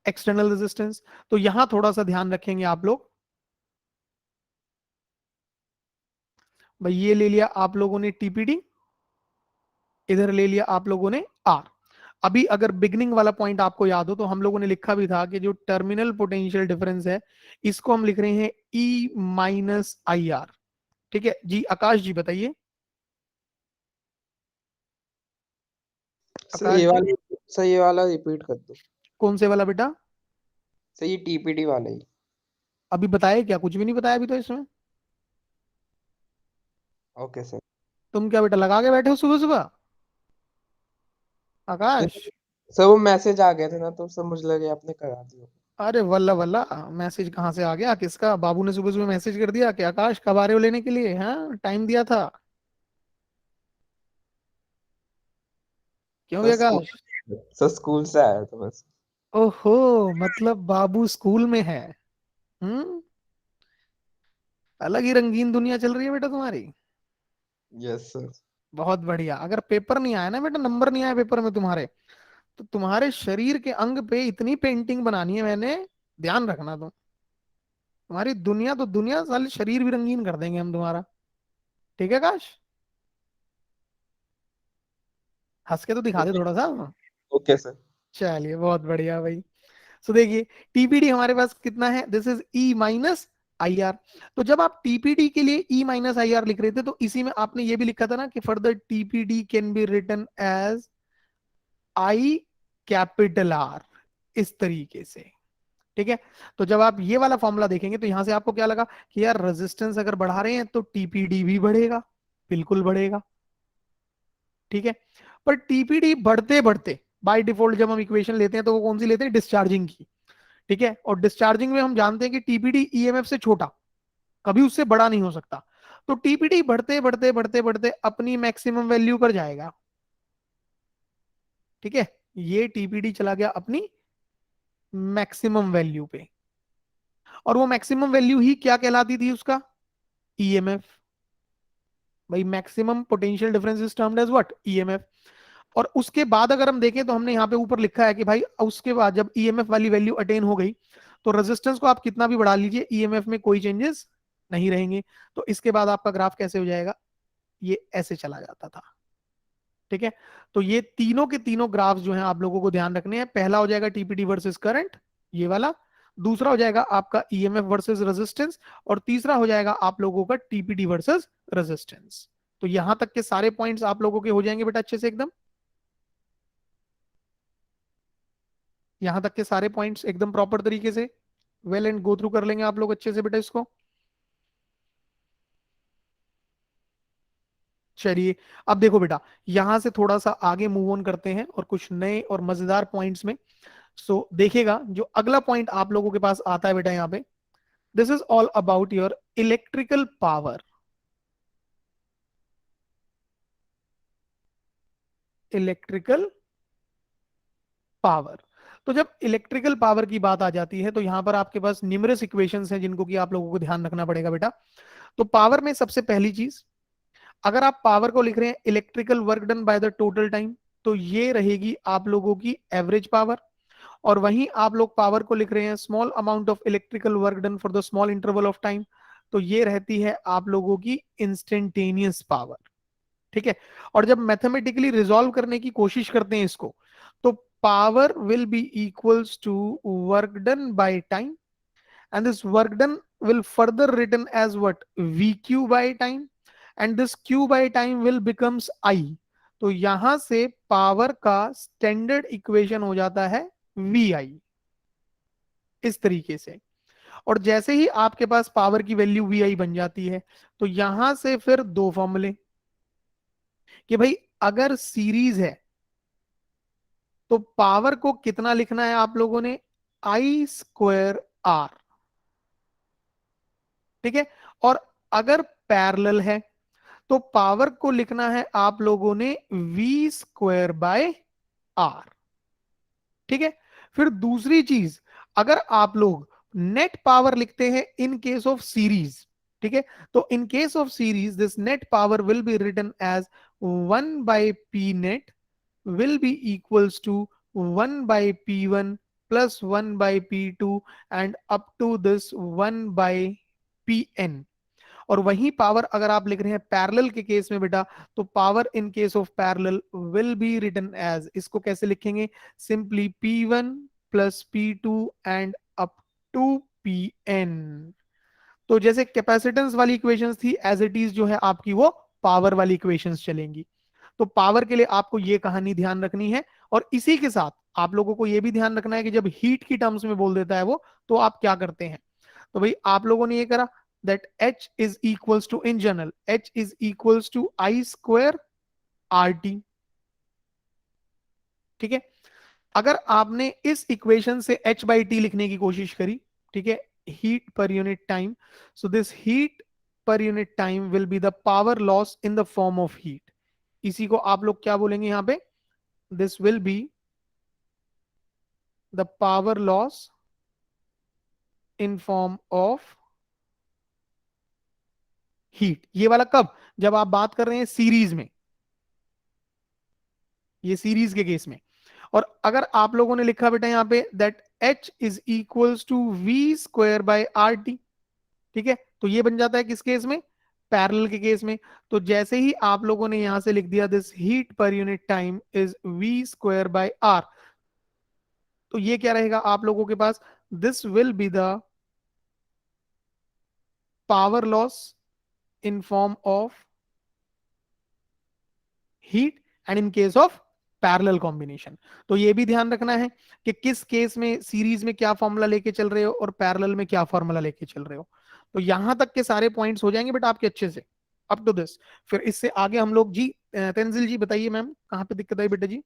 external resistance. तो यहां थोड़ा सा ध्यान रखेंगे आप लोग। भाई ये ले लिया आप लोगों ने टीपीडी, इधर ले लिया आप लोगों ने आर। अभी अगर बिगनिंग वाला पॉइंट आपको याद हो तो हम लोगों ने लिखा भी था कि जो टर्मिनल पोटेंशियल डिफरेंस है इसको हम लिख रहे हैं ई माइनस आई आर, ठीक है जी। आकाश जी बताइए, सर आकाश जी। ये वाला रिपीट कर दो। कौन से वाला बेटा, सर ये टीपीडी वाला ही। अभी बताया क्या, कुछ भी नहीं बताया अभी तो इसमें। Okay sir. तुम क्या बेटा लगा के बैठे हो सुबह सुबह, आकाश। सर वो मैसेज आ गए थे ना तो सर मुझे लगे आपने करा दिया। अरे वल्ला वल्ला, मैसेज कहाँ से आ गया, किसका, बाबू ने सुबह सुबह मैसेज कर दिया कि आकाश कब आ रहे हो लेने के लिए, हाँ टाइम दिया था, क्यों भी सर स्कूल आकाश। सर स्कूल से आया था बस। ओहो, मतलब बाबू स्कूल में है। हम्म। अलग ही रंगीन दुनिया चल रही है बेटा तुम्हारी। Yes sir. बहुत बढ़िया। अगर पेपर नहीं आया ना बेटा, नंबर नहीं आया पेपर में तुम्हारे, तो तुम्हारे शरीर के अंग पे इतनी पेंटिंग बनानी है मैंने, ध्यान रखना तुम। तुम्हारी दुनिया तो दुनिया, साले शरीर भी रंगीन कर देंगे हम तुम्हारा। ठीक है काश, हंस के तो दिखा दे ओके। थोड़ा सा। Okay sir. चलिए बहुत बढ़िया भाई। सो देखिए, टीपीडी हमारे पास कितना है, this is E minus I are. तो जब आप टीपीडी के लिए ई माइनस आई आर लिख रहे थे, तो इसी में आपने ये भी लिखा था ना कि further TPD can be written as I capital R, इस तरीके से। ठीक है। तो जब आप ये वाला फॉर्मूला देखेंगे तो यहां से आपको क्या लगा कि यार रेजिस्टेंस अगर बढ़ा रहे हैं तो टीपीडी भी बढ़ेगा, बिल्कुल बढ़ेगा। ठीक है। पर टीपीडी बढ़ते बढ़ते बाय डिफॉल्ट जब हम इक्वेशन लेते हैं तो वो कौन सी लेते हैं, डिस्चार्जिंग की। ठीक है। और डिस्चार्जिंग में हम जानते हैं कि टीपीडी ईएमएफ से छोटा, कभी उससे बड़ा नहीं हो सकता। तो टीपीडी बढ़ते बढ़ते बढ़ते बढ़ते अपनी मैक्सिमम वैल्यू पर जाएगा। ठीक है। ये टीपीडी चला गया अपनी मैक्सिमम वैल्यू पे। और वो मैक्सिमम वैल्यू ही क्या कहलाती थी उसका, ईएमएफ। भाई maximum potential difference is termed as what, EMF. और उसके बाद अगर हम देखें तो हमने यहाँ पे ऊपर लिखा है कि भाई उसके बाद जब ईएमएफ वाली वैल्यू अटेन हो गई, तो रेजिस्टेंस को आप कितना भी बढ़ा लीजिए, ईएमएफ में कोई चेंजेस नहीं रहेंगे। तो इसके बाद आपका ग्राफ कैसे हो जाएगा, ये ऐसे चला जाता था। ठीक है। तो ये तीनों के तीनों ग्राफ्स जो हैं आप लोगों को ध्यान रखने हैं। पहला हो जाएगा टीपीडी वर्सेस करंट, ये वाला। दूसरा हो जाएगा आपका ईएमएफ वर्सेस रेजिस्टेंस। और तीसरा हो जाएगा आप लोगों का टीपीडी वर्सेस रेजिस्टेंस। तो यहां तक के सारे पॉइंट्स आप लोगों के हो जाएंगे बेटा अच्छे से एकदम। यहां तक के सारे पॉइंट्स एकदम प्रॉपर तरीके से वेल एंड गो थ्रू कर लेंगे आप लोग अच्छे से बेटा इसको। चलिए, अब देखो बेटा, यहां से थोड़ा सा आगे मूव ऑन करते हैं और कुछ नए और मजेदार पॉइंट्स में। सो देखिएगा, जो अगला पॉइंट आप लोगों के पास आता है बेटा यहाँ पे, this is all about your electrical power. Electrical power. तो जब इलेक्ट्रिकल पावर की बात आ जाती है तो यहां पर आपके पास न्यूमरस इक्वेशंस हैं जिनको कि आप लोगों को ध्यान रखना पड़ेगा बेटा। तो पावर में सबसे पहली चीज, अगर आप पावर को लिख रहे हैं electrical work done by the total time, तो ये रहेगी आप लोगों की एवरेज पावर। और वहीं आप लोग पावर को लिख रहे हैं small amount of electrical work done for the small interval of time, तो ये रहती है आप लोगों की इंस्टेंटेनियस पावर। ठीक है। और जब मैथमेटिकली रिजॉल्व करने की कोशिश करते हैं इसको, तो power will be equals to work done by time, and this work done will further written as what, vq by time, and this q by time will becomes I। तो यहां से पावर का स्टैंडर्ड इक्वेशन हो जाता है vi, इस तरीके से। और जैसे ही आपके पास पावर की वैल्यू vi बन जाती है, तो यहां से फिर दो फॉर्मूले कि भाई अगर सीरीज है तो पावर को कितना लिखना है आप लोगों ने, आई स्क्वायर आर। ठीक है। और अगर पैरेलल है तो पावर को लिखना है आप लोगों ने वी स्क्वायर बाय आर। ठीक है। फिर दूसरी चीज, अगर आप लोग नेट पावर लिखते हैं इन केस ऑफ सीरीज, ठीक है, तो in case of series this net power will be written as 1/p net will be equals to 1/p1 plus 1/p2 and up to this 1/pn। और वही पावर अगर आप लिख रहे हैं पैरेलल के केस में बेटा, तो power in case of parallel will be written as, इसको कैसे लिखेंगे, simply P1 plus P2 and up to Pn। तो जैसे कैपेसिटेंस वाली इक्वेशंस थी, एज इट इज जो है आपकी वो पावर वाली इक्वेशंस चलेंगी। तो पावर के लिए आपको ये कहानी ध्यान रखनी है। और इसी के साथ आप लोगों को ये भी ध्यान रखना है कि जब हीट की टर्म्स में बोल देता है वो, तो आप क्या करते हैं। तो भाई आप लोगों ने ये करा that H is equals to, in general H is equals to I square RT। ठीक है। अगर आपने इस इक्वेशन से H by T लिखने की कोशिश करी, ठीक है, heat per unit time, so this heat per unit time will be the power loss in the form of heat. इसी को आप लोग क्या बोलेंगे यहां पे, this will be the power loss in form of heat. ये वाला कब? जब आप बात कर रहे हैं सीरीज में, ये सीरीज के केस में। और अगर आप लोगों ने लिखा बेटा यहां पे that H is equals to V square by R T, ठीक है, तो ये बन जाता है किस केस में? पैरेलल के केस में। तो जैसे ही आप लोगों ने यहां से लिख दिया this heat per unit time is V square by R, तो ये क्या रहेगा आप लोगों के पास? This will be the power loss in form of heat and in case of parallel combination. तो ये भी ध्यान रखना है कि किस केस में सीरीज में क्या फॉर्मूला लेके चल रहे हो और पैरेलल में क्या फॉर्मूला लेके चल रहे हो। तो यहां तक के सारे पॉइंट्स हो जाएंगे बेटा आपके अच्छे से अप टू दिस। फिर इससे आगे हम लोग जी तेंजिल जी बताइए मैम कहाँ पे दिक्कत आई बेटा जी?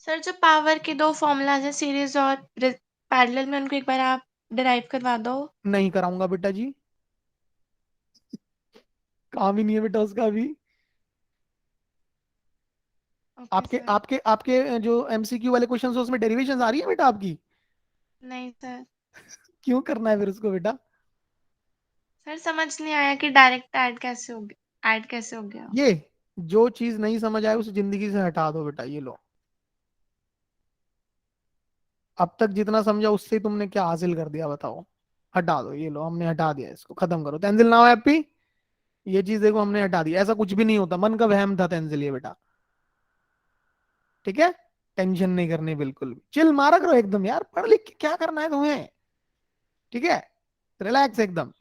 सर जो पावर के दो फॉर्मूलाज हैं सीरीज और पैरेलल में, उनको एक बार आप डिराइव करवा दो। नहीं कराऊंगा बेटा जी, काम ही नहीं है बेटा उसका अभी। ओके आपके सर। आपके आपके जो एमसीक्यू वाले क्वेश्चन उसमें डेरिवेशन आ रही है बेटा आपकी? नहीं सर। क्यों करना है फिर उसको बेटा? सर समझ नहीं आया कि डायरेक्ट ऐड कैसे हो गया। ये जो चीज नहीं समझ आए उसे जिंदगी से हटा दो बेटा। ये लो, अब तक जितना समझा उससे तुमने क्या हासिल कर दिया बताओ? हटा दो, ये लो हमने हटा दिया, इसको खत्म करो। Tenzil now happy? ये चीज देखो हमने हटा दी, ऐसा कुछ भी नहीं होता, मन का वहम था तेंजिल ये बेटा, ठीक है? टेंशन नहीं करनी बिल्कुल भी, चिल मारा करो एकदम यार, पढ़ लिख के क्या करना है तुम्हें, ठीक है? रिलैक्स एकदम।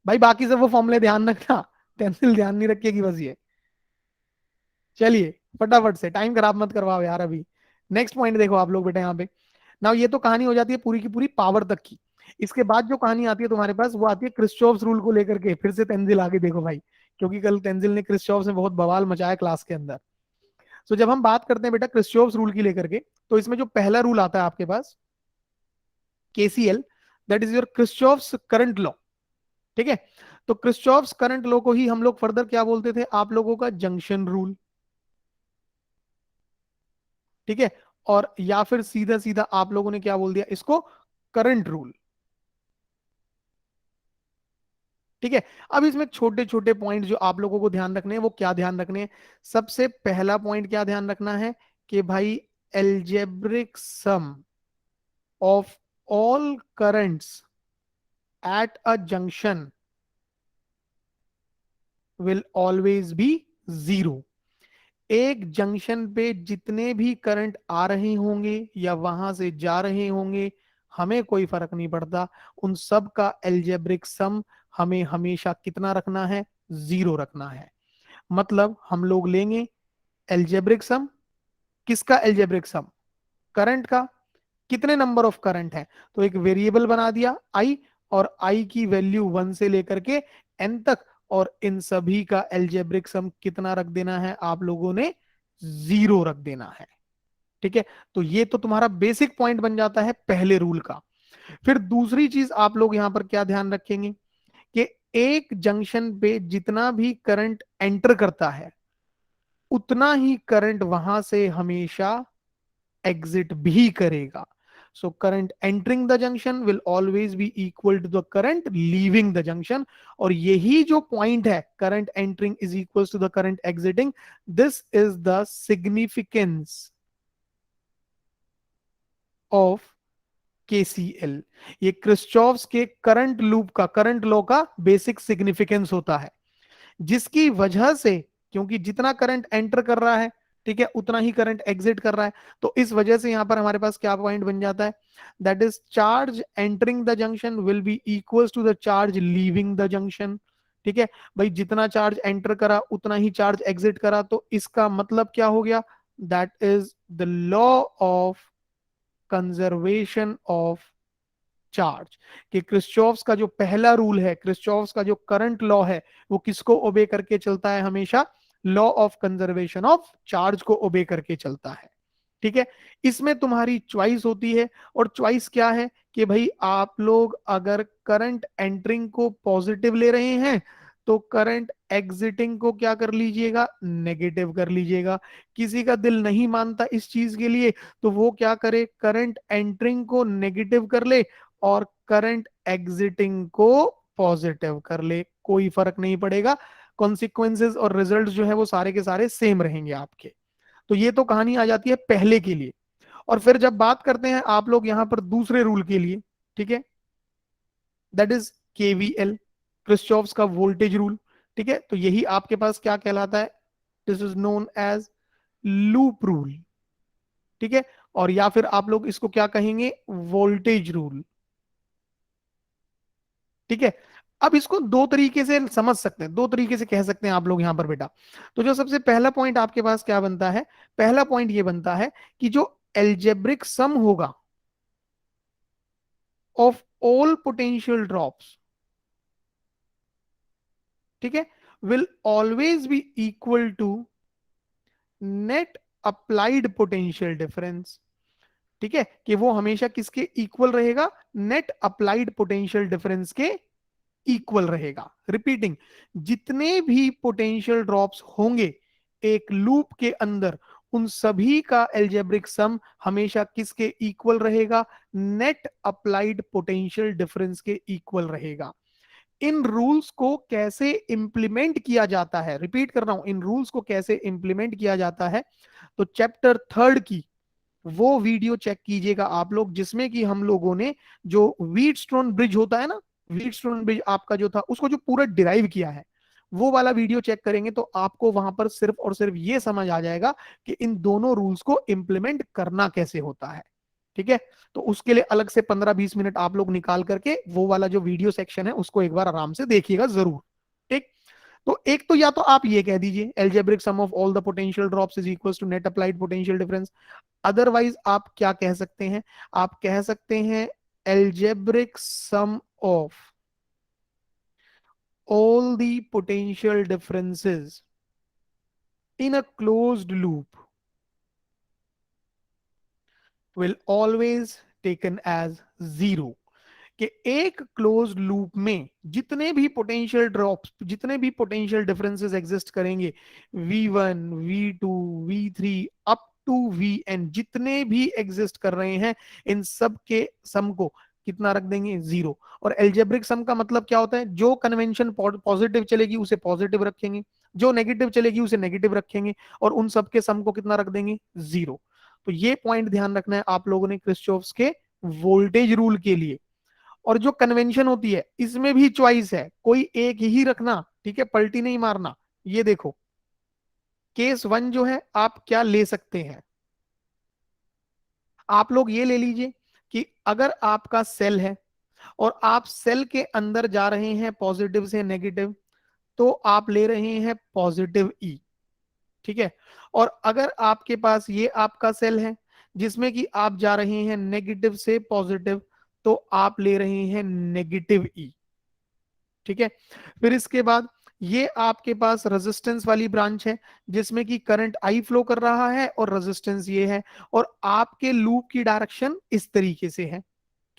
भाई बाकी सब वो फॉर्मूले ध्यान रखना, तेंजिल ध्यान नहीं रखेगी बस ये। चलिए फटाफट से, टाइम खराब मत करवाओ यार अभी। नेक्स्ट पॉइंट देखो आप लोग बेटा यहाँ पे। नाउ ये तो कहानी हो जाती है पूरी की पूरी पावर तक की। इसके बाद जो कहानी आती है तुम्हारे पास वो आती है क्रिस्चॉफ्स रूल को लेकर के। फिर से तेंजिल आगे देखो भाई, क्योंकि कल तेंजिल ने क्रिस्चॉफ्स में बहुत बवाल मचाया क्लास के अंदर। तो जब हम बात करते हैं बेटा क्रिस्चॉफ्स रूल की लेकर के, तो इसमें जो पहला रूल आता है आपके पास KCL, that is your Kirchhoff's current law, ठीक है? तो क्रिस्चॉफ्स करंट लॉ को ही हम लोग फर्दर क्या बोलते थे आप लोगों का? जंक्शन रूल, ठीक है? और या फिर सीधा सीधा आप लोगों ने क्या बोल दिया इसको? करंट रूल, ठीक है? अब इसमें छोटे छोटे पॉइंट जो आप लोगों को ध्यान रखने हैं वो क्या ध्यान रखने हैं? सबसे पहला पॉइंट क्या ध्यान रखना है कि भाई algebraic sum of all currents at a junction will always B zero. एक जंक्शन पे जितने भी करंट आ रहे होंगे या वहां से जा रहे होंगे, हमें कोई फर्क नहीं पड़ता, उन सब का एल्जेब्रिक सम हमें हमेशा कितना रखना है? जीरो रखना है। मतलब हम लोग लेंगे एल्जेब्रिक सम, किसका एल्जेब्रिक सम? करंट का। कितने नंबर ऑफ करंट है? तो एक वेरिएबल बना दिया आई, और आई की वैल्यू 1 से लेकर के एन तक, और इन सभी का एल्जेब्रिक सम कितना रख देना है आप लोगों ने? जीरो रख देना है, ठीक है? तो ये तो तुम्हारा बेसिक पॉइंट बन जाता है पहले रूल का। फिर दूसरी चीज आप लोग यहां पर क्या ध्यान रखेंगे कि एक जंक्शन पे जितना भी करंट एंटर करता है उतना ही करंट वहां से हमेशा एग्जिट भी करेगा। So current entering the junction will always be equal to the current leaving the junction. और यही जो पॉइंट है, current entering is equal to the current exiting, this is the significance of KCL. ये Kirchhoff's के current loop का, current law का basic significance होता है, जिसकी वजह से, क्योंकि जितना करंट एंटर कर रहा है, ठीक है, उतना ही करंट एग्जिट कर रहा है। तो इस वजह से यहां पर हमारे पास क्या पॉइंट बन जाता है? That is charge entering the junction will be equals to the charge leaving the junction, ठीक है? भाई जितना चार्ज एंटर करा उतना ही चार्ज एग्जिट करा, तो इसका मतलब क्या हो गया? That is the law of conservation of charge. कि क्रिस्चॉफ्स का जो पहला रूल है, क्रिस्चॉफ्स का जो करंट लॉ है, वो किसको ओबे करके चलता है? हमेशा law of conservation of charge को ओबे करके चलता है, ठीक है? इसमें तुम्हारी चॉइस होती है, और चॉइस क्या है कि भाई आप लोग अगर करंट एंटरिंग को पॉजिटिव ले रहे हैं तो करंट एग्जिटिंग को क्या कर लीजिएगा, नेगेटिव कर लीजिएगा। किसी का दिल नहीं मानता इस चीज के लिए तो वो क्या करे, करंट एंटरिंग को नेगेटिव कर ले और करंट एग्जिटिंग को पॉजिटिव कर ले, कोई फर्क नहीं पड़ेगा। कॉन्सिक्वेंसेस और रिजल्ट जो है वो सारे के सारे सेम रहेंगे आपके। तो ये तो कहानी आ जाती है पहले के लिए। और फिर जब बात करते हैं आप लोग यहां पर दूसरे रूल के लिए, ठीक है, दैट इज केवीएल, क्रिस्चॉफ्स का वोल्टेज रूल। ठीक है, तो यही आपके पास क्या कहलाता है, this is known as loop rule. ठीक है, और या फिर आप लोग इसको क्या कहेंगे, वोल्टेज रूल। ठीक है, अब इसको दो तरीके से समझ सकते हैं, दो तरीके से कह सकते हैं आप लोग यहां पर बेटा। तो जो सबसे पहला पॉइंट आपके पास क्या बनता है, पहला पॉइंट ये बनता है कि जो एल्जेब्रिक सम होगा ऑफ ऑल पोटेंशियल ड्रॉप्स, ठीक है, will always be equal to net applied potential difference. ठीक है, कि वो हमेशा किसके इक्वल रहेगा, नेट अप्लाइड पोटेंशियल डिफरेंस के इक्वल रहेगा। रिपीटिंग, जितने भी पोटेंशियल ड्रॉप्स होंगे एक लूप के अंदर, उन सभी का एल्जेब्रिक सम हमेशा किसके इक्वल रहेगा, नेट अप्लाइड पोटेंशियल डिफरेंस के इक्वल रहेगा। इन रूल्स को कैसे इंप्लीमेंट किया जाता है, रिपीट कर रहा हूं, इन रूल्स को कैसे इंप्लीमेंट किया जाता है, तो चैप्टर 3 की वो वीडियो चेक कीजिएगा आप लोग, जिसमें कि हम लोगों ने जो व्हीटस्टोन ब्रिज होता है ना, व्हीटस्टोन ब्रिज आपका जो था उसको जो पूरा डिराइव किया है, वो वाला वीडियो चेक करेंगे तो आपको वहां पर सिर्फ और सिर्फ ये समझ आ जाएगा कि इन दोनों रूल्स को इंप्लीमेंट करना कैसे होता है। ठीक है, तो उसके लिए अलग से 15-20 मिनट आप लोग निकाल करके वो वाला जो वीडियो सेक्शन है उसको एक बार आराम से देखिएगा जरूर। ठीक, तो एक तो या तो आप ये कह दीजिए algebraic sum of all the potential drops is equals to net applied potential difference. Otherwise आप क्या कह सकते हैं, आप कह सकते हैं algebraic sum of all the potential differences in a closed loop will always taken as zero. कि एक क्लोज लूप में जितने भी पोटेंशियल ड्रॉप्स, जितने भी पोटेंशियल डिफरेंसेस एग्जिस्ट करेंगे, V1 V2 V3 up to Vn, जितने भी एग्जिस्ट कर रहे हैं, इन सब के सम को कितना रख देंगे, जीरो। और एल्जेब्रिक सम का मतलब क्या होता है, जो कन्वेंशन पॉजिटिव चलेगी उसे पॉजिटिव रखेंगे, जो नेगेटिव चलेगी उसे नेगेटिव रखेंगे, और उन सब के सम को कितना रख देंगे, जीरो। तो ये पॉइंट ध्यान रखना है आप लोगों ने क्रिस्चॉफ्स के वोल्टेज रूल के लिए। और जो कन्वेंशन होती है इसमें भी चॉइस है, कोई एक ही रखना, ठीक है, पलटी नहीं मारना। ये देखो केस 1 जो है आप क्या ले सकते हैं, आप लोग ये ले लीजिए कि अगर आपका सेल है और आप सेल के अंदर जा रहे हैं पॉजिटिव से नेगेटिव, तो आप ले रहे हैं पॉजिटिव ई। ठीक है, और अगर आपके पास ये आपका सेल है जिसमें कि आप जा रहे हैं नेगेटिव से पॉजिटिव, तो आप ले रहे हैं नेगेटिव ई। ठीक है, फिर इसके बाद ये आपके पास रेजिस्टेंस वाली ब्रांच है जिसमें कि करंट आई फ्लो कर रहा है और रेजिस्टेंस ये है, और आपके लूप की डायरेक्शन इस तरीके से है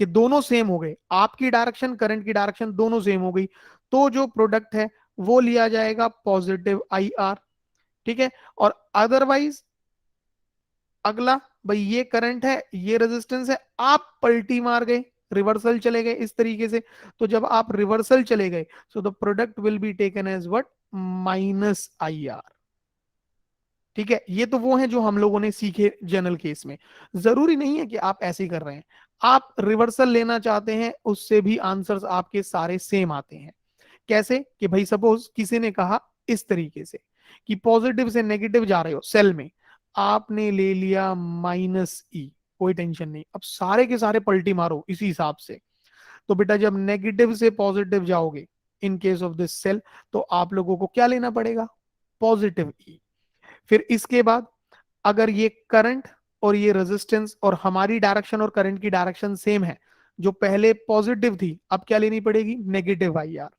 कि दोनों सेम हो गए, आपकी डायरेक्शन करंट की डायरेक्शन दोनों सेम हो गई, तो जो प्रोडक्ट है वो लिया जाएगा पॉजिटिव आई आर। ठीक है, और अदरवाइज अगला, भाई ये करंट है ये रेजिस्टेंस है, आप पलटी मार गए, रिवर्सल चले गए इस तरीके से, तो जब आप रिवर्सल चले गए so the product will be taken as what, minus I R. ठीक है, ये तो वो है जो हम लोगों ने सीखे जनरल केस में। जरूरी नहीं है कि आप ऐसे ही कर रहे हैं, आप रिवर्सल लेना चाहते हैं उससे भी आंसर्स आपके सारे सेम आते हैं। कैसे कि भाई सपोज किसी ने कहा इस तरीके से कि पॉजिटिव से नेगेटिव जा रहे हो सेल में, आपने ले लिया माइनस ई, कोई टेंशन नहीं, अब सारे के सारे पलटी मारो इसी हिसाब से। तो बेटा जब नेगेटिव से पॉजिटिव जाओगे in case of this cell, तो आप लोगों को क्या लेना पड़ेगा, पॉजिटिव ई। फिर इसके बाद अगर ये करंट और ये रेजिस्टेंस और हमारी डायरेक्शन और करंट की डायरेक्शन सेम है, जो पहले पॉजिटिव थी अब क्या लेनी पड़ेगी, नेगेटिव आई आर।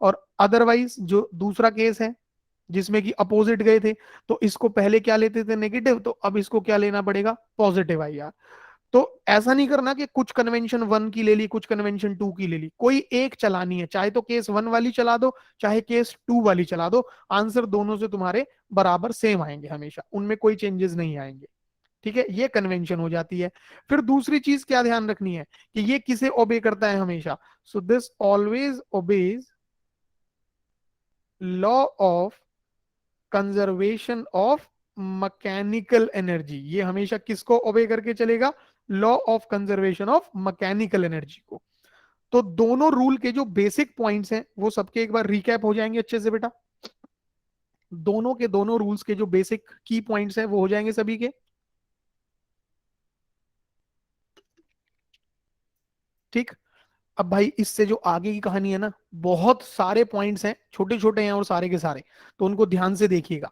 और अदरवाइज जो दूसरा केस है जिसमें कि अपोजिट गए थे, तो इसको पहले क्या लेते थे, नेगेटिव, तो अब इसको क्या लेना पड़ेगा, पॉजिटिव आई आर। तो ऐसा नहीं करना कि कुछ कन्वेंशन 1 की ले ली, कुछ कन्वेंशन 2 की ले ली, कोई एक चलानी है, चाहे तो केस 1 वाली चला दो, चाहे केस 2 वाली चला दो, आंसर दोनों से तुम्हारे बराबर सेम आएंगे हमेशा, उनमें कोई चेंजेस नहीं आएंगे। ठीक है, ये कन्वेंशन हो जाती है। फिर दूसरी चीज क्या ध्यान रखनी है कि ये किसे ओबे करता है हमेशा, so this always obeys law of conservation of mechanical energy. ये हमेशा किसको ओबे करके चलेगा, law of conservation of mechanical energy को। तो दोनों रूल के जो बेसिक पॉइंट्स हैं वो सबके एक बार रिकैप हो जाएंगे अच्छे से बेटा। दोनों के दोनों रूल्स के जो बेसिक की पॉइंट्स हैं वो हो जाएंगे सभी के। ठीक। अब भाई इससे जो आगे की कहानी है ना, बहुत सारे पॉइंट्स हैं, छोटे छोटे हैं और सारे के सारे, तो उनको ध्यान से देखिएगा।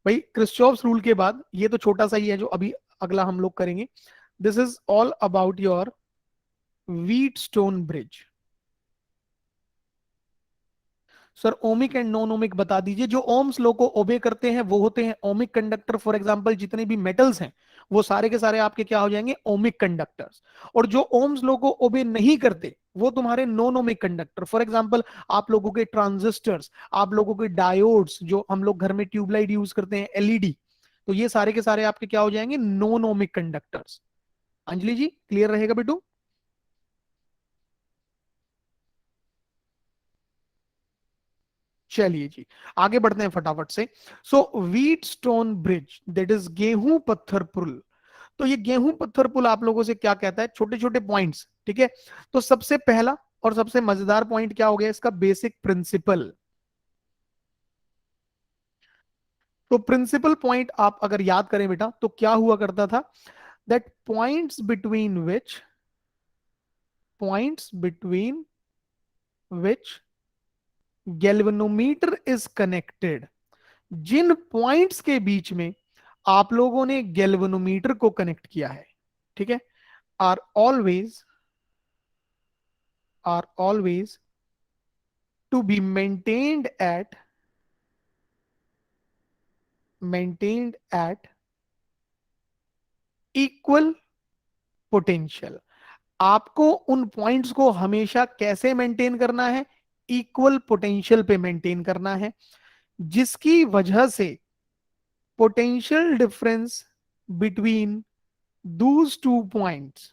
भाई क्रिस्चॉफ्स रूल के बाद ये तो छोटा सा ही है जो अभी अगला हम लोग करेंगे। This is all about your wheat stone bridge. Sir ohmic and non ohmic बता दीजिए। जो ओम्स लॉ को ओबे करते हैं वो होते हैं ओमिक कंडक्टर। फॉर एग्जांपल जितने भी मेटल्स हैं वो सारे के सारे आपके क्या हो जाएंगे, ओमिक कंडक्टर्स। और जो ओम्स लॉ को ओबे नहीं करते वो तुम्हारे non ohmic conductor. For example आप लोगों के ट्रांजिस्टर्स, आप लोगों के डायोड्स, जो हम लोग घर में ट्यूबलाइट यूज करते हैं, एलईडी, तो ये सारे के सारे आपके क्या हो जाएंगे, non ohmic conductors. Anjali ji clear रहेगा बेटू। चलिए जी आगे बढ़ते हैं फटाफट से। So wheat stone bridge, that is गेहूं पत्थर पुल। तो ये गेहूं पत्थर पुल आप लोगों से क्या कहता है, छोटे छोटे पॉइंट्स। ठीक है, तो सबसे पहला और सबसे मजेदार पॉइंट क्या हो गया इसका, बेसिक प्रिंसिपल। तो प्रिंसिपल पॉइंट आप अगर याद करें बेटा तो क्या हुआ करता था, that points between which galvanometer is connected. जिन पॉइंट्स के बीच में आप लोगों ने गैल्वेनोमीटर को कनेक्ट किया है, ठीक है, are always to be maintained at equal potential. आपको उन पॉइंट्स को हमेशा कैसे मेंटेन करना है, इक्वल पोटेंशियल पे मेंटेन करना है, जिसकी वजह से potential difference between Dooj two points,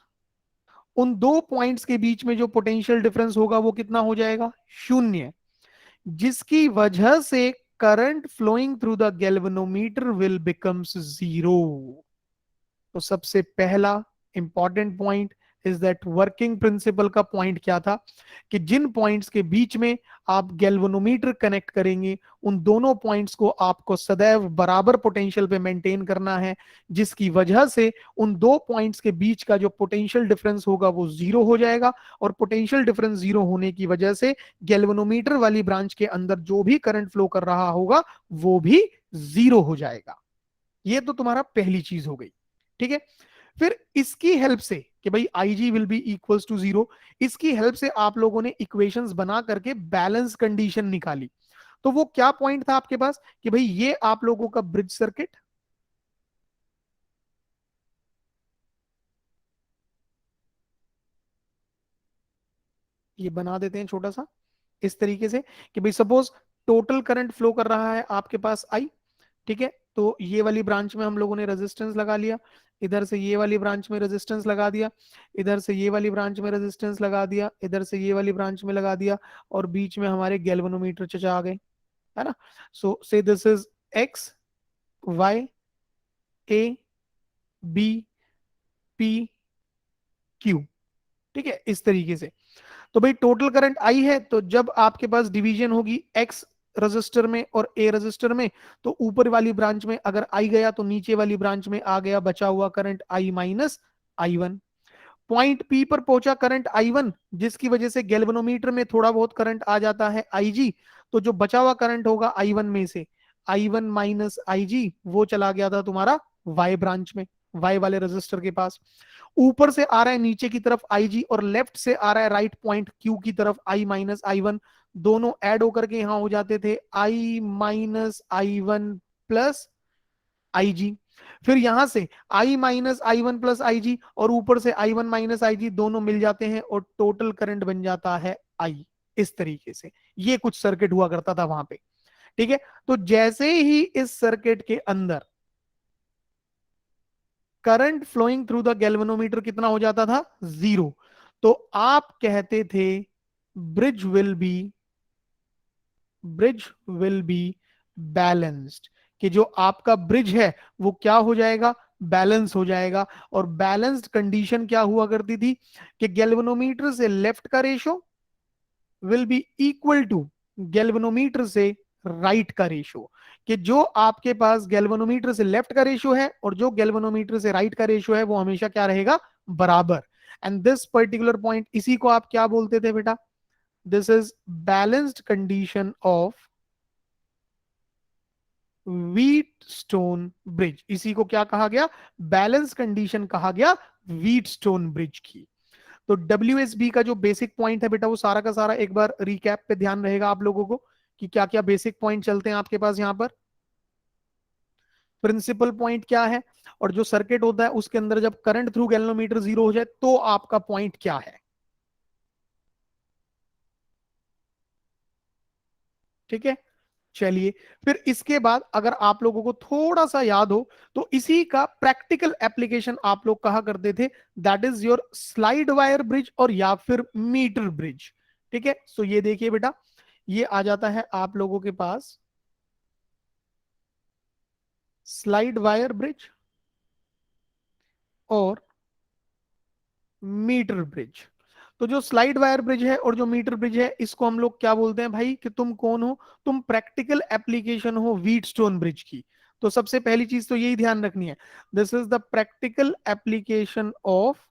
उन दो पॉइंट्स के बीच में जो पोटेंशियल डिफरेंस होगा वो कितना हो जाएगा, शून्य, जिसकी वजह से current flowing through the galvanometer will becomes zero. तो सबसे पहला important point is that working principle का पॉइंट क्या था कि जिन पॉइंट्स के बीच में आप गैल्वेनोमीटर कनेक्ट करेंगे उन दोनों पॉइंट्स को आपको सदैव बराबर पोटेंशियल पे मेंटेन करना है, जिसकी वजह से उन दो पॉइंट्स के बीच का जो पोटेंशियल डिफरेंस होगा वो जीरो हो जाएगा। और पोटेंशियल डिफरेंस जीरो होने की वजह से गैल्वेनोमीटर वाली ब्रांच के अंदर जो भी करंट फ्लो कर रहा होगा वो भी जीरो हो जाएगा। ये तो तुम्हारा पहली चीज हो गई। ठीक है, फिर इसकी हेल्प से कि भाई IG will be equals to zero, इसकी हेल्प से आप लोगों ने इक्वेशंस बना करके बैलेंस कंडीशन निकाली। तो वो क्या पॉइंट था आपके पास कि भाई ये आप लोगों का ब्रिज सर्किट, ये बना देते हैं छोटा सा इस तरीके से कि भाई सपोज टोटल करंट फ्लो कर रहा है आपके पास आई। ठीक है, तो ये वाली ब्रांच में हम लोगों ने रेजिस्टेंस लगा लिया, इधर से ये वाली ब्रांच में रेजिस्टेंस लगा दिया, इधर से ये वाली ब्रांच में रेजिस्टेंस लगा दिया, इधर से ये वाली ब्रांच में लगा दिया, और बीच में हमारे गैल्वेनोमीटर चचा आ गए, है ना। So say this is X Y A B P Q. ठीक है, इस तरीके से। तो भाई टोटल करंट आई है, तो जब आपके पास डिवीजन होगी एक्स रजिस्टर में और ए रजिस्टर में, तो ऊपर वाली ब्रांच में अगर आई गया तो नीचे वाली ब्रांच में आ गया बचा हुआ current I minus I1। Point P पर पहुंचा करंट I1, जिसकी वजह से गैल्वेनोमीटर में थोड़ा बहुत करंट आ जाता है IG। तो जो बचा हुआ करंट होगा I1 में से, I1 माइनस IG, वो चला गया था तुम्हारा Y ब्रांच में, Y वाले रजिस्टर के पास। ऊपर से आ रहा है नीचे की तरफ IG और लेफ्ट से आ रहा है राइट पॉइंट Q की तरफ I माइनस I1। दोनों ऐड होकर के यहां हो जाते थे I minus I1 plus IG। फिर यहां से I minus I one plus I G और ऊपर से I1 माइनस आई जी दोनों मिल जाते हैं और टोटल करंट बन जाता है I। इस तरीके से ये कुछ सर्किट हुआ करता था वहां पे। ठीक है, तो जैसे ही इस सर्किट के अंदर current flowing through the galvanometer कितना हो जाता था, 0, तो आप कहते थे bridge will be bridge will be balanced, कि जो आपका ब्रिज है वो क्या हो जाएगा, बैलेंस हो जाएगा। और बैलेंस्ड कंडीशन क्या हुआ करती थी कि गैल्वेनोमीटर से लेफ्ट का ratio will be equal to galvanometer से राइट का रेशो, कि जो आपके पास गैल्वेनोमीटर से लेफ्ट का रेशो है और जो गैल्वेनोमीटर से राइट का रेशो है वो हमेशा क्या रहेगा, बराबर। एंड दिस पर्टिकुलर पॉइंट, इसी को आप क्या बोलते थे बेटा, this is balanced condition of Wheatstone bridge. इसी को क्या कहा गया, बैलेंस कंडीशन कहा गया व्हीटस्टोन ब्रिज की। तो WSB का जो बेसिक पॉइंट है बेटा वो सारा का सारा एक बार रिकैप पे ध्यान रहेगा आप लोगों को कि क्या क्या बेसिक पॉइंट चलते हैं आपके पास यहाँ पर। प्रिंसिपल पॉइंट क्या है, और जो सर्किट होता है उसके अंदर जब करंट थ्रू गैल्वेनोमीटर 0 हो जाए तो आपका पॉइंट क्या है। ठीक है, चलिए फिर इसके बाद अगर आप लोगों को थोड़ा सा याद हो तो इसी का प्रैक्टिकल एप्लीकेशन आप लोग कहा करते थे, that is your slide wire bridge और या फिर मीटर ब्रिज। ठीक है, सो ये देखिए बेटा, ये आ जाता है आप लोगों के पास स्लाइड वायर ब्रिज और मीटर ब्रिज। तो जो स्लाइड वायर ब्रिज है और जो मीटर ब्रिज है इसको हम लोग क्या बोलते हैं भाई, कि तुम कौन हो, तुम प्रैक्टिकल एप्लीकेशन हो व्हीटस्टोन ब्रिज की। तो सबसे पहली चीज तो यही ध्यान रखनी है, this is the practical application of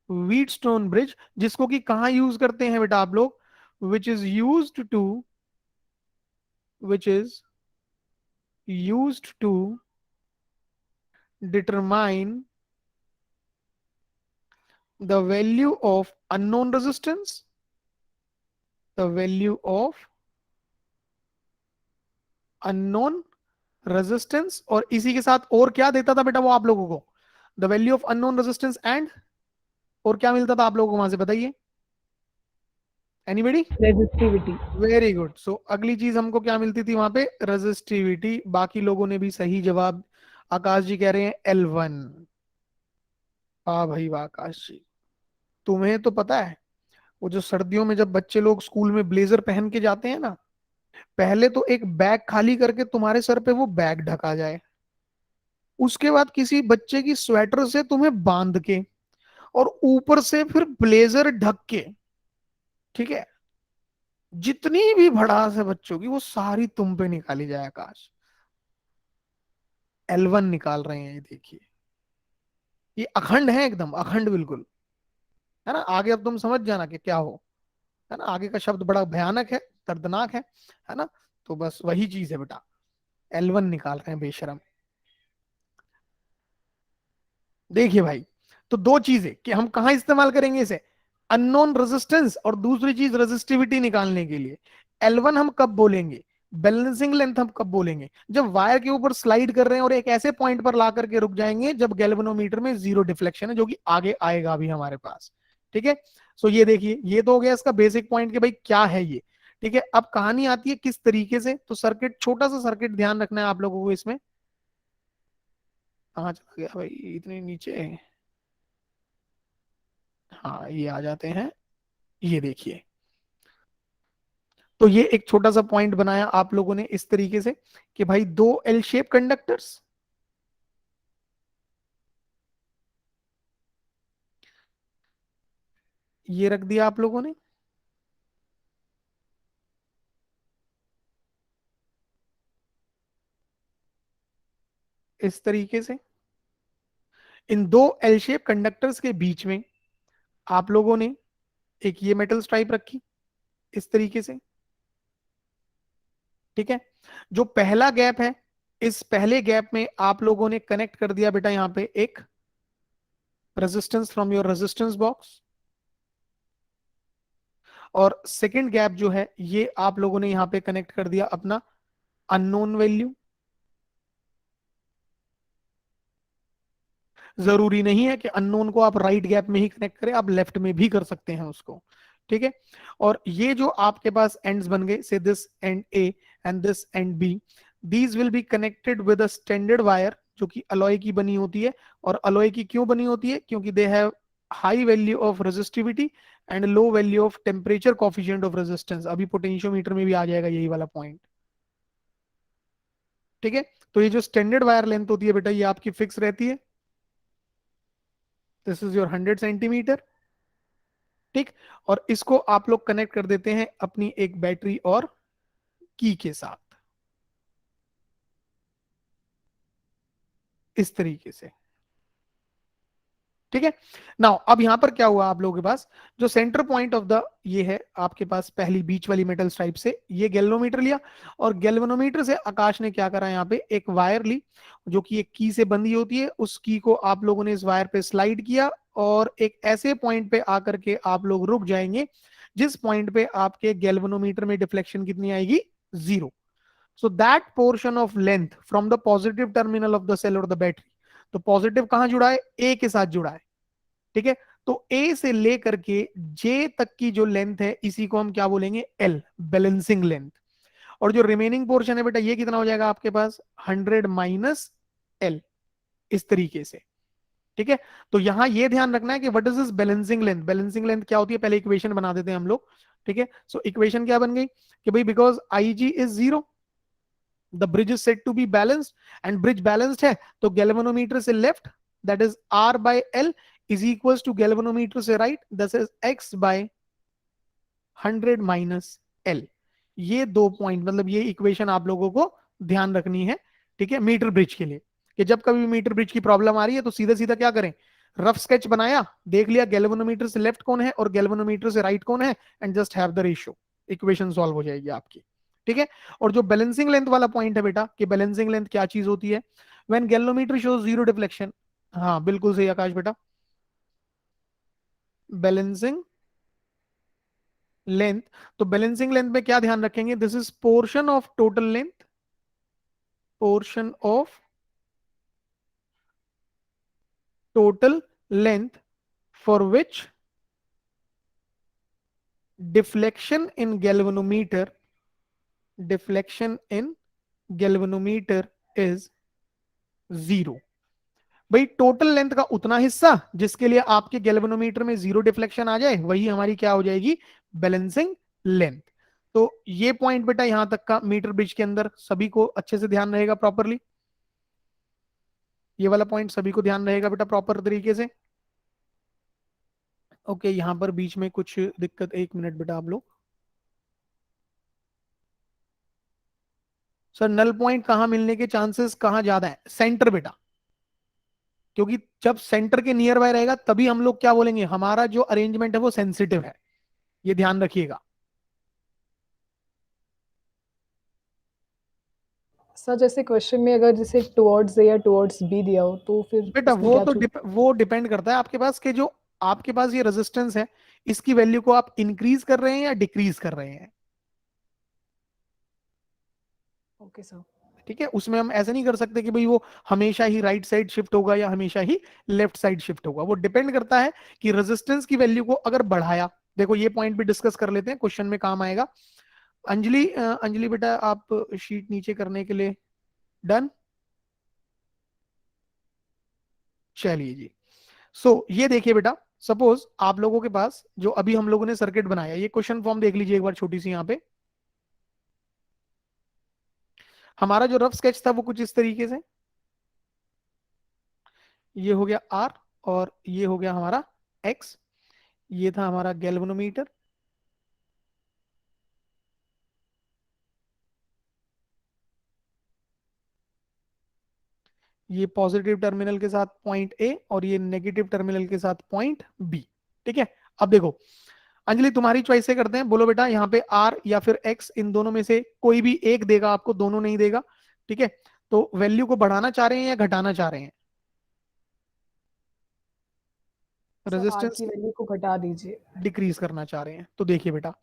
Wheatstone bridge, जिसको कि कहां यूज करते हैं बेटा आप लोग, which is used to which is used to determine the value of unknown resistance, the value of unknown resistance, और इसी के साथ और क्या देता था बेटा वो आप लोगों को, the value of unknown resistance and, और क्या मिलता था आप लोगों को वहां से बताइए, एनीबडी। रेजिस्टिविटी। वेरी गुड, सो अगली चीज हमको क्या मिलती थी वहां पे, रेजिस्टिविटी। बाकी लोगों ने भी सही जवाब, आकाश जी कह रहे हैं L1। वाह भाई वाह आकाश जी, तुम्हें तो पता है वो जो सर्दियों में जब बच्चे लोग स्कूल में ब्लेजर पहन के जाते हैं ना, पहले तो एक बैग खाली करके तुम्हारे सर पे वो बैग ढका जाए, उसके बाद किसी बच्चे की स्वेटर से तुम्हें बांध के, और ऊपर से फिर ब्लेजर ढक के, ठीक है, जितनी भी भड़ास है बच्चों की वो सारी तुम पे निकाली जाए आकाश। L1 निकाल रहे हैं ये देखिए, ये अखंड है एकदम अखंड बिल्कुल, है ना। आगे अब तुम समझ जाना कि क्या हो, है ना, आगे का शब्द बड़ा भयानक है, दर्दनाक है ना। तो बस वही चीज है बेटा, L1 निकाल रहे हैं बेशरम। देखिए भाई, तो दो चीजें कि हम कहां इस्तेमाल करेंगे इसे, अननोन रेजिस्टेंस और दूसरी चीज रेजिस्टिविटी निकालने के लिए। L1 हम कब बोलेंगे, बैलेंसिंग लेंथ हम कब बोलेंगे, जब वायर के ऊपर स्लाइड कर रहे हैं और एक ऐसे पॉइंट पर ला करके रुक जाएंगे जब गैल्वेनोमीटर में 0 डिफ्लेक्शन है, जो कि आगे आएगा अभी हमारे पास। ठीक है, सो ये देखिए, ये तो हो गया इसका बेसिक पॉइंट कि भाई क्या है ये। ठीक है, अब कहानी आती है किस तरीके से, तो सर्किट, छोटा सा सर्किट ध्यान रखना है आप लोगों को इसमें। कहाँ चला गया भाई, इतने नीचे, हाँ ये आ जाते हैं, ये देखिए। तो ये एक छोटा सा पॉइंट बनाया आप लोगों ने इस तरीके से कि भाई दो एल शेप कंडक्टर्स, ये रख दिया आप लोगों ने, इस तरीके से। इन दो एल शेप कंडक्टर्स के बीच में आप लोगों ने एक ये मेटल स्ट्राइप रखी इस तरीके से। ठीक है, जो पहला गैप है, इस पहले गैप में आप लोगों ने कनेक्ट कर दिया बेटा यहां पे एक resistance from your resistance box, और सेकंड गैप जो है ये आप लोगों ने यहां पे कनेक्ट कर दिया अपना अननोन वैल्यू। जरूरी नहीं है कि अननोन को आप राइट गैप में ही कनेक्ट करें, आप लेफ्ट में भी कर सकते हैं उसको, ठीक है। और ये जो आपके पास एंड्स बन गए, say this end A and this end B, these will be connected with a standard wire जो कि अलॉय की बनी होती है। और अलॉय की क्यों बनी होती है? क्योंकि they have high value of resistivity and low value of temperature coefficient of resistance. अभी पोटेंशियोमीटर में भी आ जाएगा यही वाला पॉइंट, ठीक है। तो ये जो स्टैंडर्ड वायर लेंथ होती है बेटा, ये आपकी फिक्स रहती है, दिस इज योर 100 सेंटीमीटर, ठीक। और इसको आप लोग कनेक्ट कर देते हैं अपनी एक बैटरी और की के साथ, इस तरीके से, ठीक है। नाउ अब यहां पर क्या हुआ आप लोगों के पास, जो सेंटर पॉइंट ऑफ द ये है आपके पास पहली बीच वाली मेटल स्ट्राइप से, ये गैल्वेनोमीटर लिया, और गैल्वेनोमीटर से आकाश ने क्या करा, यहाँ पे एक वायर ली जो कि एक की से बंधी होती है, उस की को आप लोगों ने इस वायर पे स्लाइड किया, और एक ऐसे पॉइंट पे आकर के आप लोग रुक जाएंगे जिस पॉइंट पे आपके गैल्वेनोमीटर में डिफ्लेक्शन कितनी आएगी, 0। So that portion of length from the positive terminal of the cell और द बैटरी, तो पॉजिटिव कहां जुड़ा है, ए के साथ जुड़ा है, ठीक है। तो ए से लेकर के जे तक की जो लेंथ है, इसी को हम क्या बोलेंगे, एल, बैलेंसिंग लेंथ। और जो रिमेनिंग पोर्शन है बेटा, ये कितना हो जाएगा आपके पास, 100 माइनस एल, इस तरीके से, ठीक है। तो यहां ये ध्यान रखना है कि what is this balancing length. Balancing length क्या होती है, पहले इक्वेशन बना देते हैं हम लोग, ठीक है। सो इक्वेशन क्या बन गई कि भाई because I G is 0, the bridge is said to be balanced, and bridge balanced है तो गैल्वेनोमीटर से left, that is R by L, is equals to galvanometer से right, that is X by 100 minus L. ये दो point, मतलब ये equation आप लोगों को ध्यान रखनी है, ठीक है, मीटर ब्रिज के लिए, कि जब कभी मीटर ब्रिज की प्रॉब्लम आ रही है तो सीधा सीधा क्या करें, रफ स्केच बनाया, देख लिया गैल्वेनोमीटर से लेफ्ट कौन है और गैल्वेनोमीटर से राइट कौन है, and just have the ratio, equation solve हो जाएगी आपकी, ठीक है। और जो बैलेंसिंग लेंथ वाला पॉइंट है बेटा, कि बैलेंसिंग लेंथ क्या चीज होती है, व्हेन गैल्वेनोमीटर शोज 0 डिफ्लेक्शन, हाँ बिल्कुल सही आकाश बेटा, बैलेंसिंग लेंथ। तो बैलेंसिंग लेंथ में क्या ध्यान रखेंगे, this is portion of total length, portion of total length for which deflection in galvanometer, deflection in galvanometer is 0। भाई टोटल लेंथ का उतना हिस्सा जिसके लिए आपके गैल्वेनोमीटर में 0 डिफ्लेक्शन आ जाए, वही हमारी क्या हो जाएगी, बैलेंसिंग लेंथ। तो ये पॉइंट बेटा यहां तक का मीटर ब्रिज के अंदर सभी को अच्छे से ध्यान रहेगा प्रॉपरली, ये वाला पॉइंट सभी को ध्यान रहेगा बेटा प्रॉपर तरीके से। ओके, यहां पर बीच में कुछ दिक्कत, एक मिनट बेटा आप लोग, सर नल पॉइंट कहां मिलने के चांसेस कहां ज्यादा है, सेंटर बेटा, क्योंकि जब सेंटर के नियर बाय रहेगा तभी हम लोग क्या बोलेंगे, हमारा जो अरेंजमेंट है वो सेंसिटिव है, ये ध्यान रखिएगा। सर जैसे क्वेश्चन में अगर जैसे टुवर्ड्स ए या टुवर्ड्स बी दिया हो तो फिर बेटा उसमें वो क्या तो छूट? वो डिपेंड करता है आपके पास कि जो आपके पास ये रेजिस्टेंस है, इसकी वैल्यू को आप इंक्रीज कर रहे हैं या डिक्रीज कर रहे हैं, ओके सर। ठीक है। उसमें हम ऐसा नहीं कर सकते कि भाई वो हमेशा ही राइट साइड शिफ्ट होगा या हमेशा ही लेफ्ट साइड शिफ्ट होगा, वो डिपेंड करता है कि रेजिस्टेंस की वैल्यू को अगर बढ़ाया, देखो ये पॉइंट भी डिस्कस कर लेते हैं, क्वेश्चन में काम आएगा। अंजलि, अंजलि बेटा आप शीट नीचे करने के लिए डन, चलिए जी। सो ये देखिए बेटा, सपोज आप लोगों के पास जो अभी हम लोगों ने सर्किट बनाया, ये क्वेश्चन फॉर्म देख लीजिए एक बार छोटी सी, यहाँ पे हमारा जो रफ स्केच था वो कुछ इस तरीके से, ये हो गया आर और ये हो गया हमारा एक्स, ये था हमारा गैल्वेनोमीटर, ये पॉजिटिव टर्मिनल के साथ पॉइंट ए और ये नेगेटिव टर्मिनल के साथ पॉइंट बी, ठीक है। अब देखो अंजलि तुम्हारी चॉइस से करते हैं, बोलो बेटा यहाँ पे आर या फिर एक्स, इन दोनों में से कोई भी एक देगा आपको, दोनों नहीं देगा, ठीक है। तो वैल्यू को बढ़ाना चाह रहे हैं या घटाना चाह रहे हैं, सर आर रेजिस्टेंस की वैल्यू को घटा दीजिए। डिक्रीज करना चाह रहे हैं। तो देखिए बेटा,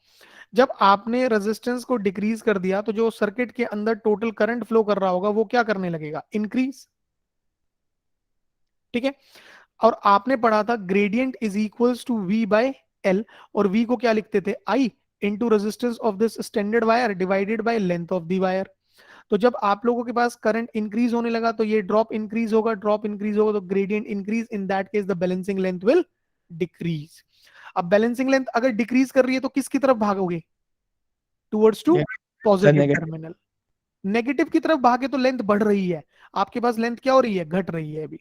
जब आपने रेजिस्टेंस को डिक्रीज कर दिया तो जो सर्किट के अंदर टोटल करंट फ्लो कर रहा होगा वो क्या करने लगेगा, इंक्रीज, ठीक है। और आपने पढ़ा था gradient is equals to V by L, और वी को क्या लिखते थे, I into resistance of this standard wire divided by length of the wire. तो जब आप लोगों के पास करंट इंक्रीज होने लगा तो ये ड्रॉप इंक्रीज होगा, ड्रॉप इंक्रीज होगा तो gradient increase, in that case the balancing length will decrease. अब बैलेंसिंग लेंथ अगर डिक्रीज कर रही है तो किसकी तरफ भागोगे, towards to positive negative. Terminal. Negative की तरफ भागे तो लेंथ बढ़ रही है, आपके पास लेंथ क्या हो रही है, घट रही है अभी।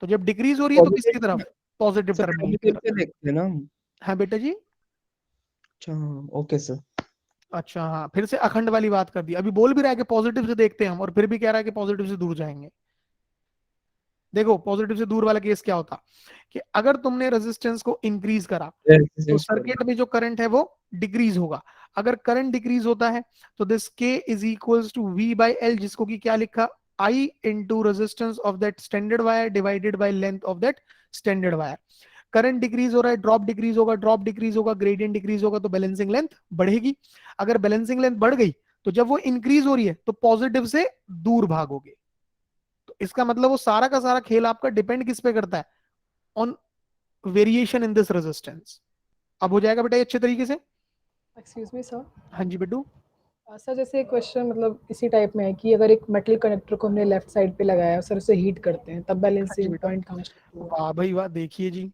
तो जब डिक्रीज हो रही है तो किसकी पॉजिटिव तरफ, पॉजिटिव सर, टर्मिनल की पॉजिटिव तरफ। से देखते हैं ना हम। हाँ बेटा जी। अच्छा, ओके सर। अच्छा हाँ, फिर से अखंड वाली बात कर दी, अभी बोल भी रहा है कि पॉजिटिव से देखते हैं हम, और फिर भी कह रहा है कि पॉजिटिव से दूर जाएंगे। देखो पॉजिटिव से दूर वाला केस क्या होता कि अगर तुमने रेजिस्टेंस को इंक्रीज करा तो सर्किट में जो करंट है वो डिक्रीज होगा। अगर करंट डिक्रीज होता है तो this K is equals to V by L, जिसको कि क्या लिखा, I into resistance of that standard wire divided by length of that standard wire. Current decrease हो रहा है, ड्रॉप डिक्रीज होगा, ड्रॉप डिक्रीज होगा, ग्रेडियंट डिक्रीज होगा, तो बैलेंसिंग लेंथ बढ़ेगी। अगर बैलेंसिंग लेंथ बढ़ गई तो जब वो इंक्रीज हो रही है तो पॉजिटिव से दूर भागोगे। तो इसका मतलब वो सारा का सारा खेल आपका डिपेंड किस पे करता है, on variation in this resistance. अब हो जाएगा बेटा ये अच्छे तरीके से। Excuse me sir. हाँ जी बेटू। सर जैसे क्वेश्चन मतलब इसी टाइप में है कि अगर एक मेटल कनेक्टर को हमने लेफ्ट साइड पे लगाया है, सर उसे हीट करते हैं, तब हाँ जी बैलेंसिंग बेटा। पॉइंट कहाँ shift हुआ? वाह भाई वाह, देखिए जी,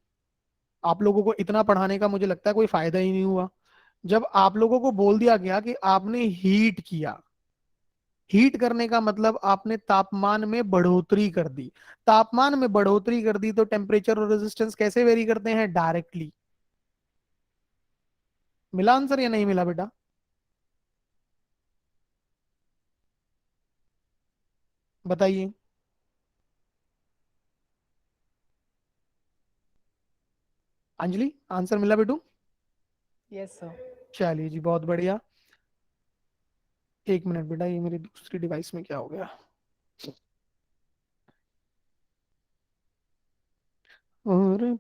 आप लोगों को इतना पढ़ाने का मुझे लगता है कोई फायदा ही नहीं हुआ। जब आप लोगों को बोल दिया गया कि आपने हीट किया, हीट करने का मतलब आपने तापमान में बढ़ोतरी कर दी। तापमान में बढ़ोतरी कर दी तो टेम्परेचर और रेजिस्टेंस कैसे वेरी करते हैं, डायरेक्टली। मिला आंसर या नहीं मिला बेटा? बताइए। अंजलि आंसर मिला बेटू? Yes sir. चलिए जी, बहुत बढ़िया। एक मिनट बेटा, ये मेरी दूसरी डिवाइस में क्या हो गया। और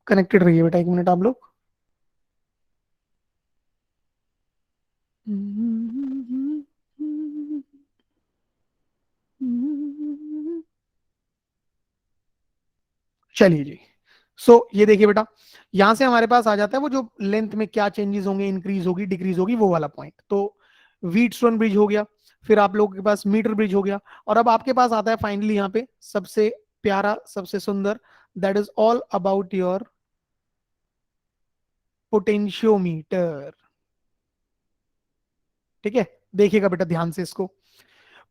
कनेक्टेड रहिए बेटा, एक मिनट आप लोग। चलिए जी। ये देखिए बेटा, यहां से हमारे पास आ जाता है वो जो लेंथ में क्या चेंजेस होंगे, इंक्रीज होगी डिक्रीज होगी, वो वाला पॉइंट। तो व्हीटस्टोन ब्रिज हो गया, फिर आप लोगों के पास मीटर ब्रिज हो गया, और अब आपके पास आता है फाइनली यहाँ पे सबसे प्यारा सबसे सुंदर, that is all about your potentiometer. ठीक है, देखिएगा बेटा ध्यान से इसको।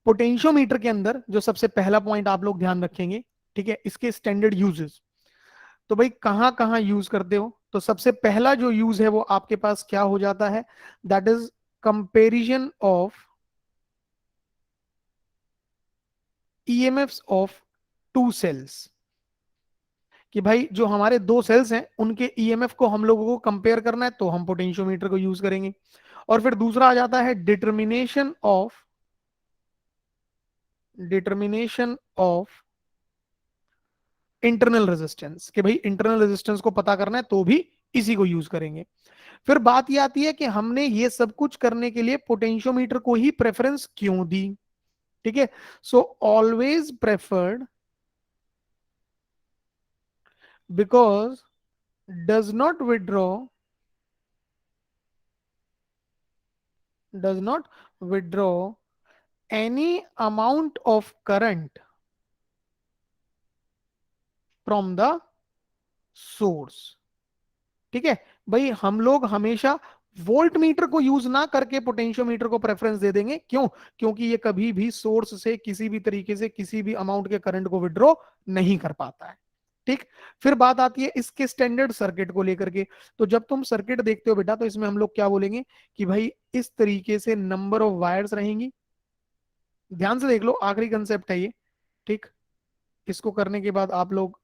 पोटेंशियोमीटर के अंदर जो सबसे पहला पॉइंट आप लोग ध्यान रखेंगे, ठीक है, इसके स्टैंडर्ड यूजेस। तो भाई कहां कहां यूज करते हो, तो सबसे पहला जो यूज है वो आपके पास क्या हो जाता है, that is comparison of EMFs of two cells. कि भाई जो हमारे दो सेल्स हैं उनके ईएमएफ को हम लोगों को कंपेयर करना है, तो हम पोटेंशियोमीटर को यूज करेंगे। और फिर दूसरा आ जाता है डिटर्मिनेशन ऑफ इंटरनल रेजिस्टेंस, कि भाई इंटरनल रेजिस्टेंस को पता करना है तो भी इसी को यूज करेंगे। फिर बात ये आती है कि हमने ये सब कुछ करने के लिए पोटेंशियोमीटर को ही प्रेफरेंस क्यों दी। ठीक है, so always preferred because does not withdraw any amount of current from the source। ठीक है भाई, हम लोग हमेशा वोल्ट मीटर को यूज ना करके पोटेंशियोमीटर को प्रेफरेंस दे देंगे, क्यों? क्योंकि ये कभी भी सोर्स से किसी भी तरीके से किसी भी अमाउंट के करंट को विड्रॉ नहीं कर पाता है। ठीक, फिर बात आती है इसके स्टैंडर्ड सर्किट को लेकर के। तो जब तुम सर्किट देखते हो बेटा तो इसमें हम लोग क्या बोलेंगे कि भाई इस तरीके से नंबर ऑफ वायर्स रहेंगी। ध्यान से देख लो, आखिरी कंसेप्ट है ये। ठीक, इसको करने के बाद आप लोग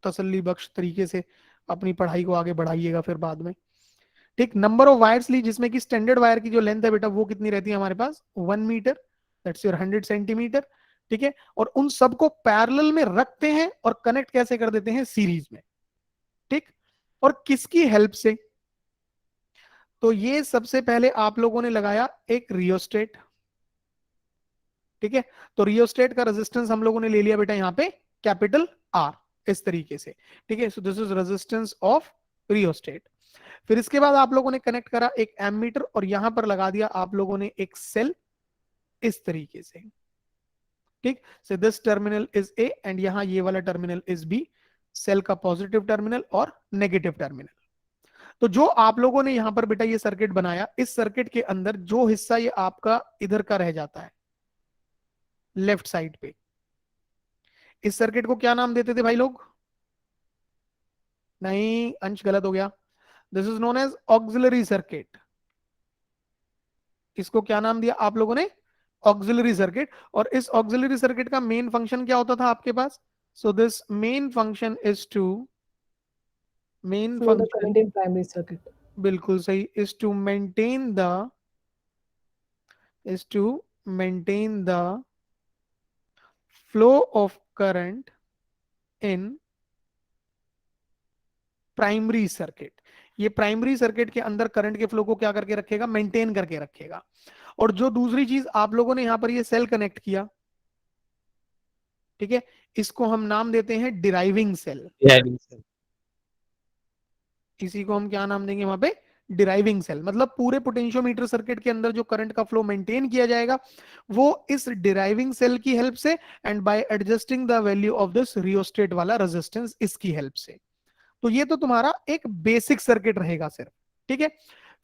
तसल्ली बख्श तरीके से अपनी पढ़ाई को आगे बढ़ाइएगा फिर बाद में। ठीक, नंबर ऑफ वायर्स ली, जिसमें कि स्टैंडर्ड वायर की जो लेंथ है बेटा वो कितनी रहती है हमारे पास, 1 मीटर, दैट्स योर 100 सेंटीमीटर। ठीक है, और उन सबको पैरेलल में रखते हैं और कनेक्ट कैसे कर देते हैं, सीरीज में। ठीक, और किसकी हेल्प से? तो ये सबसे पहले आप लोगों ने लगाया एक रियोस्टेट, ठीक है। तो रियोस्टेट का रेजिस्टेंस हम लोगों ने ले लिया बेटा यहाँ पे कैपिटल आर, इस तरीके से, ठीक है। So this is resistance of rheostat. फिर इसके बाद आप लोगों ने कनेक्ट करा एक एमीटर और यहां पर लगा दिया आप लोगों ने एक सेल, इस तरीके से, ठीक। So this terminal is A and यहां ये वाला टर्मिनल इज बी, सेल का पॉजिटिव टर्मिनल और नेगेटिव टर्मिनल। तो जो आप लोगों ने यहां पर बेटा ये सर्किट बनाया, इस सर्किट के अंदर जो हिस्सा ये आपका इधर का रह जाता है लेफ्ट साइड पे, इस सर्किट को क्या नाम देते थे भाई लोग? नहीं, अंश गलत हो गया। This is known as auxiliary circuit. इसको क्या नाम दिया आप लोगों ने? Auxiliary circuit. और इस ऑक्सिलरी सर्किट का मेन फंक्शन क्या होता था आपके पास? So this main function is to, main flow the function, current in primary circuit. बिल्कुल सही, is to maintain the, is to maintain the flow of current in primary circuit. ये primary circuit के अंदर करंट के flow को क्या करके रखेगा? मेंटेन करके रखेगा। और जो दूसरी चीज आप लोगों ने यहां पर ये सेल कनेक्ट किया, ठीक है, इसको हम नाम देते हैं डिराइविंग सेल। इसी को हम क्या नाम देंगे वहां पे? Driving cell. मतलब पूरे पोटेंशियोमीटर सर्किट के अंदर जो करंट का फ्लो मेंटेन किया जाएगा वो इस डिराइविंग सेल की हेल्प से and bye adjusting the value of this rheostat वाला रेजिस्टेंस, इसकी हेल्प से। तो ये तो तुम्हारा एक बेसिक सर्किट रहेगा सिर्फ, ठीक है।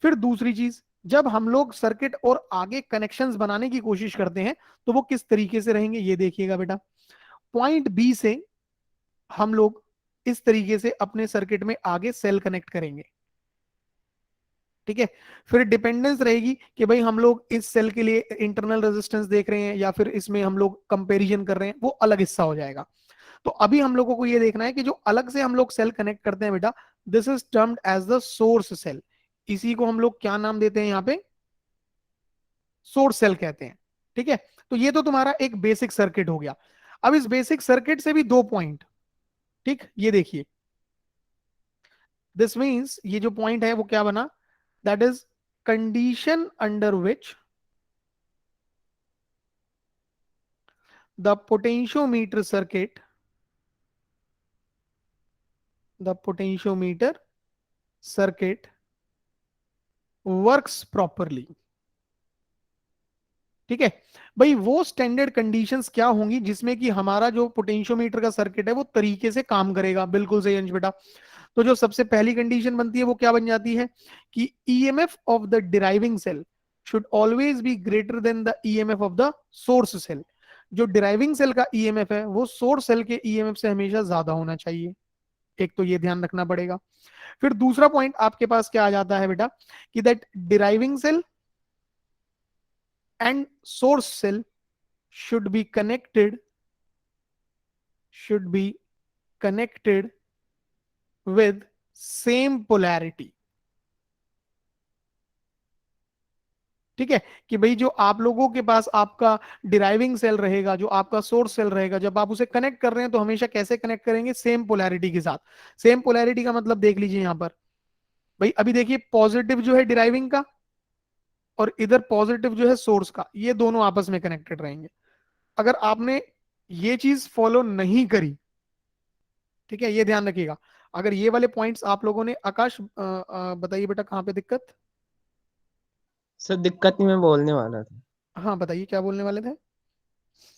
फिर दूसरी चीज, जब हम लोग सर्किट और आगे कनेक्शंस बनाने की कोशिश करते हैं तो वो किस तरीके से रहेंगे ये देखिएगा बेटा। पॉइंट बी से हम लोग इस तरीके से अपने सर्किट में आगे सेल कनेक्ट करेंगे, ठीक है। फिर डिपेंडेंस रहेगी कि भाई हम लोग इस सेल के लिए इंटरनल रेजिस्टेंस देख रहे हैं या फिर इसमें हम लोग कंपैरिजन कर रहे हैं, वो अलग हिस्सा हो जाएगा। तो अभी हम लोगों को ये देखना है कि जो अलग से हम लोग सेल कनेक्ट करते हैं बेटा, this is termed as the source cell. इसी को हम लोग क्या नाम देते हैं यहाँ पे? सोर्स सेल कहते हैं, ठीक है। तो ये तो तुम्हारा एक बेसिक सर्किट हो गया। अब इस बेसिक सर्किट से भी दो पॉइंट, ठीक, ये देखिए, दिस मीन्स ये जो पॉइंट है वो क्या बना? That is condition under which the potentiometer circuit, the potentiometer circuit works properly, ठीक है। भाई वो स्टैंडर्ड कंडीशंस क्या होंगी जिसमें कि हमारा जो पोटेंशियोमीटर का सर्किट है वो तरीके से काम करेगा? बिल्कुल सही अंश बेटा। तो जो सबसे पहली कंडीशन बनती है वो क्या बन जाती है कि EMF of the driving cell should always be greater than the EMF of the source cell. जो डिराइविंग सेल का ईएमएफ है वो सोर्स सेल के ईएमएफ से हमेशा ज्यादा होना चाहिए। एक तो ये ध्यान रखना पड़ेगा। फिर दूसरा पॉइंट आपके पास क्या आ जाता है बेटा कि that driving cell and source cell should be connected, should be connected with same polarity, ठीक है। कि भाई जो आप लोगों के पास आपका डिराइविंग सेल रहेगा, जो आपका सोर्स सेल रहेगा, जब आप उसे कनेक्ट कर रहे हैं तो हमेशा कैसे कनेक्ट करेंगे? सेम पोलैरिटी के साथ। सेम पोलैरिटी का मतलब देख लीजिए यहां पर, भाई अभी देखिए पॉजिटिव जो है डिराइविंग का और इधर पॉजिटिव जो है सोर्स का, ये दोनों आपस में कनेक्टेड रहेंगे। अगर आपने ये चीज फॉलो नहीं करी, ठीक है, ये ध्यान रखिएगा। अगर ये वाले पॉइंट्स आप लोगों ने, आकाश बताइए बेटा कहाँ पे दिक्कत? सर दिक्कत नहीं, मैं बोलने वाला था हाँ बताइए क्या बोलने वाले थे?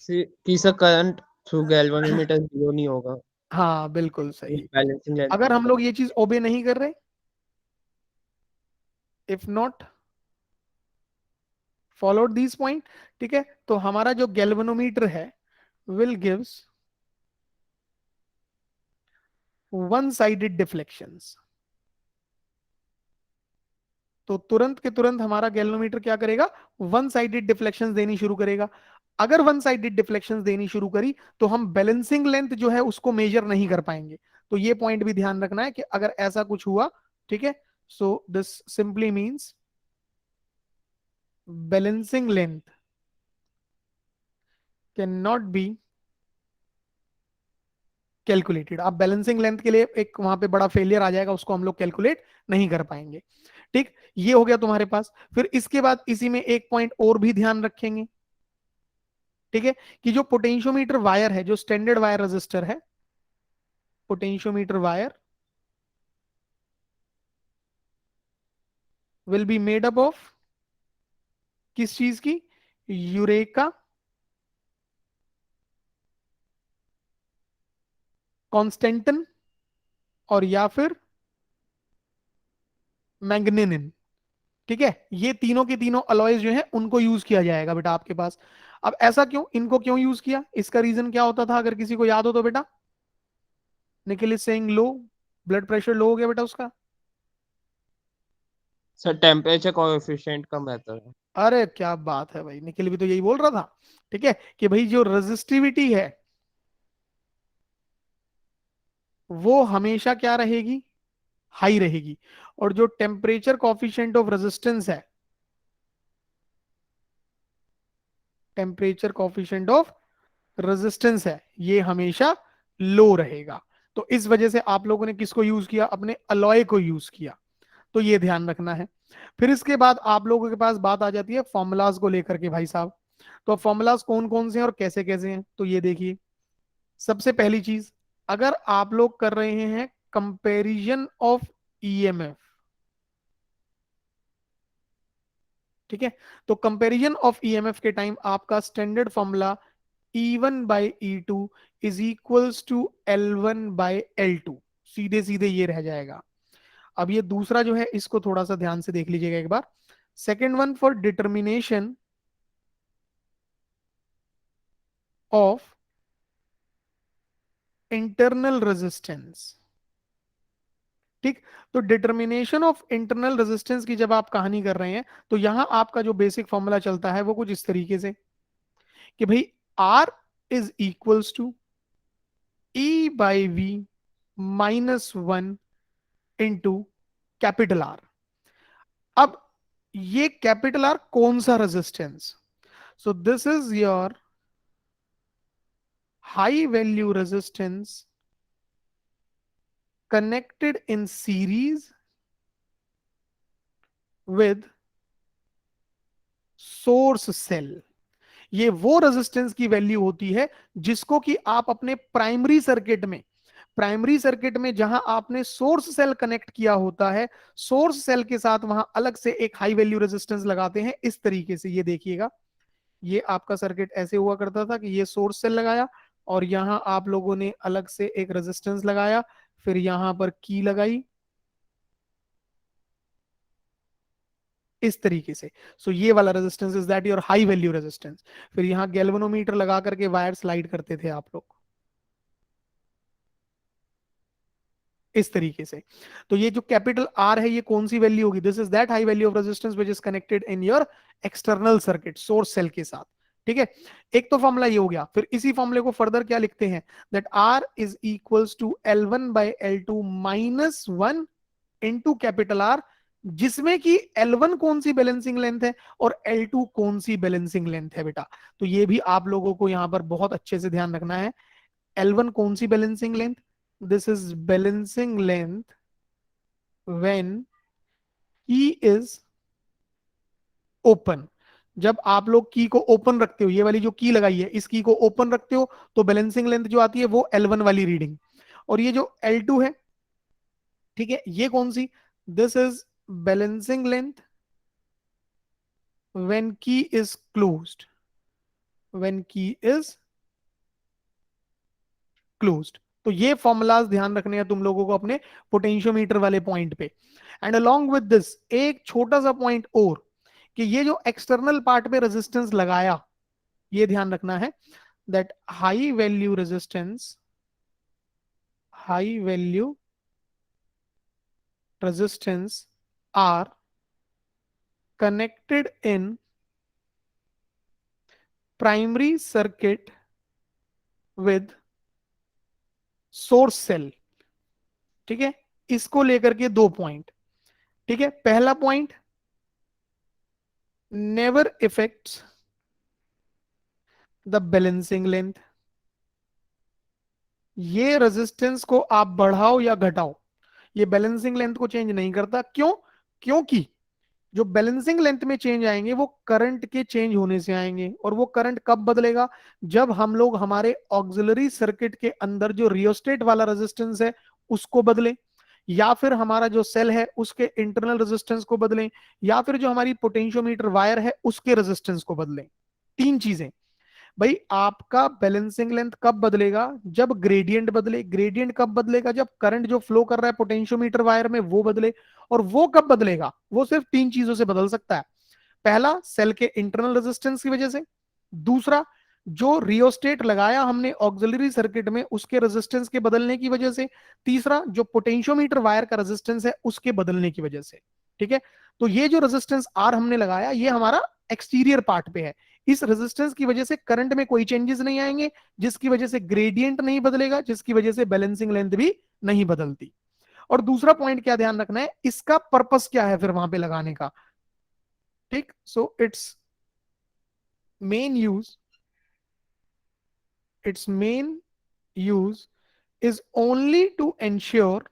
कि sir current through galvanometer zero नहीं होगा, हाँ बिल्कुल सही। Balancing length. अगर हम लोग ये चीज ओबे नहीं कर रहे, if not followed this point, ठीक है, तो हमारा जो गैल्वेनोमीटर है will gives one sided deflections. तो तुरंत के तुरंत हमारा गैल्वेनोमीटर क्या करेगा? वन साइडेड डिफ्लेक्शंस देनी शुरू करेगा। अगर वन साइडेड डिफ्लेक्शंस देनी शुरू करी तो हम बैलेंसिंग लेंथ जो है उसको मेजर नहीं कर पाएंगे। तो ये पॉइंट भी ध्यान रखना है कि अगर ऐसा कुछ हुआ, ठीक है, so this simply means balancing length can not be calculated. आप बैलेंसिंग लेंथ के लिए एक वहां पे बड़ा फेलियर आ जाएगा, उसको हम लोग कैलकुलेट नहीं कर पाएंगे। ठीक, ये हो गया तुम्हारे पास। फिर इसके बाद इसी में एक पॉइंट और भी ध्यान रखेंगे, ठीक है, कि जो पोटेंशियोमीटर वायर है, जो स्टैंडर्ड वायर रेजिस्टर है, potentiometer wire will be made up of किस चीज की, यूरेका, कॉन्स्टेंटन और या फिर मैग्नेनिन। ठीक है, ये तीनों के तीनों अलॉयज जो है उनको यूज किया जाएगा बेटा आपके पास। अब ऐसा क्यों, इनको क्यों यूज किया, इसका रीजन क्या होता था, अगर किसी को याद हो तो बेटा? Nikhil is saying low, blood pressure low हो गया बेटा उसका। सर टेम्परेचर कोएफिशिएंट कम रहता है। अरे क्या बात है भाई, निखिल भी तो यही बोल रहा था। ठीक है, कि भाई जो रेजिस्टिविटी है वो हमेशा क्या रहेगी, हाई रहेगी, और जो टेम्परेचर कॉफिशिएंट ऑफ रेजिस्टेंस है, टेम्परेचर कॉफिशिएंट ऑफ रेजिस्टेंस है, ये हमेशा लो रहेगा। तो इस वजह से आप लोगों ने किसको यूज किया, अपने अलॉय को यूज किया। तो ये ध्यान रखना है। फिर इसके बाद आप लोगों के पास बात आ जाती है फॉर्मूलाज को लेकर के भाई साहब। तो फॉर्मूलाज कौन कौन से हैं और कैसे कैसे हैं, तो ये देखिए। सबसे पहली चीज, अगर आप लोग कर रहे हैं कंपैरिजन ऑफ ईएमएफ, ठीक है, तो कंपैरिजन ऑफ ईएमएफ के टाइम आपका standard formula E1 by E2 is equals to L1 by L2, सीधे सीधे ये रह जाएगा। अब ये दूसरा जो है इसको थोड़ा सा ध्यान से देख लीजिएगा एक बार। Second one, for determination of internal resistance. ठीक, तो डिटर्मिनेशन ऑफ इंटरनल रेजिस्टेंस की जब आप कहानी कर रहे हैं तो यहां आपका जो बेसिक फॉर्मूला चलता है वो कुछ इस तरीके से, कि भाई R is equals to E by V minus 1 into capital R। अब ये कैपिटल R कौन सा resistance, so this is your high value resistance connected in series with source cell। ये वो रेजिस्टेंस की वैल्यू होती है जिसको कि आप अपने प्राइमरी सर्किट में, प्राइमरी सर्किट में जहां आपने सोर्स सेल कनेक्ट किया होता है, सोर्स सेल के साथ वहां अलग से एक हाई वैल्यू रेजिस्टेंस लगाते हैं। इस तरीके से ये देखिएगा, ये आपका सर्किट ऐसे हुआ करता था कि ये सोर्स सेल लगाया और यहां आप लोगों ने अलग से एक रेजिस्टेंस लगाया, फिर यहां पर की लगाई इस तरीके से। सो ये वाला resistance is that your high value resistance. फिर यहां गैल्वेनोमीटर लगा करके वायर स्लाइड करते थे आप लोग इस तरीके से। तो ये जो कैपिटल आर है ये कौन सी वैल्यू होगी, this is that high value of resistance which is connected in your external circuit source cell के साथ। ठीक है, एक तो फॉर्मूला ये हो गया। फिर इसी फॉर्मूले को फर्दर क्या लिखते हैं, that R is equals to L1 by L2 minus 1 into capital R, जिसमें कि L1 कौन सी बैलेंसिंग लेंथ है और L2 कौन सी बैलेंसिंग लेंथ है बेटा। तो ये भी आप लोगों को यहां पर बहुत अच्छे से ध्यान रखना है। L1 कौन सी balancing length, this is balancing length when key is open. जब आप लोग की को ओपन रखते हो, ये वाली जो की लगाई है इस की को ओपन रखते हो, तो बैलेंसिंग लेंथ जो आती है वो L1 वाली रीडिंग। और ये जो L2 है, ठीक है, ये कौन सी, this is balancing length when key is closed, when key is closed। तो ये फॉर्मूलाज ध्यान रखने हैं तुम लोगों को अपने पोटेंशियोमीटर वाले पॉइंट पे। एंड अलोंग विद दिस एक छोटा सा पॉइंट और, कि ये जो एक्सटर्नल पार्ट पे रेजिस्टेंस लगाया, ये ध्यान रखना है that high value resistance, high value resistance are connected in primary circuit with source cell. ठीक है, इसको लेकर के दो पॉइंट। ठीक है, पहला point, never effects the balancing length, ये रेजिस्टेंस को आप बढ़ाओ या घटाओ, ये बैलेंसिंग लेंथ को चेंज नहीं करता। क्यों? क्योंकि जो बैलेंसिंग लेंथ में चेंज आएंगे वो करंट के चेंज होने से आएंगे, और वो करंट कब बदलेगा? जब हम लोग हमारे ऑक्सिलरी सर्किट के अंदर जो रियोस्टेट वाला रेजिस्टेंस है उसको बदलें, या फिर हमारा जो सेल है उसके इंटरनल रेजिस्टेंस को बदलें, या फिर जो हमारी पोटेंशियोमीटर वायर है उसके रेजिस्टेंस को बदलें। तीन चीजें। भाई आपका बैलेंसिंग लेंथ कब बदलेगा? जब ग्रेडियंट बदले। ग्रेडियंट कब बदलेगा? जब करंट जो फ्लो कर रहा है पोटेंशियोमीटर वायर में वो बदले। और वो कब बदलेगा? वो सिर्फ तीन चीजों से बदल सकता है। पहला, सेल के इंटरनल रेजिस्टेंस की वजह से। दूसरा, जो रियोस्टेट लगाया हमने ऑक्सिलरी सर्किट में उसके रेजिस्टेंस के बदलने की वजह से। तीसरा, जो पोटेंशियोमीटर वायर का रेजिस्टेंस है उसके बदलने की वजह से। ठीक है, तो ये जो रेजिस्टेंस आर हमने लगाया ये हमारा एक्सटीरियर पार्ट पे है। इस रेजिस्टेंस की वजह से करंट में कोई चेंजेस नहीं आएंगे, जिसकी वजह से ग्रेडियंट नहीं बदलेगा, जिसकी वजह से बैलेंसिंग लेंथ भी नहीं बदलती। और दूसरा पॉइंट क्या ध्यान रखना है, इसका पर्पस क्या है फिर वहां पे लगाने का। ठीक, so it's main use, its main use is only to ensure,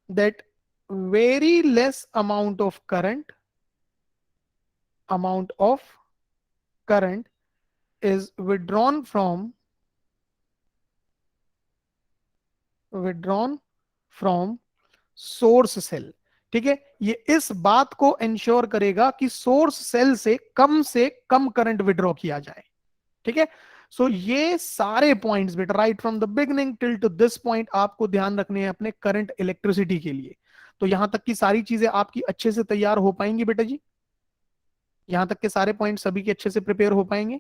that very less amount of current is withdrawn from source cell. ठीक है, ये इस बात को इंश्योर करेगा कि सोर्स सेल से कम करंट विड्रॉ किया जाए। ठीक है, सो ये सारे पॉइंट्स बेटा right from the beginning till two this point आपको ध्यान रखने हैं अपने करंट इलेक्ट्रिसिटी के लिए। तो यहां तक की सारी चीजें आपकी अच्छे से तैयार हो पाएंगी बेटा जी? यहां तक के सारे पॉइंट सभी के अच्छे से प्रिपेयर हो पाएंगे?